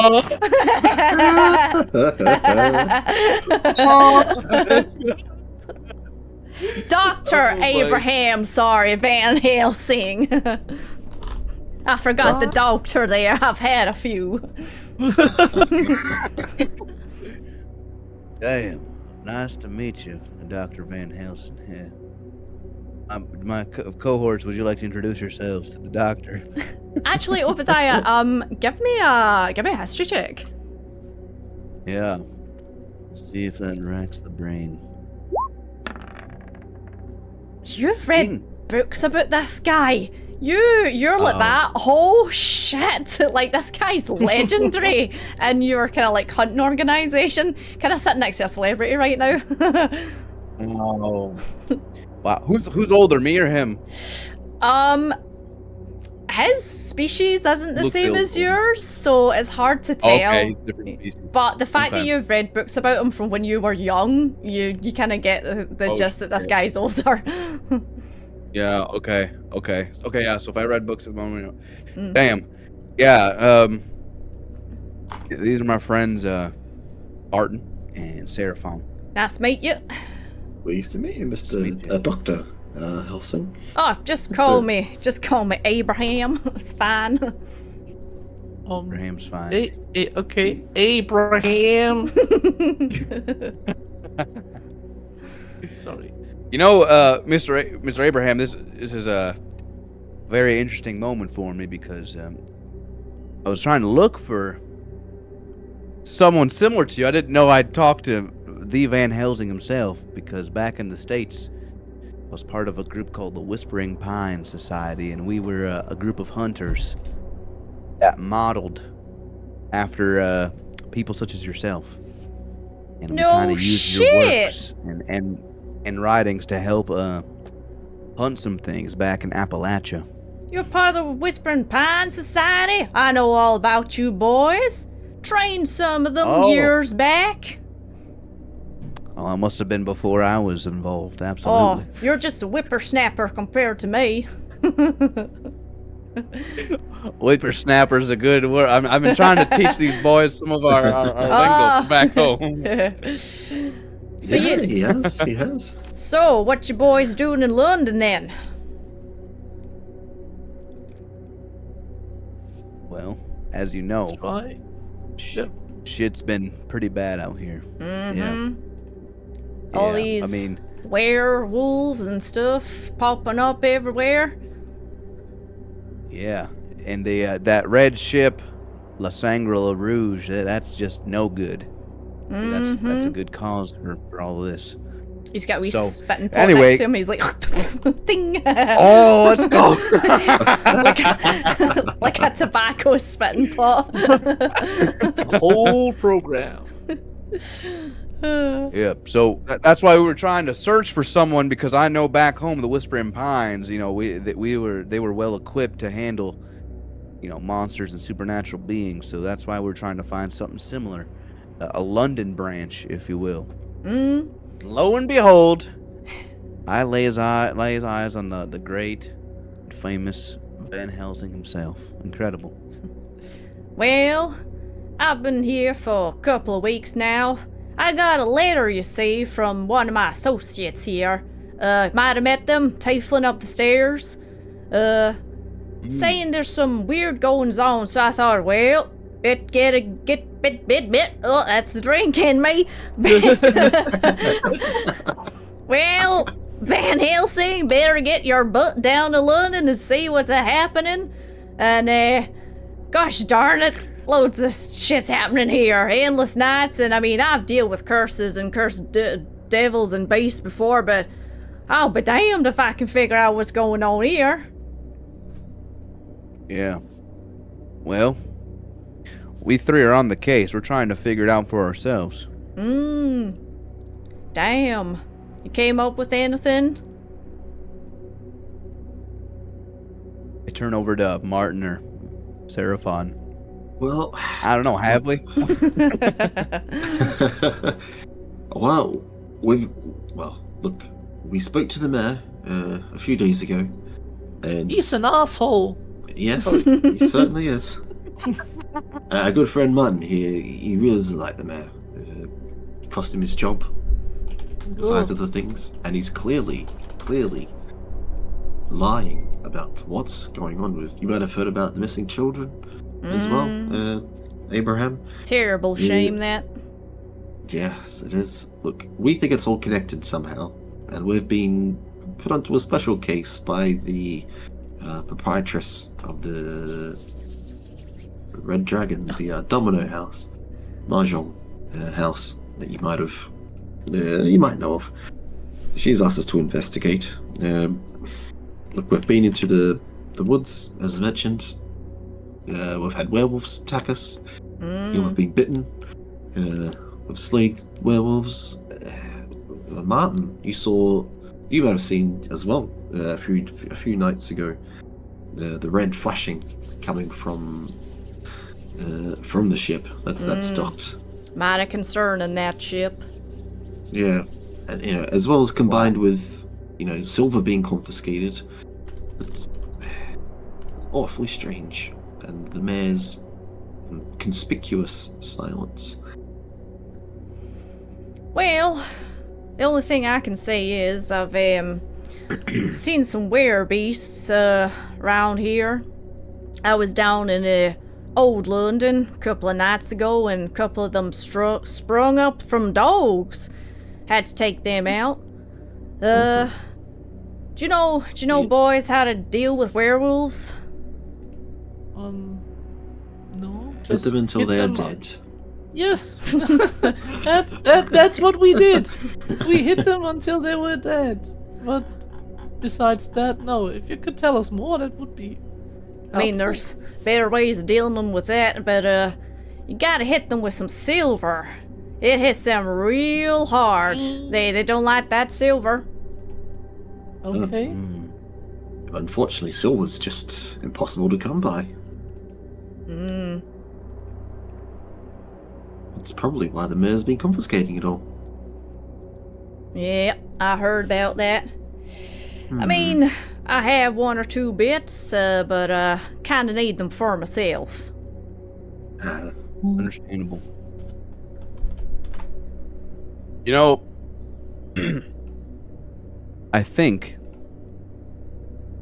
Dr. Oh, my. Abraham, sorry, Van Helsing. I forgot the doctor there. I've had a few. Damn. Nice to meet you, Dr. Van Helsing. Yeah. My cohorts, would you like to introduce yourselves to the doctor? Actually, Obadiah, give me a history check. Yeah. Let's see if that racks the brain. You've read King. books about this guy. You're like Oh. that. Oh shit! Like this guy's legendary in your kind of like hunting organization. Kind of sitting next to a celebrity right now. Oh. Wow. Who's older, me or him? His species isn't the Looks same as older. yours, so it's hard to tell. Okay, different species. But the fact that Okay. you've read books about him from when you were young, you kind of get the Oh, gist that this shit. guy's older. Yeah, okay, yeah, so if I read books at the moment, Mm. damn. Yeah, these are my friends, Barton and Seraphon. Nice to meet you. Pleased to meet you, Mr. meet you. Dr. Helsing. Oh, just It's call a- me Abraham. It's fine. Abraham's fine. Okay, Abraham. Sorry. You know, Mr. Abraham, this is a very interesting moment for me because I was trying to look for someone similar to you. I didn't know I'd talk to the Van Helsing himself because back in the States, I was part of a group called the Whispering Pine Society, and we were a group of hunters that modeled after people such as yourself. And we No kind of used your shit. works and writings to help hunt some things back in Appalachia. You're part of the Whispering Pine Society? I know all about you boys. Trained some of them Oh. years back. Oh, it must have been before I was involved, Oh, absolutely. you're just a whippersnapper compared to me. Whippersnapper's a good word. I've been trying to teach these boys some of our lingo from back home. So yeah, you, he has. He has. so what you boys doing in London then? Well, as you know, Right. shit's been pretty bad out here. Mm-hmm. All Yeah, these I mean, werewolves and stuff popping up everywhere. yeah, and the that red ship, La Sangre La Rouge, that's just no good. That's a good cause for all of this. He's got a wee So, spitting pot anyway. next to him. He's like, ding. Oh, let's go. like a tobacco spitting pot. Whole program. Yep. So that's why we were trying to search for someone because I know back home the Whispering Pines, you know, they were well equipped to handle, you know, monsters and supernatural beings. So that's why we're trying to find something similar, a London branch, if you will. Lo and behold, I lay his eyes on the great, famous Van Helsing himself. Incredible. Well, I've been here for a couple of weeks now. I got a letter, you see, from one of my associates here. Might have met them tiefling up the stairs. Saying there's some weird goings on, so I thought, well, bit. Oh, that's the drink in me. Well, Van Helsing, better get your butt down to London and see what's happening. And, gosh darn it, loads of shit's happening here. Endless nights, and I mean, I've dealt with curses and cursed devils and beasts before, but I'll be damned if I can figure out what's going on here. Yeah. Well, we three are on the case. We're trying to figure it out for ourselves. Damn. You came up with anything? I turn over to Martin or Seraphon. Well, I don't know, have we? well, look, we spoke to the mayor a few days ago, and He's an asshole. yes, he certainly is. A good friend Martin, he really doesn't like the mayor. It cost him his job, besides other things, and he's clearly lying about what's going on with. You might have heard about the missing children as well, Abraham. Terrible shame, that. Yes, it is. Look, we think it's all connected somehow, and we've been put onto a special case by the proprietress of the Red Dragon, the Domino House, Mahjong house that you might know of. She's asked us to investigate. Look, we've been into the woods, as mentioned. We've had werewolves attack us. We've been bitten. We've slayed werewolves. Martin, you might have seen as well a few nights ago the red flashing coming from the ship that's docked. Mighty concerning, that ship. Yeah, and as well as combined with silver being confiscated. It's awfully strange, and the mayor's conspicuous silence. Well, the only thing I can say is I've seen some werebeasts around here. I was down in Old London a couple of nights ago, and a couple of them sprung up from dogs. Had to take them out. Do you know, boys, how to deal with werewolves? No. Hit just them until hit they are them. dead. Yes, that's what we did. We hit them until they were dead. But besides that, no. If you could tell us more, that would be. I mean, there's better ways of dealing with that, but you gotta hit them with some silver. It hits them real hard. They don't like that silver. Okay. Unfortunately, silver's just impossible to come by. That's probably why the mayor's been confiscating it all. Yeah, I heard about that. I mean, I have one or two bits, but kinda need them for myself. Understandable. You know, I think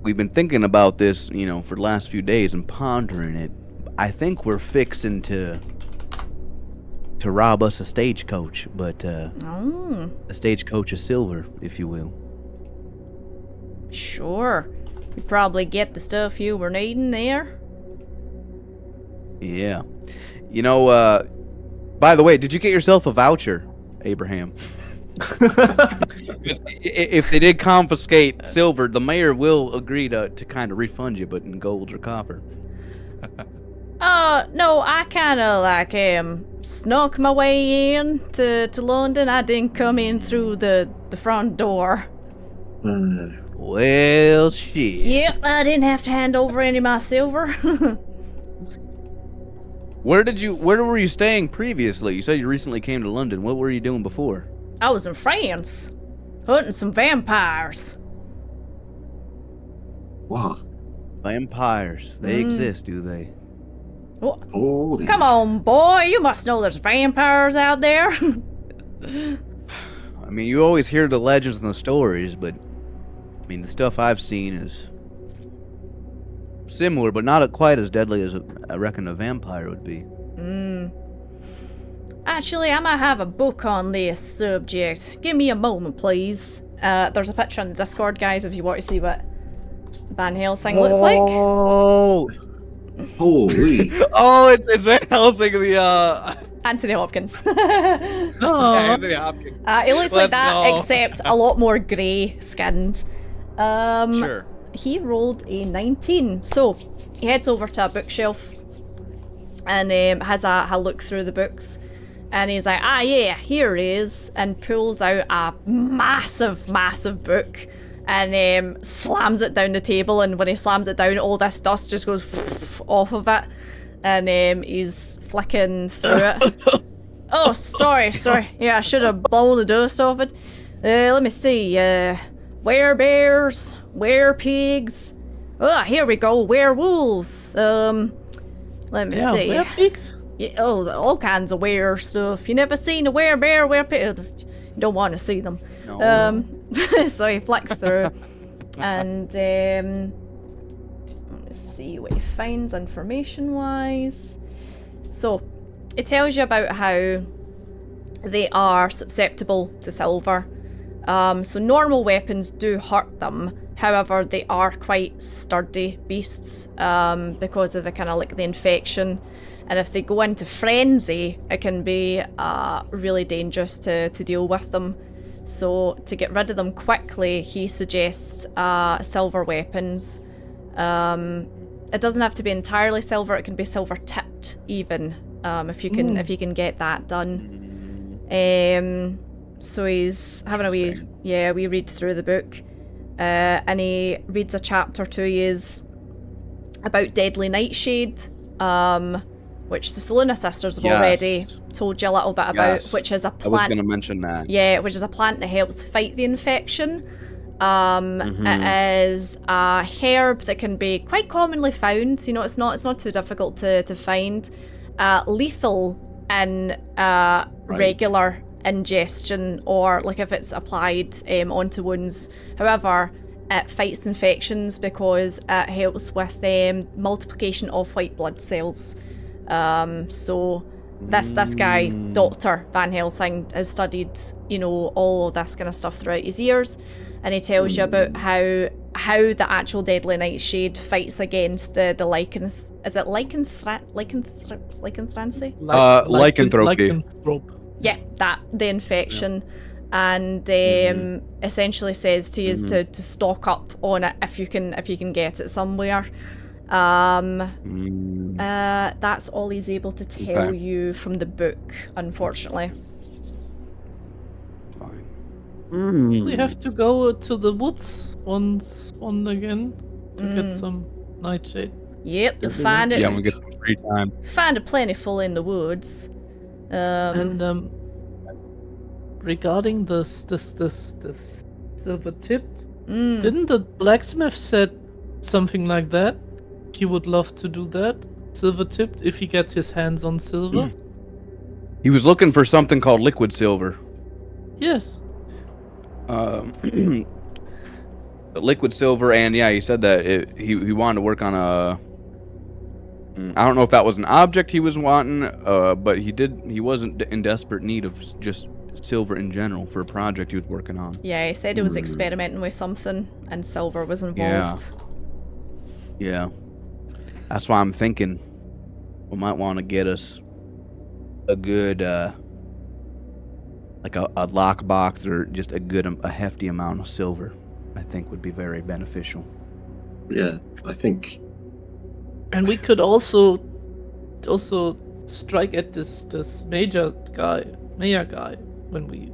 we've been thinking about this, for the last few days and pondering it. I think we're fixing to rob us a stagecoach, but a stagecoach of silver, if you will. Sure. You probably get the stuff you were needing there. Yeah. By the way, did you get yourself a voucher, Abraham? If they did confiscate silver, the mayor will agree to kind of refund you, but in gold or copper. No, I kinda snuck my way in to London. I didn't come in through the front door. Well, shit. Yep, I didn't have to hand over any of my silver. Where were you staying previously? You said you recently came to London. What were you doing before? I was in France, hunting some vampires. What? Vampires. They exist, do they? What? Oh, Come on, boy, you must know there's vampires out there. I mean, you always hear the legends and the stories, but I mean, the stuff I've seen is similar, but not quite as deadly as I reckon a vampire would be. Actually, I might have a book on this subject. Give me a moment, please. There's a picture on the Discord, guys, if you want to see what Van Helsing looks like. Oh! holy! Oh, it's Van Helsing, the Anthony Hopkins. Anthony Hopkins. He looks like Let's that, go. except a lot more grey-skinned. Sure. He rolled a 19, so he heads over to a bookshelf and has a look through the books, and he's like, yeah, here it is, and pulls out a massive book and slams it down the table, and when he slams it down, all this dust just goes off of it, and he's flicking through it. Oh, sorry. Yeah, I should have blown the dust off it. Let me see. Werebears, werepigs. Oh, here we go. Werewolves. Let me see. Werepigs? Yeah, all kinds of were stuff. You never seen a werebear, werepig? You don't want to see them. No. So he flicks through, and let me see what he finds information-wise. So it tells you about how they are susceptible to silver. So normal weapons do hurt them. However, they are quite sturdy beasts because of the kind of like the infection. And if they go into frenzy, it can be really dangerous to deal with them. So to get rid of them quickly, he suggests silver weapons. It doesn't have to be entirely silver; it can be silver tipped even, if you can get that done. So he's having a wee read through the book, and he reads a chapter to you about Deadly Nightshade, which the Saluna sisters have already told you a little bit about, which is a plant. I was going to mention that. Yeah, which is a plant that helps fight the infection. It is a herb that can be quite commonly found. You know, it's not too difficult to find. Lethal in regular ingestion, or like if it's applied onto wounds. However, it fights infections because it helps with multiplication of white blood cells. So this guy, Dr. Van Helsing, has studied, all of this kind of stuff throughout his years, and he tells you about how the actual deadly nightshade fights against the lycanth. Is it lycanthrancy? Lycanthropy. Yeah, the infection. And essentially says to you to stock up on it if you can get it somewhere. That's all he's able to tell you from the book, unfortunately. Fine. We have to go to the woods once again to get some nightshade. Yep, you'll find it. Yeah, we get some free time. Find it plentiful in the woods. Regarding this silver tipped, didn't the blacksmith said something like that? He would love to do that, silver tipped, if he gets his hands on silver. He was looking for something called liquid silver. Yes. Liquid silver, and yeah, he said that he wanted to work on a. I don't know if that was an object he was wanting, but he wasn't in desperate need of just silver in general for a project he was working on. Yeah, he said he was experimenting with something, and silver was involved. Yeah. That's why I'm thinking we might want to get us a good, like a lockbox or just a hefty amount of silver. I think would be very beneficial. Yeah, I think. And we could also strike at this mayor guy when we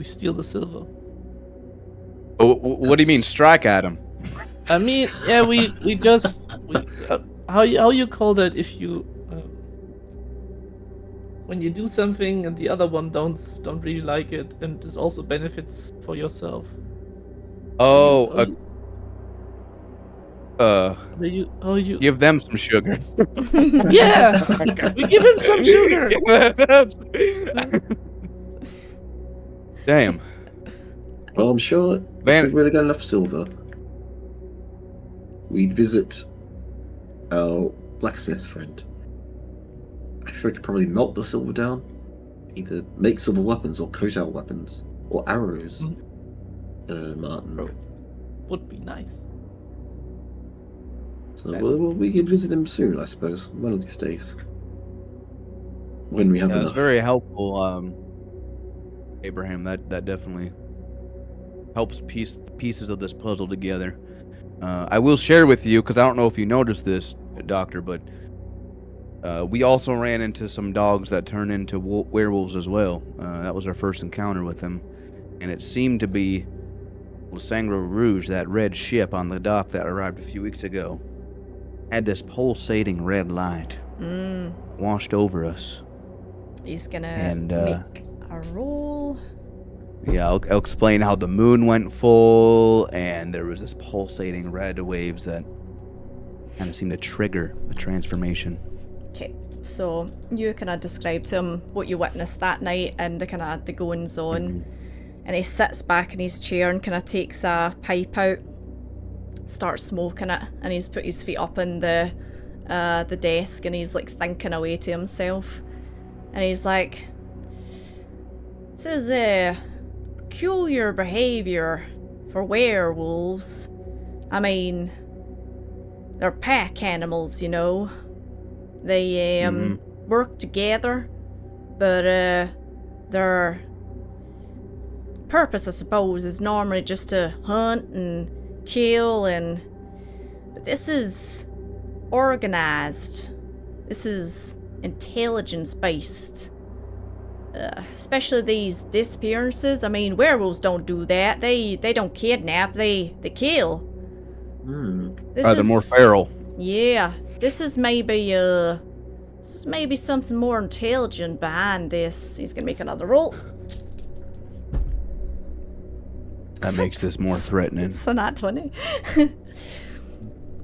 steal the silver. Oh, what do you mean, strike at him? I mean, yeah, how you call that if you when you do something and the other one don't really like it, and there's also benefits for yourself. You give them some sugar. Yeah, we give him some sugar. Damn. Well, I'm sure if we really got enough silver, we'd visit our blacksmith friend. I'm sure he could probably melt the silver down, either make silver weapons or coat out weapons or arrows. Martin. Would be nice. So we could visit him soon, I suppose, one of these days. When we have enough. That's very helpful, Abraham. That definitely helps piece the pieces of this puzzle together. I will share with you, because I don't know if you noticed this, Doctor, but we also ran into some dogs that turn into werewolves as well. That was our first encounter with them, and it seemed to be Le Sangre Rouge, that red ship on the dock that arrived a few weeks ago, had this pulsating red light washed over us. He's gonna make a roll. Yeah, I'll explain how the moon went full, and there was this pulsating red waves that kind of seemed to trigger the transformation. Okay, so you kind of describe to him what you witnessed that night and the goings on, and he sits back in his chair and kind of takes a pipe out, starts smoking it, and he's put his feet up on the desk, and he's like thinking away to himself, and he's like, "This is peculiar behavior for werewolves. I mean, they're pack animals, you know. They work together, but their purpose, I suppose, is normally just to hunt and kill, but this is organized. This is intelligence-based. Especially these disappearances. I mean, werewolves don't do that. They don't kidnap. They kill. They're more feral. Yeah, this is maybe something more intelligent behind this. He's gonna make another roll. That makes this more threatening. So not 20.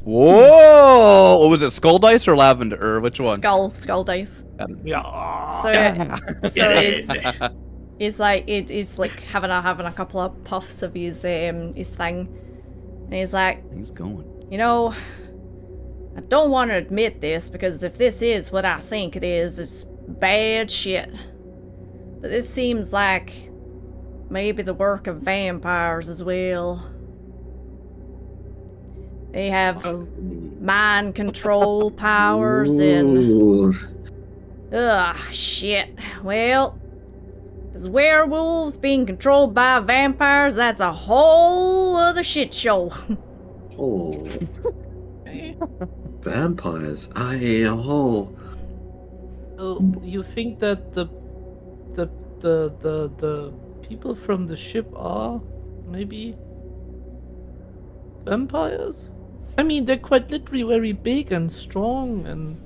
Whoa! Was it skull dice or lavender, or which one? Skull dice. Yeah. So he's like having a couple of puffs of his thing, and he's like, He's going. you know, I don't want to admit this because if this is what I think it is, it's bad shit. But this seems like maybe the work of vampires as well. They have mind control powers and... Ooh. Ugh, shit. Well, as werewolves being controlled by vampires, that's a whole other shit show. Oh. Vampires. Oh. So you think that the people from the ship are maybe vampires? I mean, they're quite literally very big and strong and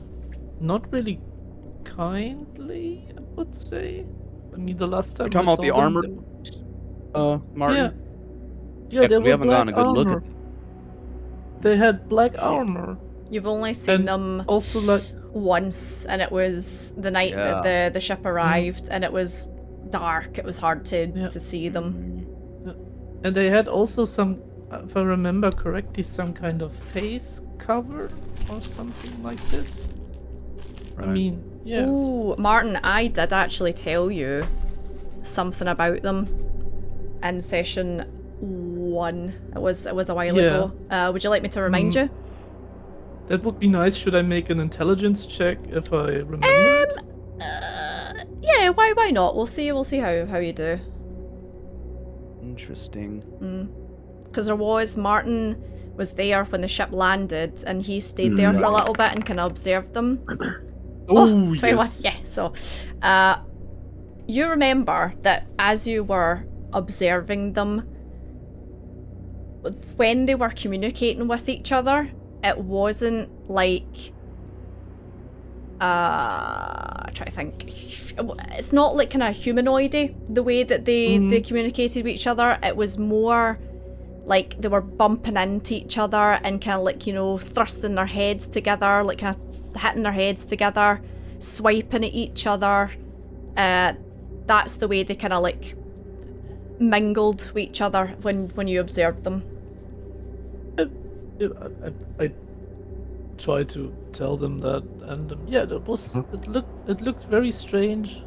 not really kindly, I would say. I mean, the last time You're talking I about the saw them, armor, Martin? Yeah, Yeah, they we were haven't gotten a black good look armor. They had black armor. You've only seen And them also, like, once, and it was the night that the ship arrived, and it was dark. It was hard to see them. and they had also some, if I remember correctly, some kind of face cover or something like this. I mean, yeah. Ooh, Martin, I did actually tell you something about them in session 1. It was a while ago. Would you like me to remind you? That would be nice. Should I make an intelligence check if I remember it? Yeah, why not? We'll see how you do. Interesting. Because Martin was there when the ship landed, and he stayed there for a little bit and kind of observed them. Oh, 21. yes. Yeah, so you remember that as you were observing them, when they were communicating with each other, it wasn't like I try to think. It's not like kind of humanoidy the way that they communicated with each other. It was more like they were bumping into each other and kind of like, you know, thrusting their heads together, like kind of hitting their heads together, swiping at each other. That's the way they kind of like mingled with each other when you observed them. I tried to tell them that, and it looked very strange.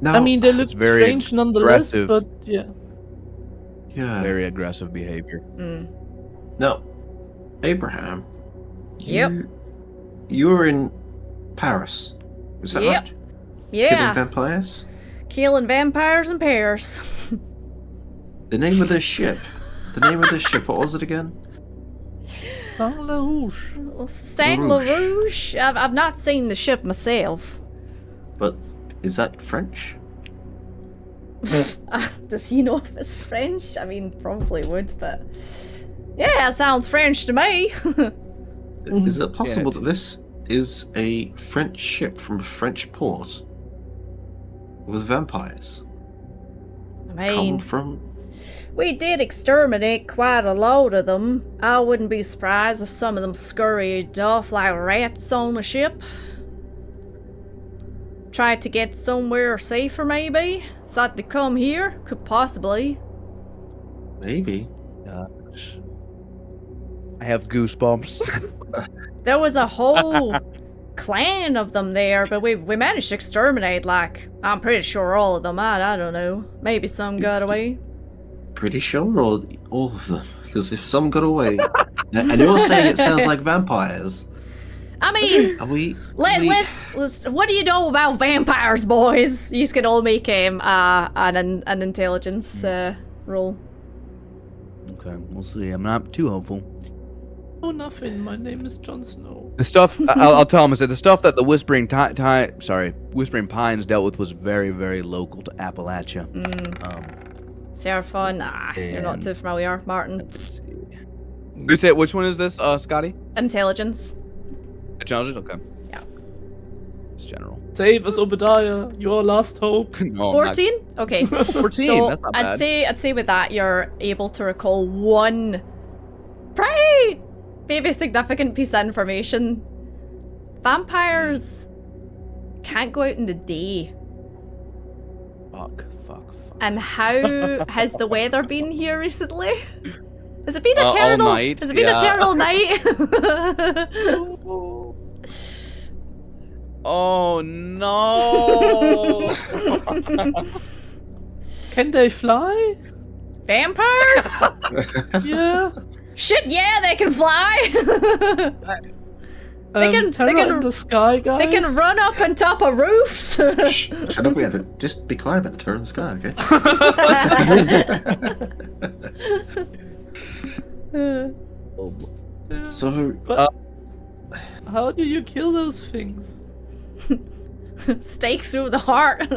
Now, I mean, they looked very strange nonetheless, aggressive. but yeah. yeah. Very aggressive behavior. Now, Abraham. Yep. You were in Paris. Was that Yep. right? Yeah. Killing vampires. Killing vampires in pairs. The name of the ship. The name of the ship. What was it again? Saint La Rouge. Saint La Rouge. I've not seen the ship myself. But is that French? Does he know if it's French? I mean, probably would, but yeah, it sounds French to me. Is it possible that this is a French ship from a French port with vampires? I Come mean, from? we did exterminate quite a lot of them. I wouldn't be surprised if some of them scurried off like rats on the ship. Tried to get somewhere safer, maybe? Thought to come here? Could possibly. Maybe. Gosh. I have goosebumps. There was a whole clan of them there, but we managed to exterminate, like, I'm pretty sure all of them. I don't know. Maybe some got away. Pretty sure, or all of them? Because if some got away, and you're saying it sounds like vampires. I mean, Are we? let's. What do you know about vampires, boys? You can all make an intelligence roll. Okay, we'll see. I'm not too hopeful. Oh, nothing. My name is Jon Snow. The stuff I'll tell him is that the stuff that the Whispering Pines dealt with was very, very local to Appalachia. Serapha, nah, you're not too familiar, Martin. Let's see. You say which one is this, Scotty? Intelligence. Intelligence? Okay. Yeah. It's general. Save us, Obadiah. Your last hope. No, 14? Okay. 14. So That's not bad. I'd say with that you're able to recall one pretty maybe significant piece of information. Vampires can't go out in the day. Fuck. And how has the weather been here recently? Has it been a all terrible? night, Has it been a yeah. terrible night? Oh no! Can they fly? Vampires? Yeah. Shit, yeah, they can fly. Terror in the sky, guys. They can run up on top of roofs. Shh, shut up, Evan. Just be quiet about the terror in the sky, okay? So, But how do you kill those things? Stake through the heart.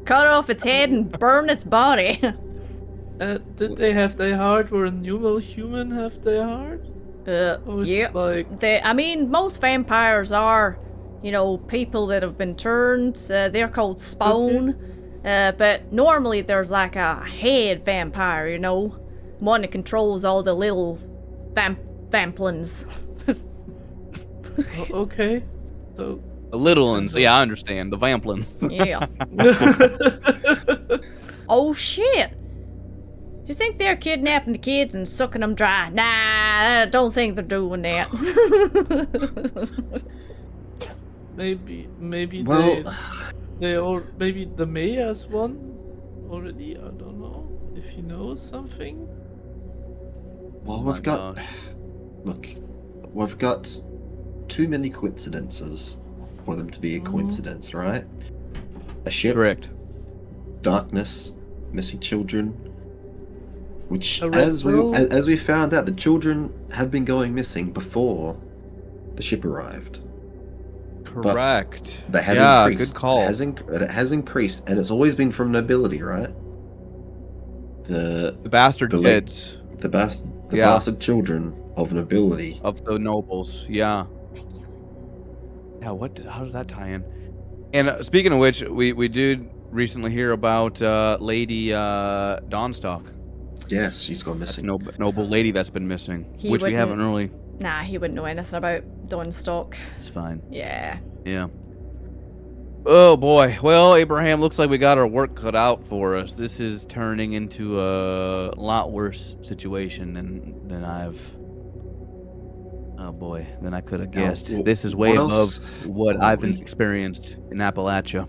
Cut off its head and burn its body. Did they have their heart where a normal human have their heart? Or is Yeah. it like... I mean, most vampires are, people that have been turned. They're called spawn. But normally there's like a head vampire, one that controls all the little vamplins. Okay. So... The little ones, yeah, I understand. The vamplins. Yeah. Oh shit! You think they're kidnapping the kids and sucking them dry? Nah, I don't think they're doing that. maybe well, they all maybe the mayor's one already. I don't know if he knows something. well, Oh my we've got. gosh. Look, we've got too many coincidences for them to be a coincidence, right? A ship, Correct. darkness, missing children. Which, A red pill? as we found out, the children have been going missing before the ship arrived. Correct. They have Yeah, increased. good call. It has increased, and it's always been from nobility, right? The The bastard the kids Yeah. bastard children of nobility. of the nobles. Yeah. Yeah. How does that tie in? And speaking of which, we did recently hear about Lady Dawnstock. Yes, she's gone That's missing. a noble lady that's been missing, He which we wouldn't- haven't really. Nah, he wouldn't know anything about Dawnstock. It's fine. Yeah. Yeah. Oh boy. Well, Abraham, looks like we got our work cut out for us. This is turning into a lot worse situation than I've. Oh boy, than I could have Now, guessed. wh- This is way what above else- what I've been Holy- experienced in Appalachia.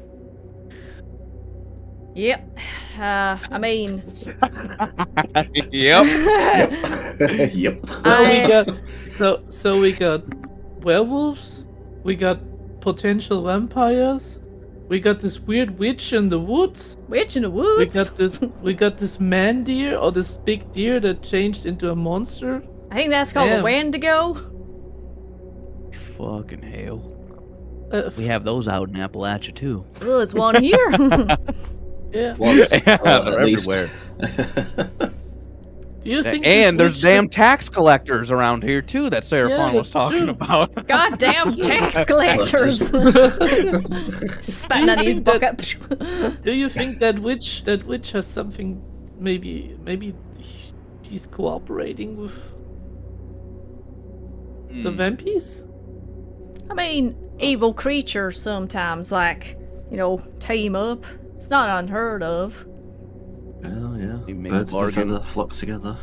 Yep. I mean, Yep. Yep. So we got werewolves, we got potential vampires, we got this weird witch in the woods, witch in the woods. we got this man deer or this big deer that changed into a monster. I think that's called a Damn. Wendigo. Fucking hell. Uh, We have those out in Appalachia too. Oh, there's one here. yeah. Once, Yeah, well, they're at least. Do you think And this there's witch damn has- tax collectors around here too that Sarah Yeah, Fawn was that's talking true. about. Goddamn tax collectors. Spitting on his bucket. Do you think that witch has something? Maybe she's cooperating with the vampires. I mean, evil creatures sometimes, team up. It's not unheard of. Oh yeah. You make a Birds of a bargain. feather flock together.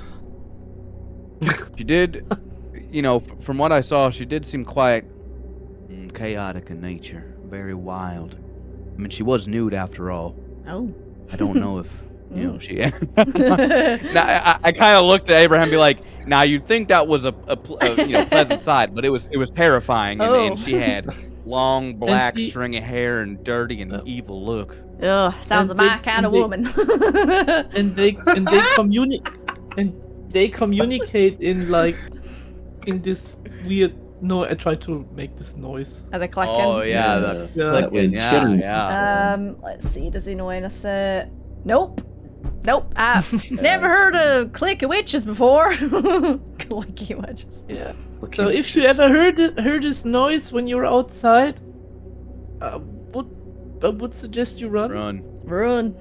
She did, from what I saw, she did seem quite chaotic in nature, very wild. I mean, she was nude after all. Oh. I don't know if, she. Now, I kind of looked at Abraham and be like, now you'd think that was a pleasant side, but it was terrifying, and she had long black she- stringy hair and dirty and evil look. Ugh, sounds And like my they- kind of and they- woman. and they communicate in this weird. No, I tried to make this noise. Are they clicking? Oh yeah, Yeah. That way, clicking, yeah. Let's see, does he know anything? Nope. I've never heard of clicky witches before. Clicky witches. Yeah. Look So at if you witches. ever heard this noise when you're outside, I would suggest you run. Run.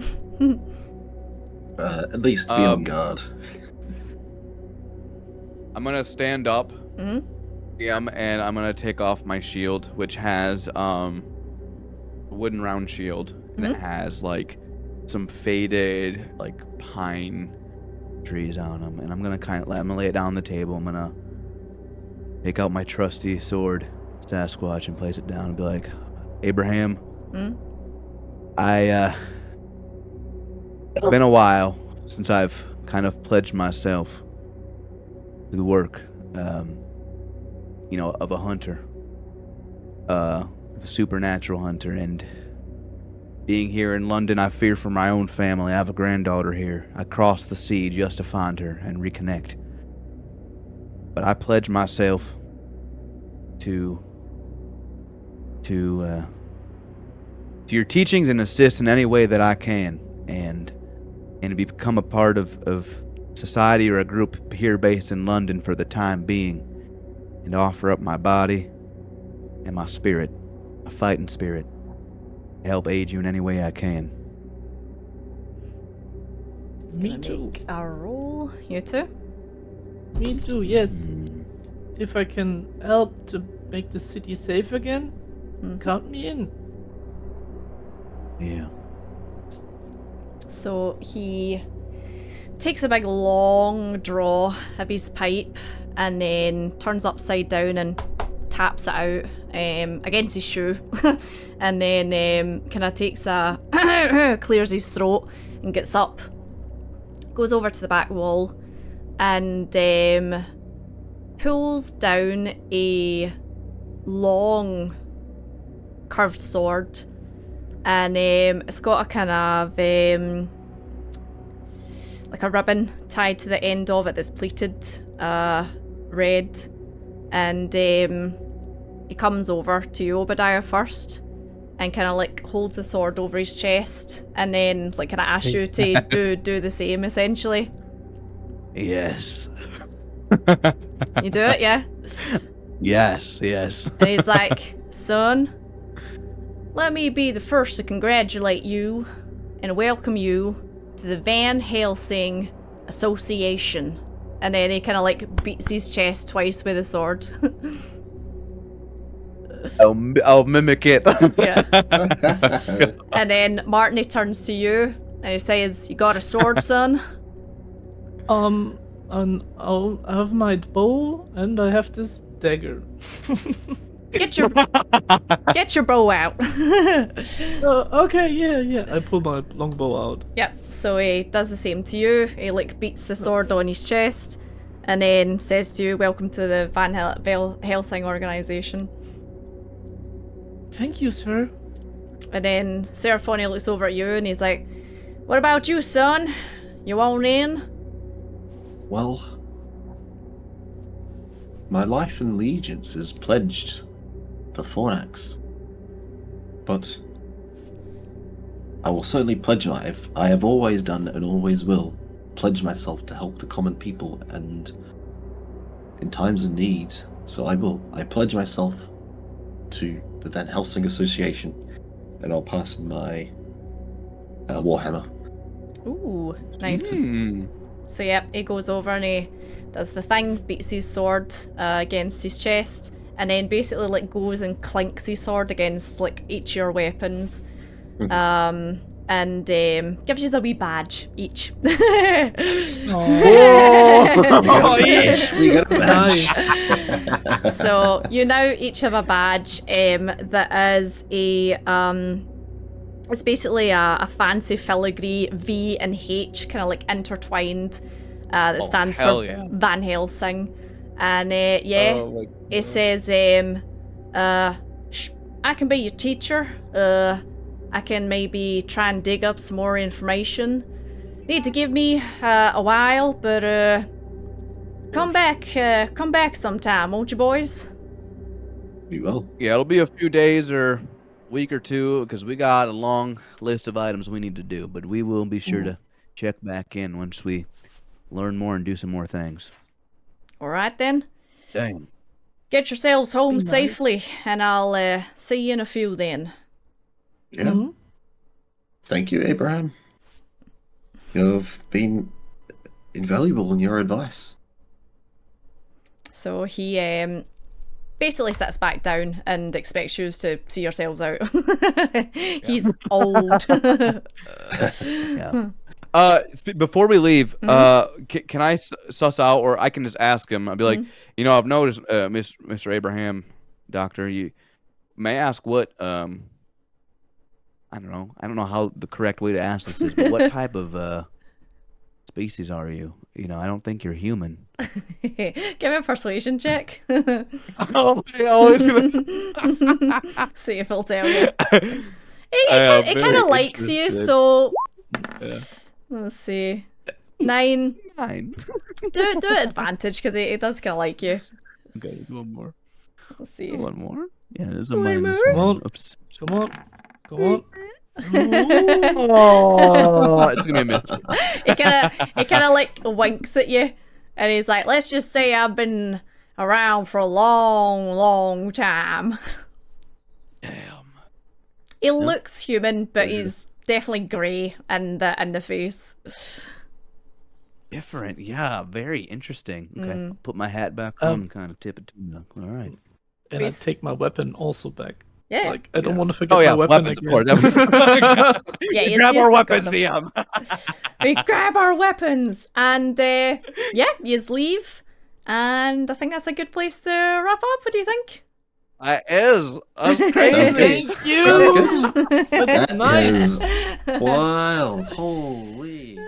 At least be on guard. I'm gonna stand up. Mhm. And I'm gonna take off my shield, which has a wooden round shield, and it has like some faded like pine trees on them, and I'm gonna lay it down on the table. I'm gonna take out my trusty sword, Sasquatch, and place it down and be like, Abraham, it's been a while since I've kind of pledged myself to the work, of a hunter, of a supernatural hunter, and being here in London, I fear for my own family. I have a granddaughter here. I crossed the sea just to find her and reconnect. But I pledge myself to your teachings and assist in any way that I can, and to become a part of society or a group here based in London for the time being, and offer up my body and my spirit, a fighting spirit, to help aid you in any way I can. Me too. Make a roll. You too? Me too, yes. If I can help to make the city safe again, count me in. Yeah. So he takes a big long draw of his pipe and then turns upside down and taps it out against his shoe and then kind of takes clears his throat and gets up, goes over to the back wall and pulls down a long curved sword, and it's got a kind of like a ribbon tied to the end of it that's pleated red, and he comes over to you, Obadiah, first, and kind of like holds the sword over his chest, and then like kind of asks you to do the same, essentially. Yes. You do it, yeah? Yes. And he's like, son, let me be the first to congratulate you and welcome you to the Van Helsing Association. And then he kind of like beats his chest twice with a sword. I'll mimic it. Yeah. And then Martin, he turns to you and he says, you got a sword, son? And I'll have my bow and I have this dagger. Get your bow out. Okay, yeah. I pull my longbow out. Yep, so he does the same to you. He like beats the sword on his chest and then says to you, welcome to the Van Helsing organization. Thank you, sir. And then Seraphonia looks over at you and he's like, what about you, son? You want in? Well, my life and allegiance is pledged to Fornax, but I will certainly pledge I have always done and always will pledge myself to help the common people and in times of need. So I pledge myself to the Van Helsing Association, and I'll pass in my Warhammer. Ooh, nice. So yep, he goes over and he does the thing, beats his sword against his chest, and then basically like goes and clinks his sword against like each of your weapons. And gives you a wee badge each. We got a badge. So you now each have a badge that is it's basically a fancy filigree V and H kind of like intertwined that stands for Van Helsing. And it says I can be your teacher. I can maybe try and dig up some more information. Need to give me a while, but come back sometime, won't you, boys? We will. Yeah, it'll be a few days or week or two because we got a long list of items we need to do, but we will be sure to check back in once we learn more and do some more things. All right then. Dang. Get yourselves home safely, and I'll see you in a few then. Yeah. Thank you, Abraham. You've been invaluable in your advice. So he basically sits back down and expects you to see yourselves out. He's old. Yeah. Before we leave, Mm-hmm. can I suss out, or I can just ask him? I'll be like, I've noticed, Mr. Abraham, Doctor, you may I ask what, I don't know how the correct way to ask this is, but what type of species are you? I don't think you're human. Give me a persuasion check. Oh, I always gonna. See if he'll tell you. It kind of likes you, so Yeah. let's see. 9. 9. Do it advantage because he does kind of like you. Okay, one more. Let's see. One more. Yeah, there's a One minus more? Come on. one. Oops. Come on. Come on. Oh, it's gonna be a miss. He kind of like winks at you, and he's like, "Let's just say I've been around for a long, long time." Damn. He looks human, but he's definitely grey in the face. Different, yeah, very interesting. Okay, I'll put my hat back on and kind of tip it to him. All right. And I take my weapon also back. Yeah. Like, I don't want to forget Oh yeah, my weapon weapons, again. of course. Yeah, you Grab still our got weapons, them. DM. We grab our weapons, and yeah, you leave. And I think that's a good place to wrap up. What do you think? That's crazy. Thank you. That's good. That's That nice. is wild. Holy.